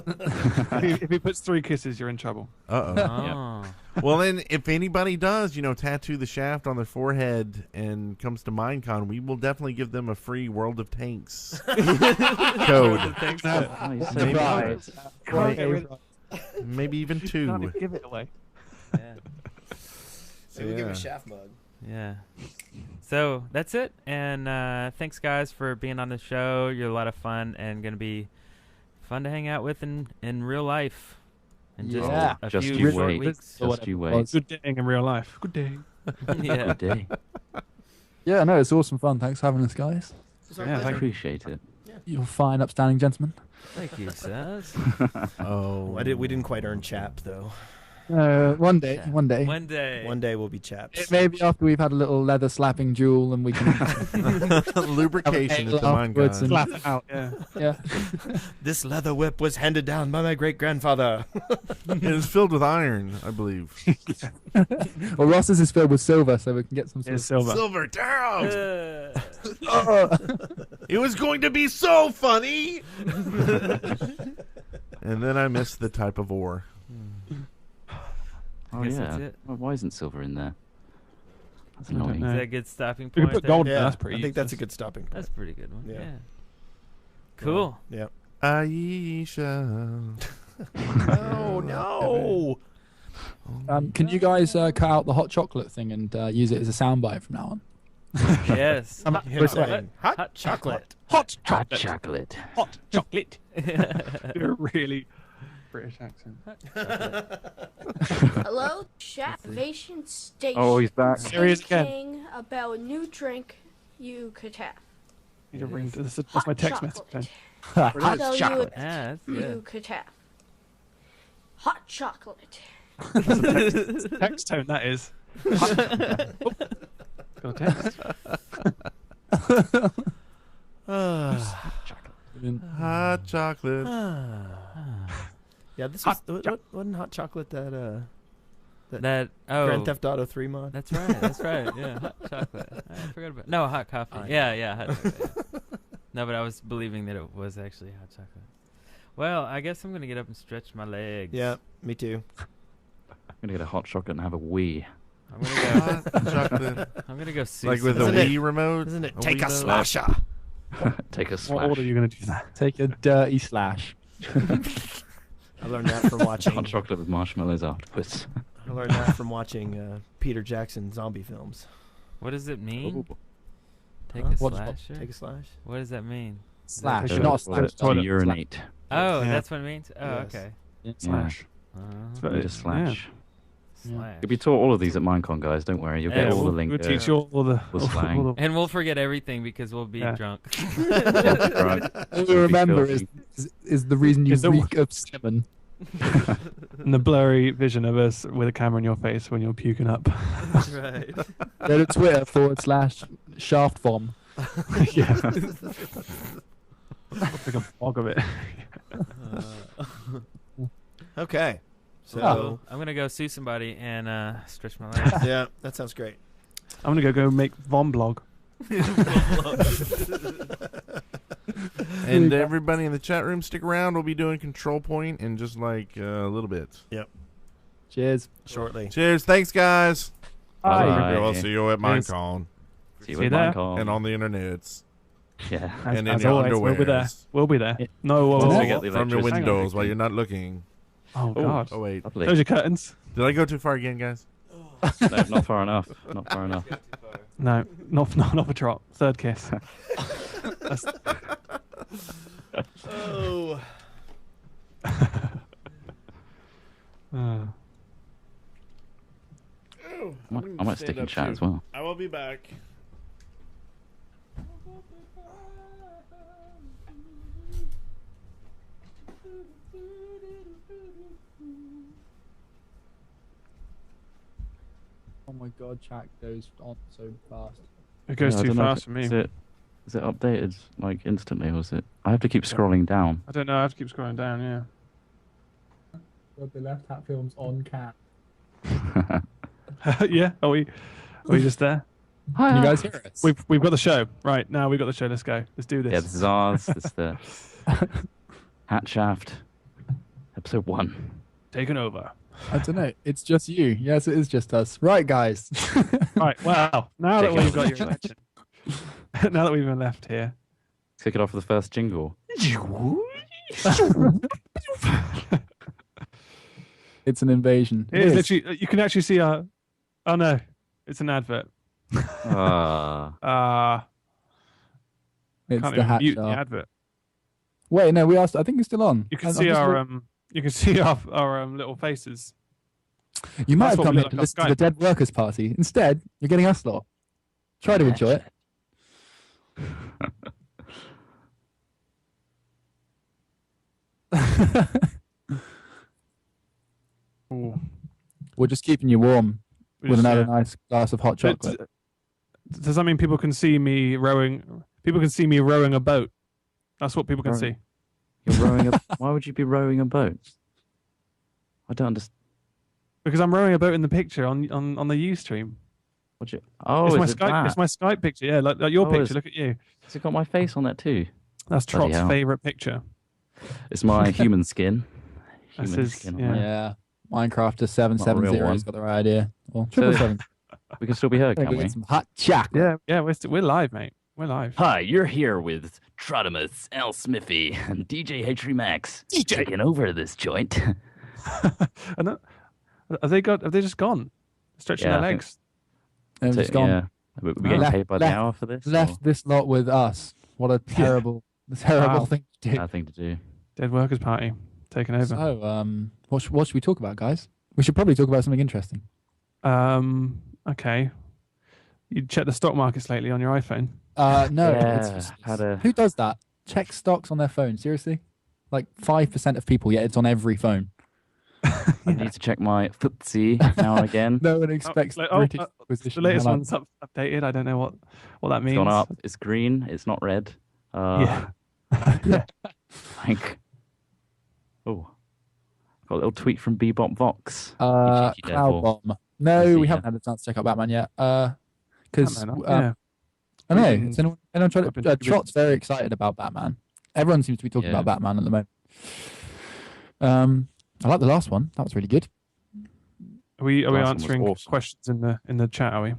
D: If he puts 3 kisses, you're in trouble.
B: Uh-oh.
A: Oh.
B: Well, then, if anybody does, tattoo the shaft on their forehead and comes to Minecon, we will definitely give them a free World of Tanks code.
C: Oh, you're so
B: Maybe-
C: right.
B: Maybe even
D: Can't
B: 2.
D: even give it away.
A: Yeah.
E: So we'll give
B: Yeah.
E: a shaft mug.
A: Yeah. So that's it. And thanks, guys, for being on the show. You're a lot of fun and going to be fun to hang out with in real life. And just
F: Yeah.
A: a
C: Just
A: few
C: you
A: short
C: wait.
A: weeks.
C: Just you wait.
F: was.
D: Good dating in real life. Good day.
A: Yeah.
C: Good day.
F: Yeah, no, it's awesome fun. Thanks for having us, guys.
C: Yeah, I appreciate it.
F: You're fine, upstanding gentlemen.
A: Thank you, Saz.
B: Oh.
E: We didn't quite earn chap though.
F: One day.
A: One day.
E: One day we'll be chaps.
F: Maybe after we've had a little leather slapping duel and we can
B: Lubrication at the
F: afterwards
B: Minecon.
D: Slap it out. Yeah.
F: yeah.
E: This leather whip was handed down by my great grandfather.
B: It is filled with iron, I believe.
F: Well, Ross's is filled with silver, so we can get some
D: It's
F: silver.
D: silver.
B: Silver down!
A: Uh,
B: It was going to be so funny! And then I missed the type of ore.
C: Oh,
A: guess
C: yeah.
A: that's it.
C: Well, why isn't silver in there? That's
D: I don't
C: annoying.
D: know.
A: is that a good stopping
D: You can
A: point?
D: put
A: there?
D: gold in
E: Yeah,
D: there. That's pretty
E: I think that's a
D: useless.
E: good stopping point.
A: That's a pretty good one.
E: Yeah.
A: Yeah. Cool.
E: Yeah.
B: Aisha.
E: Oh no!
F: Can you guys cut out the hot chocolate thing and use it as a soundbite from now on?
A: Yes.
E: Him saying, hot chocolate.
D: Hot
C: Hot
D: chocolate.
C: chocolate.
D: Hot chocolate. You're really British accent.
J: Hello, Chatvision Station.
C: Oh, he's back.
D: There he is again.
J: Thinking about a new drink you could have.
D: Need to ring. That's
J: Hot
D: my text
J: chocolate.
D: message.
J: I'll tell you what
A: Ah, that's
J: you
A: good.
J: could have. Hot chocolate.
D: Text tone that is. Got a text.
B: Hot chocolate.
E: Yeah, this was wasn't hot chocolate that
A: That
E: Grand Theft Auto 3 mod.
A: That's right. That's right. Yeah, hot chocolate. I forgot about. No, hot coffee. Yeah, hot chocolate. Yeah. No, but I was believing that it was actually hot chocolate. Well, I guess I'm gonna get up and stretch my legs.
E: Yeah, me too.
C: I'm going to get a hot chocolate and have a Wii.
A: I'm gonna go.
B: Hot chocolate.
A: I'm gonna go. See
B: Like with a
E: Isn't it-
B: Wii remote?
E: Isn't it
B: A
E: take
B: Wii
E: a
B: remote?
E: slasher?
C: Take a
D: What
C: slash.
D: order are you going to do that?
F: Take a dirty slash.
E: I learned that from watching.
C: Hot chocolate with marshmallows afterwards.
E: I learned that from watching Peter Jackson zombie films.
A: What does it mean?
C: Ooh.
A: Take
E: Huh?
A: a
E: What-
A: slasher.
E: Take a slash.
A: What does that mean?
F: Slash,
C: Go
F: not a
C: to
F: slash.
C: toilet, urinate.
A: Oh,
D: Yeah.
A: that's what it means? Oh,
E: Yes.
A: okay.
D: Slash.
C: You just slash.
A: Slash.
C: You'll be taught all of these at Minecon, guys. Don't worry. You'll get all the
D: we'll,
C: lingo.
D: we'll teach you all the
C: slang.
D: all the
A: And we'll forget everything because we'll be drunk.
C: Right.
F: All you remember is the reason you reek of semen.
D: and the blurry vision of us with a camera in your face when you're puking up.
A: Right.
F: Go to Twitter /shaft vom.
D: Yeah. Like a fog of it.
E: Okay.
A: So I'm gonna go sue somebody and stretch my legs.
E: Yeah, that sounds great.
D: I'm gonna go make Vom blog.
B: And everybody in the chat room, stick around. We'll be doing Control Point in just like a little bit.
E: Yep.
F: Cheers.
E: Shortly.
B: Cheers. Thanks, guys.
C: Bye.
B: We'll see you at
D: Cheers.
B: Minecon.
C: See you
D: See
C: at
D: you there.
C: Minecon.
B: And on the internets.
C: Yeah.
B: And in
D: As
B: your
D: always,
B: underwear.
D: We'll be there. We'll be there.
F: Yeah.
D: No, whoa,
C: Don't
D: whoa,
C: forget
D: whoa.
C: the
B: From your
C: electricity.
B: windows while you're not looking.
D: Oh God.
B: Oh, wait.
C: Lovely.
D: Close your curtains.
B: Did I go too far again, guys?
C: No, not far enough. Not far enough.
D: No, not for trot. Third kiss.
E: Oh.
C: I might stick in chat as well.
B: I will be back.
F: Oh my god, chat goes on so fast.
D: It goes
C: Yeah, I
D: too
C: don't know if
D: fast for me.
C: Is it updated like instantly, or is it? I have to keep scrolling down.
D: I don't know. I have to keep scrolling down. Yeah.
F: God, the left hat film's on cat.
D: Yeah. Are we just there?
F: Can you guys hear us?
D: We've got the show right now. We've got the show. Let's go. Let's do this.
C: Yeah, this is ours. This is the Hat Shaft, episode 1.
D: Taken over.
F: I don't know. It's just you. Yes, it is just us. Right, guys.
D: Right. Wow. Now that
C: Take
D: we've
C: it.
D: got your attention. Now that we've been left here.
C: Kick it off with the first jingle.
F: It's an invasion.
D: It is literally. You can actually see our. Oh no, it's an advert.
C: Ah.
F: It's
D: Can't
F: the
D: even
F: hat
D: mute the
F: shop.
D: advert.
F: Wait, no, we asked. I think it's still on.
D: You can
F: I'm
D: see
F: just
D: our
F: look-
D: You can see our little faces.
F: You might
D: That's
F: have
D: what
F: come
D: we
F: here
D: look
F: to
D: like
F: listen
D: on
F: to the Dead Workers Party. Instead, you're getting us lot. Try to enjoy it.
D: Ooh.
F: We're just keeping you warm
D: We
F: with
D: just,
F: another
D: yeah.
F: nice glass of hot chocolate.
D: Does that mean people can see me rowing? People can see me rowing a boat. That's what people can
C: Rowing.
D: see.
C: You're rowing a. Why would you be rowing a boat? I don't understand.
D: Because I'm rowing a boat in the picture on the Ustream.
C: What you? Oh,
D: it's
C: is
D: my
C: it
D: Skype.
C: that?
D: It's my Skype picture. Yeah, like your
C: Oh,
D: picture.
C: it's-
D: Look at you.
C: Has it got my face on that too?
D: That's
C: Bloody
D: Trot's
C: hell.
D: favorite picture.
C: It's my human skin.
D: That's
C: Human
D: his-
C: skin.
D: yeah.
C: on there.
F: Yeah. Minecrafter 770
C: one.
F: has got the right idea. Well,
C: So-
F: 777.
C: We can still be heard,
F: Gonna
C: can't
F: go
C: we?
F: get some hot chocolate.
D: Yeah, we're live, mate. We're live.
N: Hi, you're here with Trotimus, L. Smithy, and DJ Hatry Max. Taking over this joint.
D: And have they just gone? Stretching
C: Yeah,
D: their
C: I think-
D: legs.
F: And it's gone.
C: Yeah. We're getting
F: Left-
C: paid by the
F: left-
C: hour for this?
F: Left this lot with us. What a terrible, terrible
D: Wow.
F: thing to do.
C: Bad thing to do.
D: Dead Workers Party taking over.
F: So, what should we talk about, guys? We should probably talk about something interesting.
D: Okay. You check the stock markets lately on your iPhone?
F: No.
C: Yeah,
F: Who does that? Check stocks on their phone. Seriously? Like 5% of people, yet it's on every phone.
C: I need to check my FTSE now and again.
F: No one expects British
D: the
F: acquisition.
D: latest
F: Hello.
D: one's updated. I don't know what that
C: It's
D: means.
C: gone up. It's green. It's not red.
D: Yeah.
C: Like, oh, got a little tweet from Bebop Vox.
F: Cloud
C: You cheeky devil.
F: Bomb. No,
C: see,
F: we
C: yeah.
F: haven't had a chance to check out Batman yet. Because
D: Batman, yeah.
F: I know.
D: Been-
F: It's anyone tried
D: I've been-
F: to, Trot's very excited about Batman. Everyone seems to be talking
C: Yeah.
F: about Batman at the moment. I like the last one. That was really good.
D: Are we
C: Last one was
D: answering
C: awesome.
D: questions in the chat? Are we?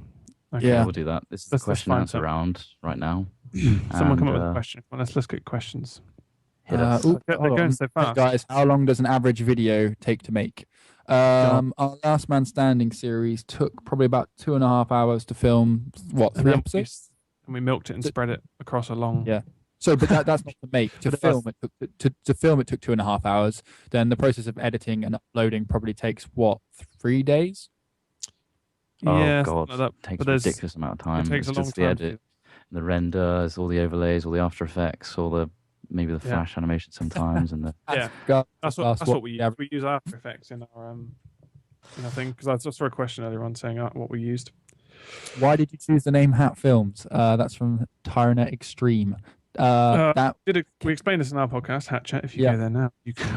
D: Okay.
F: Yeah.
C: We'll do that. This is
D: Let's
C: the question
D: find
C: answer
D: some.
C: round right now.
D: Someone come up
C: And,
D: with a question. Well, let's get questions.
C: Hit us.
D: They're going so
F: Hey,
D: fast.
F: guys, how long does an average video take to make? Our Last Man Standing series took probably about 2.5 hours to film. What, 3 episodes?
D: And we milked it and spread it across a long.
F: Yeah. So, but that's not to make. To
D: But
F: film, it took to film it took 2.5 hours. Then the process of editing and uploading probably takes what, 3 days?
D: Yeah,
C: Oh
D: something
C: god,
D: like that.
C: takes
D: But
C: a
D: there's-
C: ridiculous amount of time.
D: It takes
C: It's
D: a long
C: just the
D: time.
C: edit, the renders, all the overlays, all the After Effects, all the maybe the
D: Yeah.
C: Flash animation sometimes, and the
D: Yeah,
F: God,
D: that's what we use. We use After Effects in our thing, because I just saw a question earlier on saying what we used.
F: Why did you choose the name Hat Films? That's from Tyronet Extreme.
D: We explained this in our podcast, Hat Chat. If you go there now, you can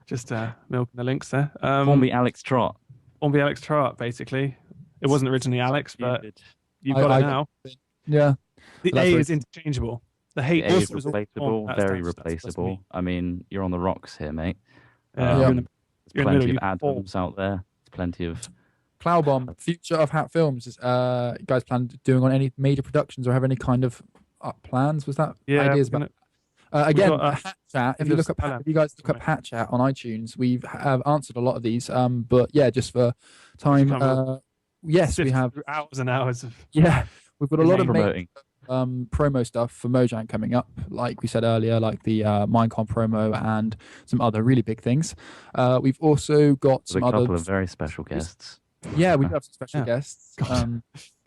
D: just milking the links there.
C: Formby Alex Trott.
D: Formby Alex Trott, basically. It wasn't originally Alex, but you've got it now.
F: Yeah.
D: The
F: That's
D: A
F: what
D: is interchangeable. The
C: The
D: H
C: A is
D: was
C: replaceable,
D: that's
C: very
D: me.
C: replaceable. I mean, you're on the rocks here, mate.
D: Yeah,
F: you're
C: There's
F: in
D: the
C: plenty
D: middle,
C: of
D: you can fall.
C: Adams out there. There's plenty of
F: Cloudbomb, future of Hat Films. You guys plan doing on any major productions or have any kind of plans? Was that ideas
D: we're
F: about?
D: gonna-
F: Again,
D: got,
F: Hat Chat. If
D: end
F: you
D: of
F: look
D: September.
F: up, if you guys look up Hat Chat on iTunes, we've have answered a lot of these. But yeah, just for time. Yes, we
D: sift
F: have
D: through hours and hours of.
F: Yeah, we've got a lot of
C: promoting.
F: promo stuff for Mojang coming up, like we said earlier, like the Minecon promo and some other really big things. We've also got
C: With
F: some
C: a couple
F: other
C: of very special guests.
F: Yeah, we do have some special
D: Yeah.
F: guests.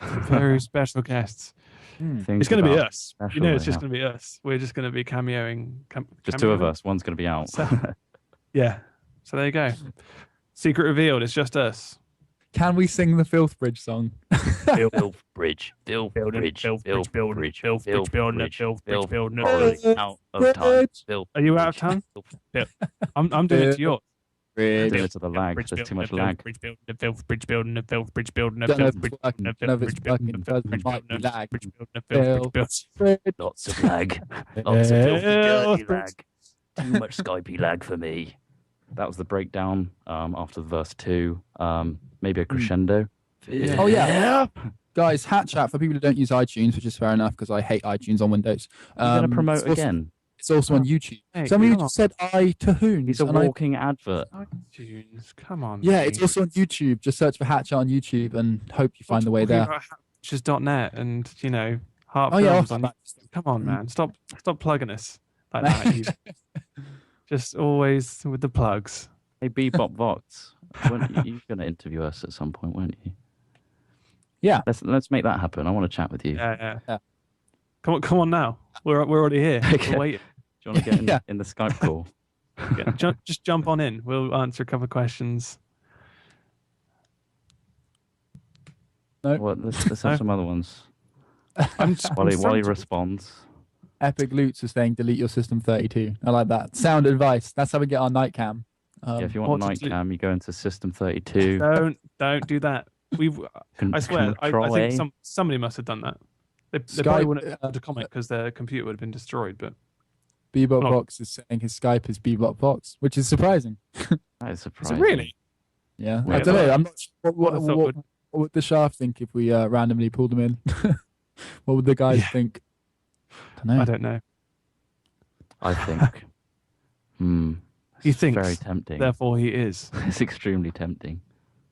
D: Very special guests.
C: Things
D: It's going to be
C: about
D: us.
C: special
D: You know, it's
C: they
D: just
C: have.
D: going to be us. We're just going to be cameoing.
C: Just two of
D: cameoing?
C: us. One's going to be out.
D: Yeah. So there you go. Secret revealed. It's just us.
F: Can we sing the Filth Bridge song?
N: Filth Bridge, Filth Bridge, Filth Bridge, Filth Bridge, Filth Bridge, out of time. Filth.
D: Are you out of town? I'm doing it to yours.
C: Doing it to the lag. There's too much lag.
D: The filth bridge building, the filth bridge building, the
F: Don't know
D: filth
F: if
D: bridge
F: it's working.
D: building,
F: Don't know if it's working because it might be lag.
N: Lots of lag. Lots of filthy dirty lag. Too much Skypey lag for me.
C: That was the breakdown after verse 2. Maybe a crescendo.
F: Oh yeah. Guys, Hat Chat for people who don't use iTunes, which is fair enough because I hate iTunes on Windows.
C: You're going to promote
F: it's also-
C: again.
F: It's also on YouTube.
D: Hey,
F: Somebody
D: come
F: just said I to Hoons.
C: He's a
F: and I-
C: walking advert.
D: iTunes, come on.
F: Yeah,
D: mate.
F: it's also on YouTube. Just search for Hat Chat on YouTube and hope you find the way there.
D: Just .net and Heart
F: Oh, yeah,
D: Films
F: I'll
D: on.
F: find
D: Come on, man. Stop plugging us like that. Just always with the plugs.
C: Hey, Bebop Vox. You're going to interview us at some point, weren't you?
F: Yeah.
C: Let's make that happen. I want to chat with you.
D: Yeah. Come on now. We're already here.
C: Okay.
D: We're waiting.
C: Do you want to get in the Skype call?
D: Just jump on in. We'll answer a couple of questions.
F: No.
C: Well, let's have some other ones. While he responds.
F: Epic Loots is saying delete your system 32. I like that. Sound advice. That's how we get our night cam.
C: Yeah, if you want a night cam, you go into System 32.
D: Don't do that. I swear. I
C: Control
D: think
C: A.
D: somebody must have done that. They
F: Skype,
D: probably wouldn't have able to comment because their computer would have been destroyed. But
F: Bebop
D: Oh.
F: Box is saying his Skype is Bebop Box, which is surprising.
C: That is
D: is
C: surprising.
D: it really?
F: Yeah,
D: Yeah,
F: I don't know. I'm not sure
D: What I thought
F: what would the shaft think if we randomly pulled them in? What would the guys think?
D: I don't know.
C: I think.
D: He
C: It's
D: thinks.
C: very tempting.
D: Therefore, he is.
C: It's extremely tempting.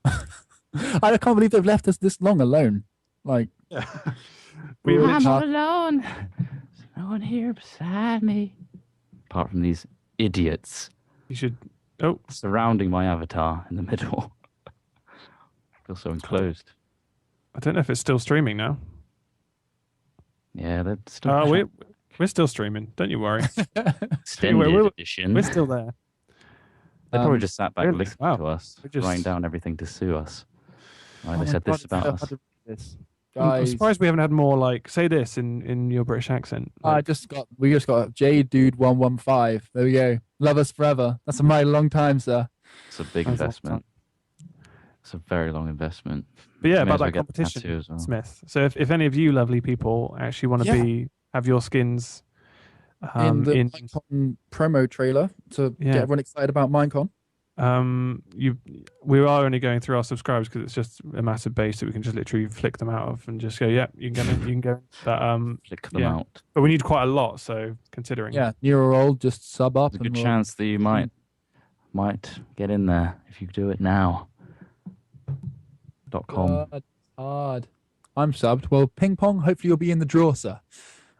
F: I can't believe they've left us this long alone. Like,
D: We
C: I'm all
D: literally-
C: alone. There's no one here beside me. Apart from these idiots
D: You should. Oh,
C: surrounding my avatar in the middle. I feel so enclosed.
D: I don't know if it's still streaming now.
C: Yeah, they're still
D: We're still streaming. Don't you worry.
C: extended
D: we're-
C: edition.
D: We're still there.
C: They probably just sat back
D: really?
C: listening
D: Wow.
C: to us,
D: We just-
C: writing down everything to sue us. Right,
F: oh
C: they
F: my
C: said this
F: God,
C: about us.
D: I'm
F: Guys,
D: surprised we haven't had more like say this in your British accent.
F: we just got J Dude 115. There we go. Love us forever. That's a mighty long time, sir.
C: It's a big
D: That's a long
C: investment. It's a very long investment.
D: But yeah,
C: May
D: about
C: as well
D: that
C: get the tattoo
D: competition,
C: as well.
D: Smith. So if any of you lovely people actually want to have your skins
F: in the Minecon promo trailer to
D: Yeah.
F: get everyone excited about Minecon.
D: we are only going through our subscribers because it's just a massive base that we can just literally flick them out of and just go, yeah, you can go in, you can go in. But
C: Flick them out.
D: But we need quite a lot, so considering.
F: Yeah, near or old, just sub up.
C: There's a good
F: we'll-
C: chance that you might get in there if you do it now. .com.
F: God, hard. I'm subbed. Well, ping pong. Hopefully you'll be in the draw, sir.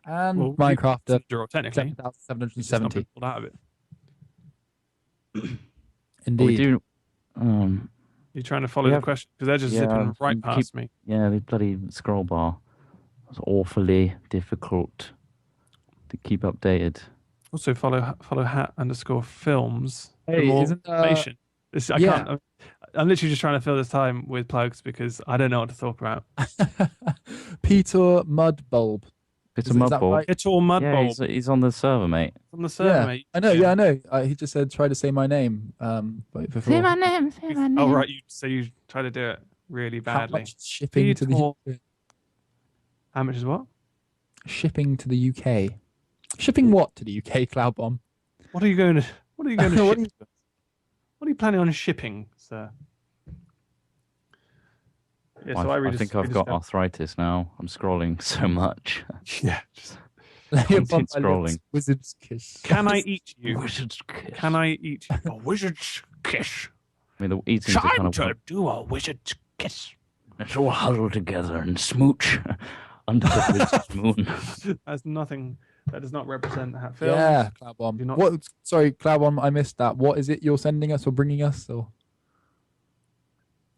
F: And
D: Well,
F: Minecraft at
D: draw technically.
F: 7,770.
D: Pulled out of it.
F: Indeed.
C: We do.
D: You're trying to follow the question because they're just zipping right past me.
C: Yeah, the bloody scroll bar was awfully difficult to keep updated.
D: Also follow hat_films.
F: Hey,
D: for more
F: isn't,
D: information. I can't. I'm literally just trying to fill this time with plugs because I don't know what to talk about.
F: Peter Mudbulb.
C: Peter Mudbulb.
F: Right?
D: Peter Mudbulb.
C: Yeah, he's on the server, mate.
D: On the server, mate.
F: I know. Yeah, I know. He just said try to say my name. Before.
O: Say my name. Say my name.
D: Oh right, so you try to do it really badly.
F: How much shipping to the UK?
D: How much is what?
F: Shipping to the UK. Shipping what to the UK, Cloud Bomb?
D: What are you going to ship? What are you planning on shipping, sir? Yeah, so
C: I think I've got arthritis now. I'm scrolling so much.
D: Yeah.
C: Constant scrolling.
F: Wizard's kiss.
D: Can I eat you?
C: Wizard's kiss.
D: Can I eat you? A wizard's kiss.
C: I mean, the eating's a kind of
D: do a wizard's kiss.
N: Let's all huddle together and smooch under the blizzard's moon.
D: That's nothing. That does not represent Hatfield.
F: Yeah, Cloud Bomb. What? Sorry, Cloud Bomb. I missed that. What is it you're sending us or bringing us? Or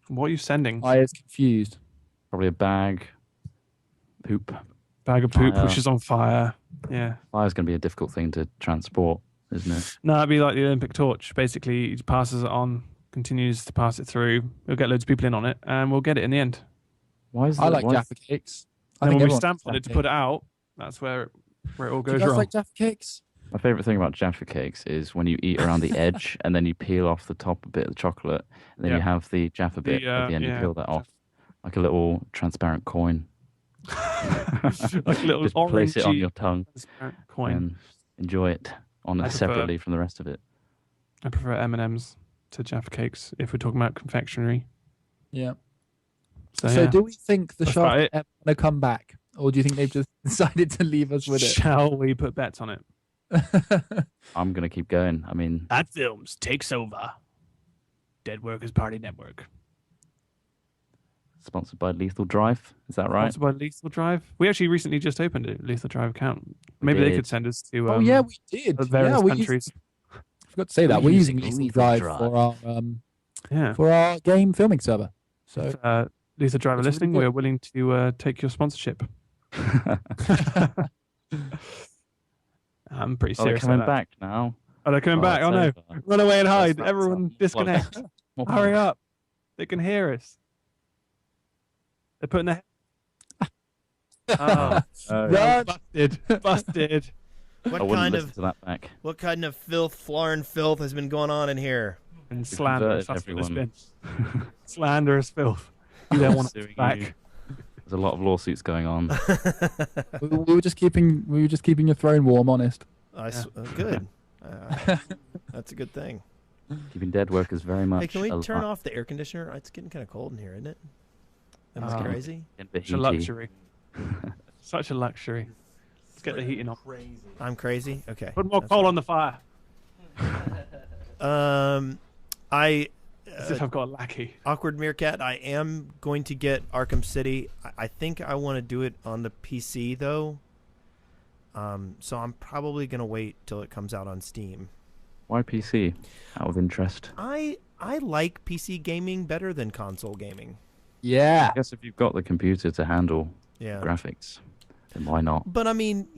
D: what are you sending?
F: I was confused.
C: Probably a bag. Poop.
D: Bag of poop, which is on fire. Yeah.
C: Fire's going to be a difficult thing to transport, isn't it?
D: No, it'd be like the Olympic torch. Basically, he passes it on, continues to pass it through. We'll get loads of people in on it, and we'll get it in the end.
C: Why is
F: I like Jaffa cakes.
D: And when we stamp on it to put it out, that's where it all goes
F: Do you guys
D: wrong.
F: like Jaffa cakes?
C: My favourite thing about Jaffa cakes is when you eat around the edge and then you peel off the top a bit of the chocolate, and then you have the Jaffa bit at the end. You peel that off like a little transparent coin.
D: Like a little
C: Just place it on your tongue
D: coin
C: and enjoy it separately from the rest of it.
D: I prefer M&Ms to Jaffa cakes if we're talking about confectionery.
F: Yeah.
D: So
F: do we think the
D: That's
F: shark
D: about it.
F: ever going to come back? Or do you think they've just decided to leave us with it?
D: Shall we put bets on it?
C: I'm going to keep going. I mean,
A: Hat Films takes over. Dead Workers Party Network.
C: sponsored by Lethal Drive. Is that right?
D: Sponsored by Lethal Drive. We actually recently just opened a Lethal Drive account. Maybe they could send us to.
F: Oh yeah, we did.
D: Various
F: Yeah,
D: countries.
F: I forgot to say that we're using Lethal Drive for our game filming server. So
D: if, Lethal Drive are listening,
F: really
D: we're willing to take your sponsorship. I'm pretty serious.
C: They're coming
D: about that.
C: back now.
D: Oh, they're coming back. Oh no!
C: it's over.
D: Run away and hide.
C: That's
D: Everyone disconnect. Hurry up! They can hear us. They're putting their. Oh,
E: Run!
D: Busted!
E: What
C: I wouldn't
E: kind
C: listen
E: of
C: to that back.
E: What kind of filth has been going on in here?
D: And slanderous. That's what it's
C: everyone.
D: been. Slanderous filth. You don't want
C: Suing
D: it back.
C: you. There's a lot of lawsuits going on.
F: we were just keeping your throne warm, honest.
E: Good. That's a good thing.
C: Keeping dead workers very much.
E: Hey, can we
C: alive.
E: turn off the air conditioner? It's getting kind of cold in here, isn't it? That's crazy.
D: Such a luxury. Such a luxury. Let's get the heating on.
E: I'm crazy. Okay.
D: Put more coal on the fire. As if I've got a lackey.
E: Awkward Meerkat, I am going to get Arkham City. I think I want to do it on the PC, though. So I'm probably going to wait till it comes out on Steam.
C: Why PC? Out of interest.
E: I like PC gaming better than console gaming.
F: Yeah.
C: I guess if you've got the computer to handle graphics, then why not?
E: But I mean,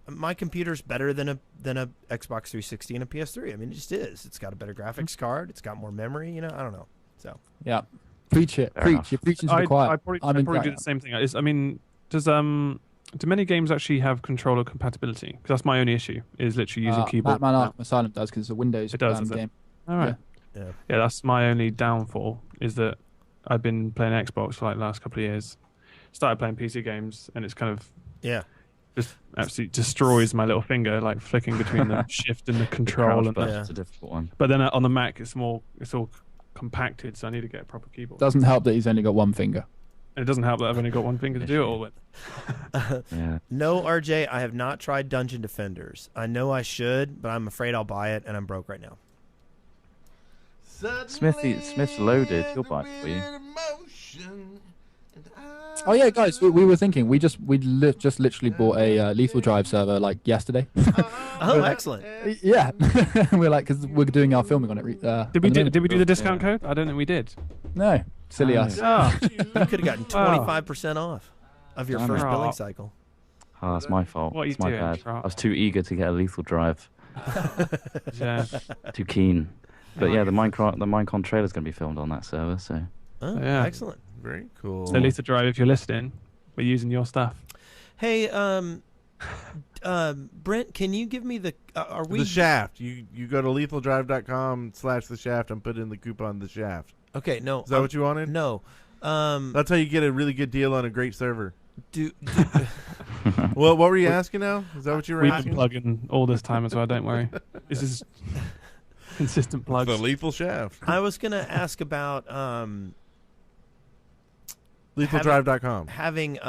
E: my computer's better than a Xbox 360 and a PS3. I mean, it just is. It's got a better graphics card. It's got more memory. I don't know. So
F: yeah, preach it,
C: Fair
F: preach.
C: enough.
F: You're preaching to the choir.
D: I probably do the same thing. I mean, do many games actually have controller compatibility? Because that's my only issue. Is literally using keyboard.
F: Batman Arkham Asylum does because it's a Windows game.
D: All right. Yeah, that's my only downfall. Is that I've been playing Xbox for like the last couple of years. Started playing PC games, and it's kind of just absolutely destroys my little finger, like flicking between the shift and the control. And
C: That's a difficult one.
D: But then on the Mac, it's all compacted, so I need to get a proper keyboard.
F: Doesn't help that he's only got one finger.
D: And it doesn't help that I've only got one finger to do it all with.
E: No, RJ, I have not tried Dungeon Defenders. I know I should, but I'm afraid I'll buy it, and I'm broke right now.
C: Smith's loaded. He'll buy it for you.
F: Oh yeah, guys, we were thinking we just literally bought a Lethal Drive server like yesterday.
E: Oh, excellent.
F: Yeah, we're like because we're doing our filming on it.
D: Did we do the discount code? I don't think we did.
F: No, silly us.
E: Oh. You could have gotten 25% off of your first billing cycle.
C: Oh, that's my fault.
D: What are you
C: it's my
D: doing,
C: bad.
D: Trot?
C: I was too eager to get a Lethal Drive.
D: Yeah.
C: Too keen. But yeah, the Minecon trailer's going to be filmed on that server, so.
E: Oh,
D: yeah.
E: Excellent.
B: Very cool.
D: So Lethal Drive, if you're listening, we're using your stuff.
E: Hey, Brent, can you give me the? Are we
B: the Shaft? You go to LethalDrive.com/the Shaft and put in the coupon the Shaft.
E: Okay, no.
B: Is that what you wanted?
E: No.
B: That's how you get a really good deal on a great server.
E: Well,
B: what were you asking now? Is that what you were asking?
D: We've been plugging all this time as well. Don't worry. This is consistent plugs.
B: The Lethal Shaft.
E: I was gonna ask about
B: LethalDrive.com.
E: having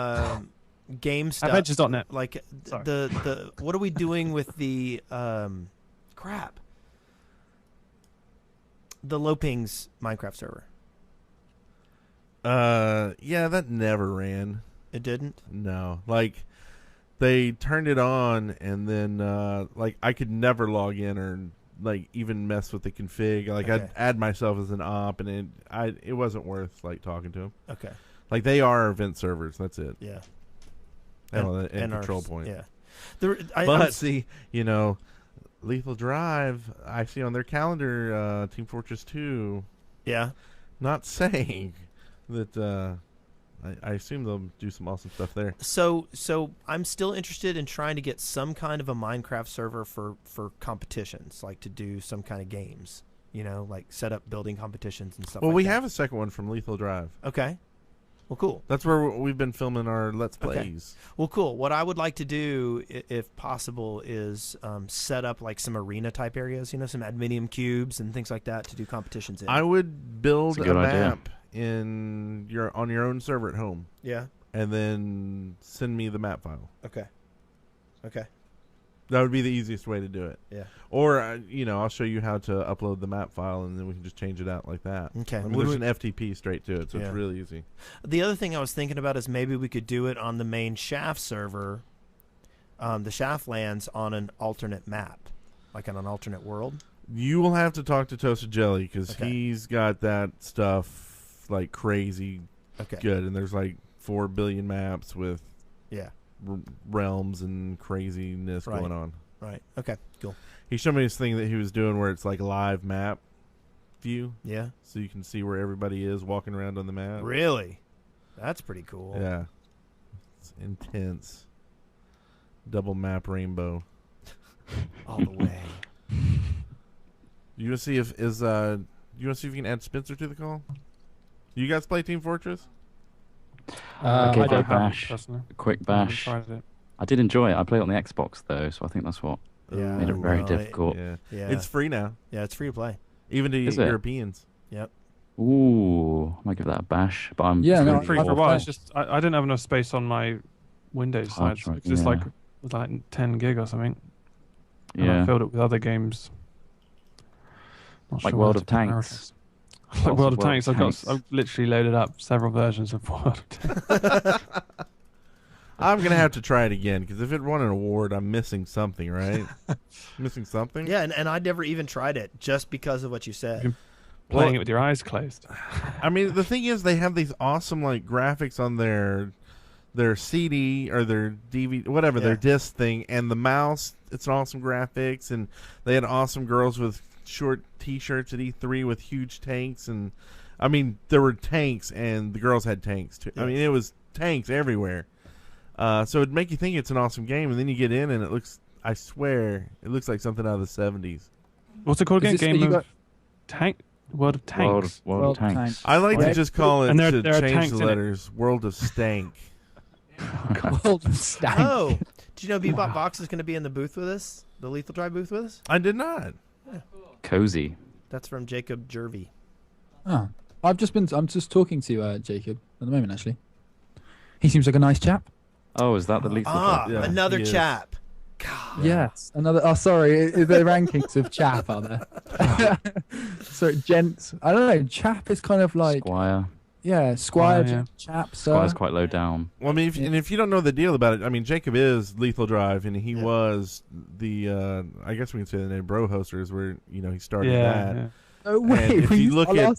E: game stuff.
D: Adventures.net.
E: Like
D: Sorry.
E: the what are we doing with the crap? The Loping's Minecraft server.
B: Yeah, that never ran.
E: It didn't?
B: No. Like they turned it on and then like I could never log in or like even mess with the config. Like
E: Okay.
B: I'd add myself as an op and it wasn't worth like talking to them.
E: Okay.
B: Like they are event servers, that's it.
E: Yeah.
B: And
E: our-
B: control point.
E: Yeah.
B: But see, Lethal Drive, I see on their calendar Team Fortress 2.
E: Yeah.
B: Not saying that I assume they'll do some awesome stuff there.
E: So I'm still interested in trying to get some kind of a Minecraft server for competitions, like to do some kind of games, like set up building competitions and stuff
B: Well,
E: like
B: we
E: that.
B: have a second one from Lethal Drive.
E: Okay. Well, cool.
B: That's where we've been filming our Let's Plays.
E: Okay. Well, cool. What I would like to do, if possible, is set up like some arena type areas, some aluminium cubes and things like that to do competitions in.
B: I would build
C: That's
B: a
C: a good idea.
B: map on your own server at home.
E: Yeah.
B: And then send me the map file.
E: Okay.
B: That would be the easiest way to do it.
E: Yeah.
B: Or I'll show you how to upload the map file, and then we can just change it out like that.
E: Okay.
B: I mean,
E: Would
B: there's
E: we-
B: an FTP straight to it, so
E: Yeah.
B: it's really easy.
E: The other thing I was thinking about is maybe we could do it on the main Shaft server, the Shaft lands on an alternate map, like on an alternate world.
B: You will have to talk to Toasted Jelly because
E: Okay.
B: he's got that stuff like crazy good, and there's like 4 billion maps with realms and craziness going on.
E: Right. Okay. Cool.
B: He showed me this thing that he was doing where it's like live map view.
E: Yeah.
B: So you can see where everybody is walking around on the map.
E: Really? That's pretty cool.
B: Yeah. It's intense. Double map rainbow.
E: All the way.
B: You want to see if you want to see if you can add Spencer to the call? You guys play Team Fortress?
C: I gave it a
D: don't have it
C: bash.
D: personally.
C: A quick
D: I haven't
C: bash.
D: tried it.
C: I did enjoy it. I played it on the Xbox though, so I think that's what made it very difficult.
B: Yeah.
E: Yeah.
B: It's free now.
E: Yeah, it's free to play.
B: Even to
C: Is it?
B: Europeans.
E: Yep.
C: Ooh, I might give that a bash, but I'm
F: Yeah, no,
C: pretty
D: Free for a
C: awful.
D: while. It's just I didn't have enough space on my Windows side.
C: Hard drive,
D: It's just
C: yeah.
D: it was like 10 gig or something. And
C: Yeah.
D: I filled it with other games. Not
C: Like
D: sure
C: World
D: how
C: of
D: to prioritize.
C: Tanks.
D: Like World of Tanks, I've literally loaded up several versions of World of Tanks.
B: I'm going to have to try it again because if it won an award, I'm missing something, right? Missing something?
E: Yeah, and I never even tried it just because of what you said.
D: Playing it with your eyes closed.
B: I mean, the thing is, they have these awesome like graphics on their CD or their DVD, whatever their disc thing, and the mouse. It's awesome graphics, and they had awesome girls with short T-shirts at E3 with huge tanks, and I mean, there were tanks, and the girls had tanks too. I mean, it was tanks everywhere. So it'd make you think it's an awesome game, and then you get in, and it looks. I swear, it looks like something out of the '70s.
D: What's it called again?
F: Is this-
D: Game
F: you
D: of
F: got-
D: Tank. World of Tanks.
C: World of Tanks.
B: I like to
F: Right.
B: just call it
D: And there
B: to
D: are
B: change
D: tanks
B: the
D: in it.
B: letters. World of Stank.
F: World of Stank.
E: Oh, do you know Bebop Box is going to be in the booth with us? The Lethal Drive booth with us?
B: I did not.
C: Cozy.
E: That's from Jacob Jervy.
F: Oh, I'm just talking to Jacob at the moment. Actually, he seems like a nice chap.
C: Oh, is that the Lethal
E: Ah,
C: Drive?
E: another
B: he is.
E: chap.
F: Yes, another. Oh, sorry, the rankings of chap are there. So, gents, I don't know. Chap is kind of like,
C: Squire.
F: Yeah, Squire,
D: yeah.
F: chap,
C: Squire's
F: sir.
C: quite low down.
B: Well, I mean, if you don't know the deal about it, I mean, Jacob is Lethal Drive, and he was the I guess we can say the name Bro Hosters, where he started that.
D: Yeah.
F: No way.
B: And if you look at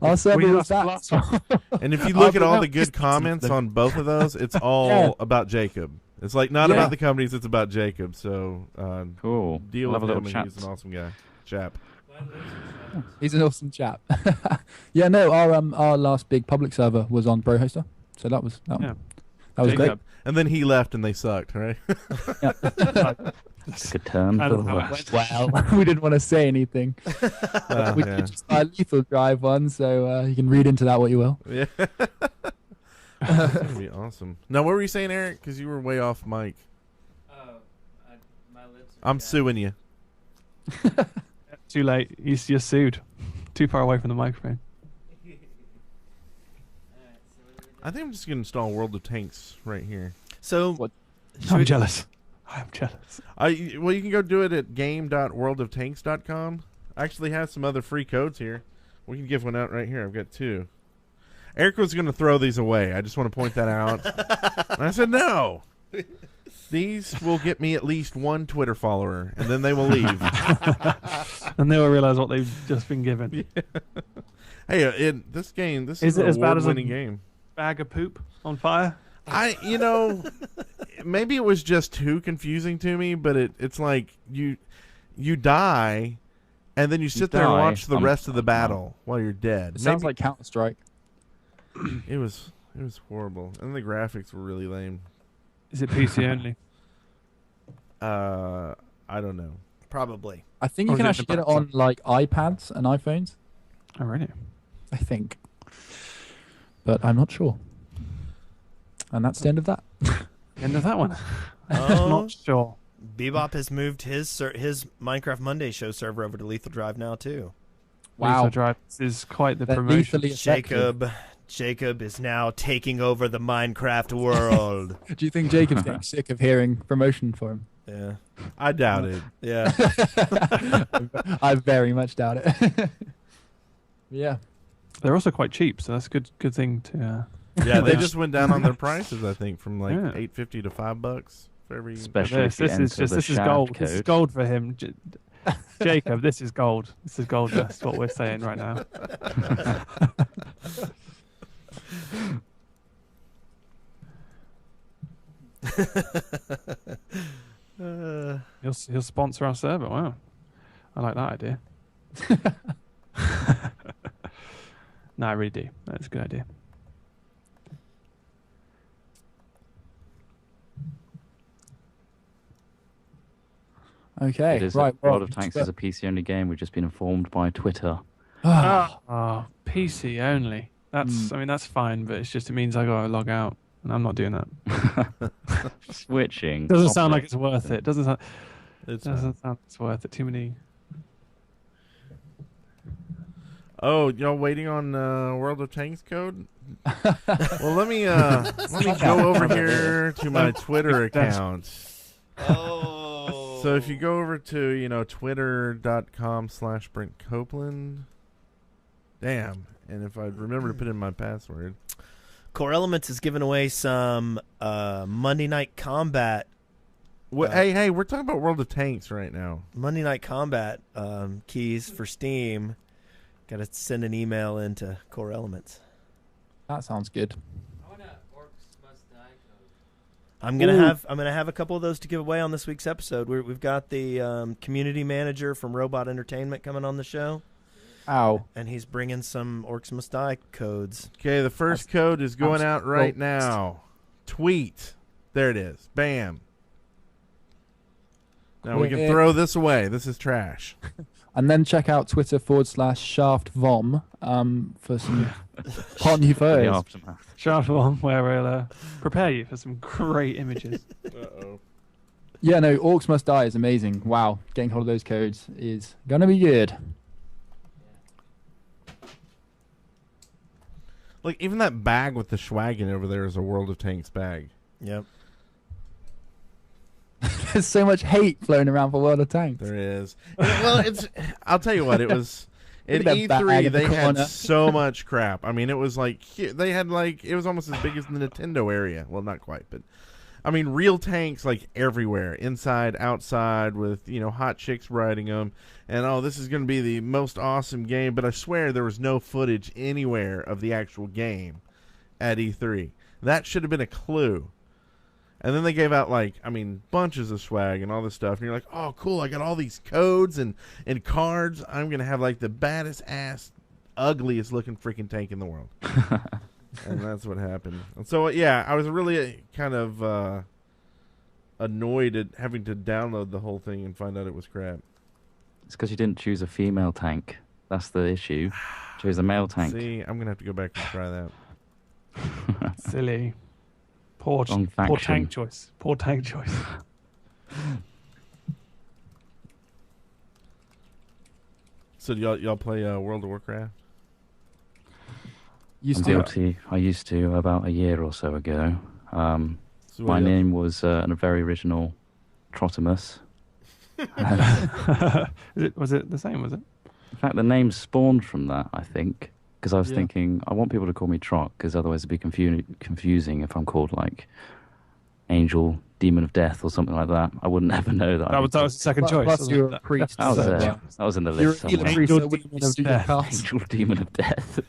F: our server
D: we
F: was
D: lost
F: that.
B: and if you look at all the
F: I'll
B: good comments on both of those, it's all about Jacob. It's like not about the companies; it's about Jacob. So
C: Cool.
B: deal
C: We'll
B: with
C: have a
B: him,
C: little
B: and he's an awesome guy. Chap.
F: He's an awesome chap. Yeah, no, our last big public server was on Bro Hoster, so that was great.
D: Jacob.
B: And then he left, and they sucked, right?
C: That's a good term for the worst.
F: Well, we didn't want to say anything. We
B: yeah.
F: did just our Lethal Drive one, so you can read into that what you will.
B: Yeah. That's gonna be awesome. Now, what were you saying, Eric? Because you were way off mic.
A: My lips.
B: I'm suing you.
D: Too late. You're sued. Too far away from the microphone.
B: I think I'm just gonna install World of Tanks right here.
E: So
D: I'm jealous. I am jealous.
B: Well, you can go do it at game.worldoftanks.com. I actually have some other free codes here. We can give one out right here. I've got 2. Eric was going to throw these away. I just want to point that out. And I said, no. These will get me at least 1 Twitter follower, and then they will leave.
D: And they will realize what they've just been given.
B: Yeah. Hey, this is an
D: it as bad as a
B: award-winning game.
D: bag of poop on fire?
B: Maybe it was just too confusing to me, but it's like you die, and then you sit there and watch the rest of the battle while you're dead.
F: It sounds like Counter-Strike.
B: It was horrible, and the graphics were really lame.
D: Is it PC only?
B: I don't know.
E: Probably.
F: I think you can actually get it on like iPads and iPhones.
D: Oh, really?
F: I think, but I'm not sure. And that's the end of that.
D: End of that one.
E: Oh,
D: Not sure.
E: Bebop has moved his Minecraft Monday show server over to Lethal Drive now too.
F: Wow.
D: Lethal Drive is quite the
F: They're
D: promotion.
F: lethally effective.
E: Jacob is now taking over the Minecraft world.
F: Do you think Jacob's getting sick of hearing promotion for him?
E: Yeah.
B: I doubt it.
E: Yeah.
F: I very much doubt it. Yeah.
D: They're also quite cheap, so that's a good thing to.
B: Yeah, they just went down on their prices. I think from like
D: Yeah.
B: $8.50 to $5 for every.
C: Especially if you
D: This is
C: enter the
D: this is
C: shaft
D: gold.
C: code.
D: This is gold for him. Jacob, this is gold. This is gold dust. What we're saying right now. He'll sponsor our server. Wow, I like that idea. No, I really do. That's a good idea.
F: Okay.
C: It is
F: Right.
C: World of Tanks is a PC only game. We've just been informed by Twitter.
D: Oh, PC only. That's I mean that's fine, but it means I gotta log out, and I'm not doing that.
C: Switching.
D: Doesn't sound like it's worth it. Doesn't sound
B: It's
D: sound it's worth it. Too many.
B: Oh, y'all waiting on World of Tanks code? Well, let me go over here to my Twitter account.
E: Oh.
B: So if you go over to twitter.com/Brent Copeland, damn, and if I remember to put in my password,
E: Core Elements is giving away some Monday Night Combat.
B: Hey, we're talking about World of Tanks right now.
E: Monday Night Combat keys for Steam. Got to send an email into Core Elements.
F: That sounds good.
E: I'm gonna have a couple of those to give away on this week's episode. We've got the community manager from Robot Entertainment coming on the show.
F: Ow!
E: And he's bringing some Orcs Must Die codes.
B: Okay, the first code is going out right now. Tweet. There it is. Bam. Now we can throw this away. This is trash.
F: And then check out Twitter /ShaftVom for some hot new photos.
D: Shaft one where we'll prepare you for some great images.
B: Uh-oh.
F: Yeah, no, Orcs Must Die is amazing. Wow, getting hold of those codes is gonna be good.
B: Look, even that bag with the schwaggin over there is a World of Tanks bag.
E: Yep.
F: There's so much hate floating around for World of Tanks.
B: There is. Well, I'll tell you what, it In
F: Look at that bag
B: E3,
F: in the
B: they had
F: corner.
B: so much crap. I mean, it was like they had like it was almost as big as the Nintendo area. Well, not quite, but I mean, real tanks like everywhere, inside, outside, with hot chicks riding them. And this is going to be the most awesome game. But I swear there was no footage anywhere of the actual game at E3. That should have been a clue. And then they gave out bunches of swag and all this stuff. And you're like, oh, cool! I got all these codes and cards. I'm gonna have like the baddest ass, ugliest looking freaking tank in the world. And that's what happened. And so yeah, I was really kind of annoyed at having to download the whole thing and find out it was crap.
C: It's because you didn't choose a female tank. That's the issue. Choose a male tank.
B: See, I'm gonna have to go back and try that.
D: Silly. Poor tank choice. Poor tank choice.
B: So do y'all play World of Warcraft?
C: I'm guilty. I used to about a year or so ago. My name was a very original Trotimus.
D: Was it the same? Was it?
C: In fact, the name spawned from that, I think. Because I was thinking, I want people to call me Trot, because otherwise it'd be confusing if I'm called, like, Angel, Demon of Death, or something like that. I wouldn't ever know that.
D: That was the second choice.
F: Plus you're a priest.
C: That was in the list somewhere.
F: Angel, Demon of Death.
C: Angel, Demon of Death.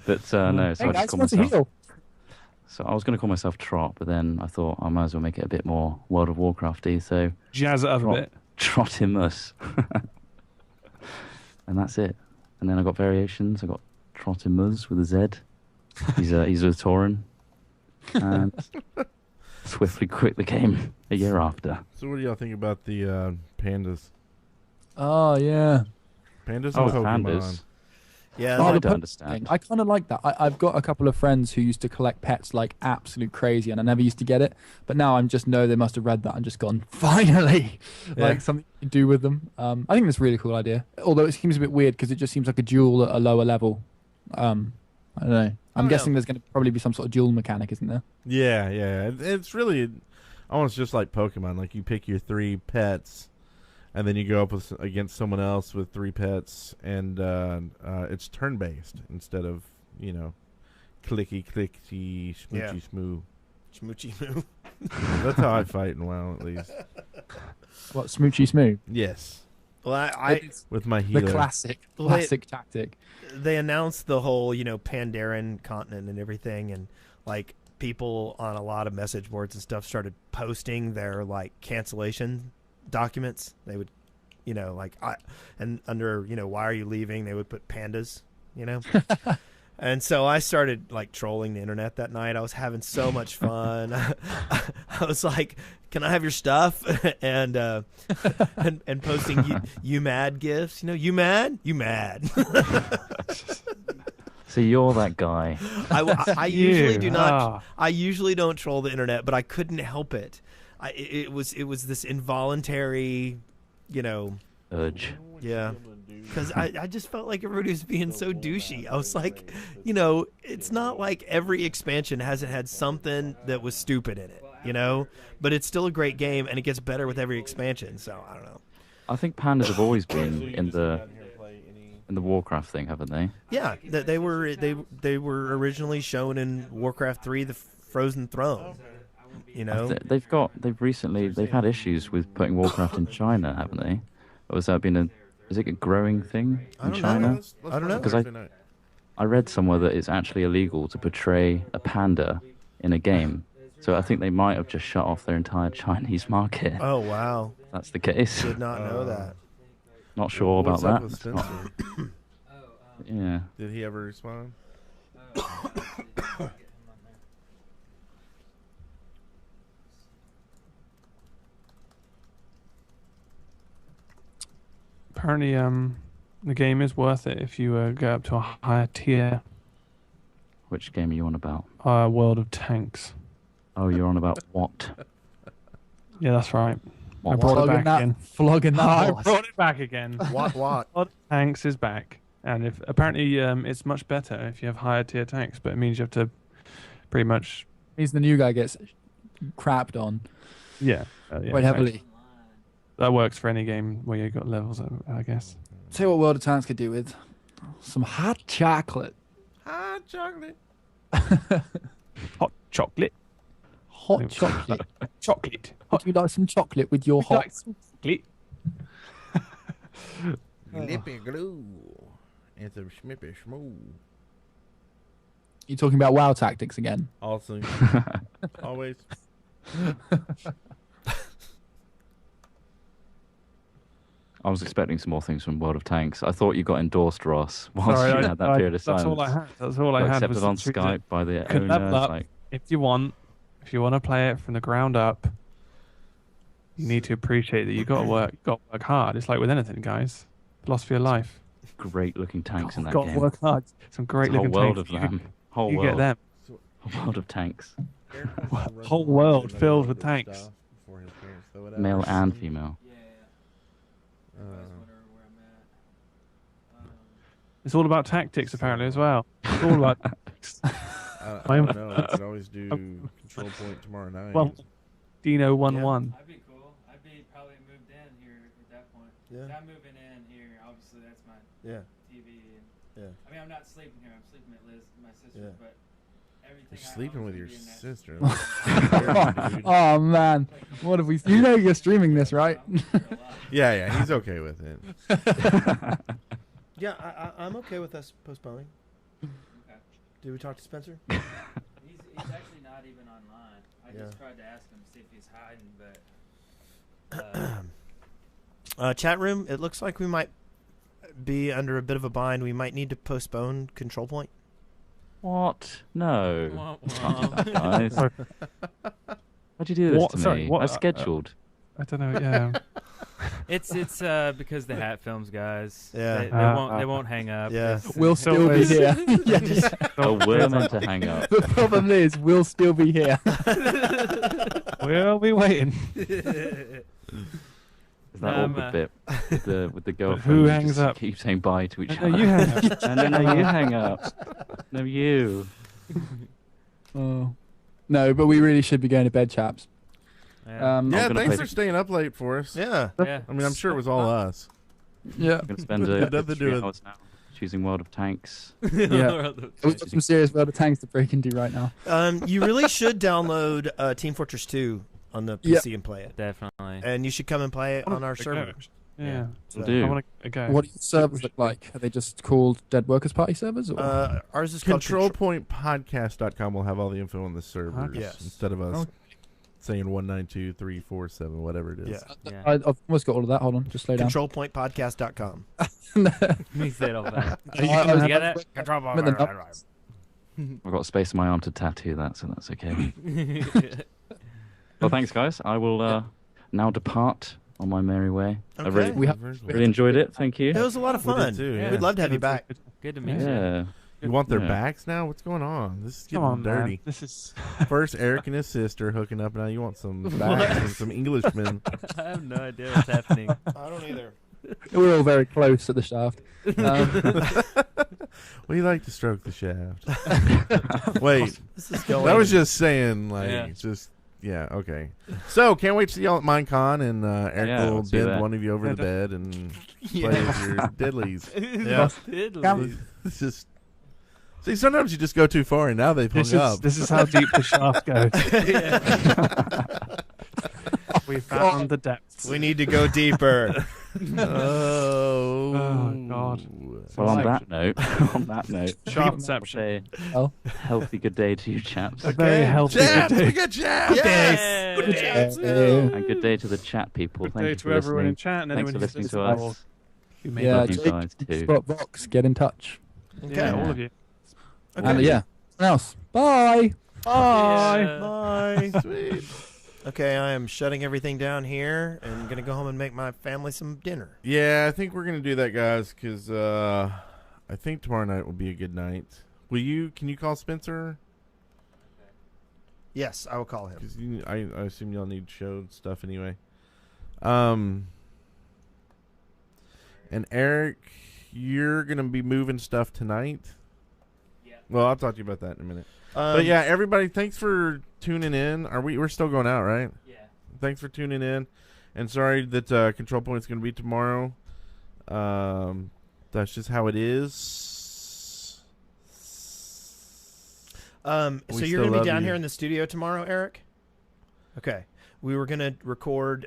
C: But, no, so I just called myself... So I was going to call myself Trot, but then I thought I might as well make it a bit more World of Warcrafty, so...
D: Jazz it up a bit.
C: Trotimus. And that's it. And then I got variations. I got Trotimus with a Z. He's a Tauran. And swiftly quit the game a year after.
B: So what do y'all think about the pandas?
F: Oh, yeah.
B: Pandas and Pokemon.
C: Pandas.
E: Yeah,
C: I don't understand.
F: I kind of like that. I've got a couple of friends who used to collect pets like absolute crazy, and I never used to get it. But now I just know they must have read that and just gone, finally, like something to do with them. I think that's a really cool idea. Although it seems a bit weird because it just seems like a duel at a lower level. I don't know. I'm guessing there's going to probably be some sort of duel mechanic, isn't there?
B: Yeah. It's really almost just like Pokemon. Like you pick your 3 pets. And then you go up against someone else with 3 pets, and it's turn-based instead of, clicky, smoochy, smoo.
E: Smoochy, smoo.
B: That's how I fight in WoW, at least.
F: What, smoochy, smoo?
B: Yes.
E: Well, I
B: with my healer.
F: The classic tactic.
E: They announced the whole, Pandaren continent and everything, and, like, people on a lot of message boards and stuff started posting their, like, cancellation documents. They would and under why are you leaving, they would put pandas. And so I started like trolling the internet that night. I was having so much fun. I was like, can I have your stuff? and posting you mad gifs. You mad
C: So you're that guy.
E: I usually do not. I usually don't troll the internet, but I couldn't help it. It was this involuntary,
C: urge.
E: Yeah, because I just felt like everybody was being so douchey. I was like, it's not like every expansion hasn't had something that was stupid in it, but it's still a great game and it gets better with every expansion. So I don't know.
C: I think pandas have always been in the Warcraft thing, haven't they?
E: Yeah, they were originally shown in Warcraft 3, the Frozen Throne.
C: They've had issues with putting Warcraft in China, haven't they? Or has that been is it a growing thing in China?
E: I don't know.
C: Because I read somewhere that it's actually illegal to portray a panda in a game. So I think they might have just shut off their entire Chinese market.
E: Oh, wow.
C: If that's the case.
E: Did not know that.
C: Not sure about
B: What's up
C: that.
B: with Spencer?
C: Yeah.
B: Did he ever respond?
D: Apparently, the game is worth it if you go up to a higher tier.
C: Which game are you on about?
D: World of Tanks.
C: Oh, you're on about what?
D: Yeah, that's right.
C: What?
D: I brought it back again.
F: Flogging that
D: I
F: horse.
D: brought it back again.
E: What?
D: World of Tanks is back, and apparently it's much better if you have higher tier tanks, but it means you have to pretty much.
F: Means the new guy gets crapped on.
D: Yeah.
F: Quite heavily.
D: That works for any game where you've got levels, I guess.
F: Tell you what World of Tanks could do with some hot chocolate.
B: Hot chocolate.
D: Hot chocolate.
F: Hot chocolate.
D: Chocolate.
F: Would you like some chocolate with your hot?
D: Like some chocolate.
B: Lippy glue. And some schmippy schmoo.
F: You talking about WoW tactics again?
B: Also. Always.
C: I was expecting some more things from World of Tanks. I thought you got endorsed, Ross, whilst
D: Sorry,
C: you had that period of silence.
D: That's all I had. That's all I
C: Got
D: had.
C: accepted
D: was
C: on
D: the truth
C: Skype
D: that
C: by the
D: you can level
C: owner.
D: up
C: Like,
D: if you want to play it from the ground up, you need to appreciate that you got to work hard. It's like with anything, guys. Philosophy of life.
C: great looking tanks in that
D: Got
C: game.
D: to work hard. Some great
C: It's a
D: looking
C: whole world
D: tanks.
C: of them. Whole
D: you
C: world.
D: get them.
C: A world of tanks.
D: Whole world filled with tanks.
C: Male and female.
D: It's all about tactics, apparently, as well. It's all about tactics.
B: I don't know. I could always do control point tomorrow night.
D: Well, Dino 1-1.
A: That'd be cool. I'd be probably moved in here at that point.
E: Yeah.
A: I'm moving in here. Obviously, that's my TV. And, I mean, I'm not sleeping here. I'm sleeping at my sister's, but everything.
B: You're sleeping with your sister.
F: Oh man, what have we? You know you're streaming this, right?
B: Yeah, he's okay with it.
E: Yeah, I'm okay with us postponing.
A: Okay.
E: Did we talk to Spencer?
A: He's actually not even online. I just tried to ask him to see if he's hiding, but.
E: Chat room. It looks like we might be under a bit of a bind. We might need to postpone control point.
C: What? No. Can't do that, guys. Why'd you do this to me?
D: Sorry, what?
C: I scheduled.
D: I don't know. Yeah.
A: It's because the hat films, guys.
E: Yeah.
A: They won't hang up.
E: Yeah.
F: We'll still be here.
E: Yeah, just
C: We're meant to hang up.
F: The problem is, we'll still be here.
D: We'll be waiting.
C: Is that awkward bit with the girlfriend
D: who hangs up?
C: Keep saying bye to each other.
D: No, you hang up.
C: No, you hang up. No, you.
F: Oh. No, but we really should be going to bed, chaps.
A: Yeah.
B: Thanks for staying up late for us.
E: Yeah.
A: Yeah.
B: I mean, I'm sure it was all us.
F: Yeah.
C: I'm going to spend
B: Nothing to do
C: 3
B: with-
C: hours now choosing World of Tanks.
F: Yeah. We've got some serious World of Tanks to break into right now.
E: You really should download Team Fortress 2 on the PC and play it.
A: Definitely.
E: And you should come and play it on our server.
D: Yeah.
E: So,
C: do.
D: I want to go.
F: What do your servers look like? Are they just called Dead Workers Party servers? Or?
E: Ours is called
B: ControlPointPodcast.com will have all the info on the servers
E: Yes.
B: instead of us saying 192.347, whatever it is.
E: Yeah.
F: I've almost got all of that. Hold on, just slow down.
E: ControlPointPodcast.com.
A: Let me say it all back. You get it? Control.
C: I've got space on my arm to tattoo that, so that's okay. Well, thanks, guys. I will now depart on my merry way.
E: Okay.
C: I really enjoyed it. Thank you.
E: It was a lot of fun.
B: too, yeah.
E: We'd love to have you back.
A: Good to meet you.
C: Yeah.
B: You want their
C: Yeah.
B: backs now? What's going on? This is getting
D: Come on,
B: dirty.
D: man. This is.
B: First Eric and his sister hooking up. Now you want some backs and some Englishmen.
A: I have no idea what's happening.
E: I don't either.
F: We're all very close at the shaft.
B: We like to stroke the shaft. Wait,
E: This is going.
B: that was just saying, like,
A: Yeah.
B: okay. So, can't wait to see y'all at Minecon, and Eric
C: Yeah,
B: will
C: we'll see
B: bend
C: that.
B: one of you over the bed and play with your diddlies.
E: Yeah.
B: It's just... See, sometimes you just go too far, and now they've hung up.
D: This is how deep the shaft goes. We found the depths.
E: We need to go deeper.
D: Oh God.
C: Well, on that note,
D: Shaftception.
C: a healthy good day to you, chaps.
D: A very healthy
B: Jabs!
D: good day.
B: We got jabs!
E: Yes.
B: Good jabs!
C: And good day to the chat people.
D: Good
C: Thank
D: day
C: you
D: to
C: for
D: everyone in
C: listening.
D: chat and
C: Thanks
D: anyone
C: for
D: who's
C: listening to
D: listening
C: us.
D: You made
F: Yeah,
C: Love you
F: Jake,
C: guys too.
F: Spot Vox, get in touch.
E: Okay.
D: Yeah, all of you.
E: Okay.
F: And yeah, someone else. Bye.
D: Bye.
E: Bye.
B: Sweet.
E: Okay, I am shutting everything down here and going to go home and make my family some dinner.
B: Yeah, I think we're going to do that, guys, because I think tomorrow night will be a good night. Can you call Spencer?
E: Yes, I will call him.
B: Because I assume y'all need show stuff anyway. And Eric, you're going to be moving stuff tonight?
A: Yeah.
B: Well, I'll talk to you about that in a minute. But yeah, everybody, thanks for tuning in. We're still going out, right?
A: Yeah.
B: Thanks for tuning in. And sorry that Control Point's going to be tomorrow. That's just how it is.
E: So
B: We
E: you're
B: still
E: going to be
B: love
E: down
B: you.
E: here in the studio tomorrow, Eric? Okay. We were going to record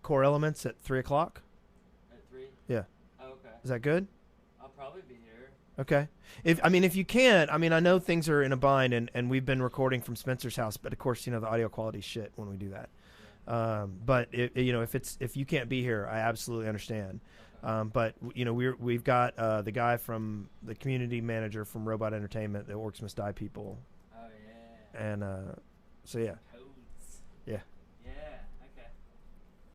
E: Core Elements at 3 o'clock.
A: At 3?
E: Yeah.
A: Oh, okay.
E: Is that good?
A: I'll probably be here.
E: Okay. If you can't, I know things are in a bind, and we've been recording from Spencer's house, but of course, the audio quality shit when we do that. But if you can't be here, I absolutely understand. But we've got the guy from the community manager from Robot Entertainment, the Orcs Must Die people.
A: Oh yeah.
E: And so yeah.
A: Codes.
E: Yeah.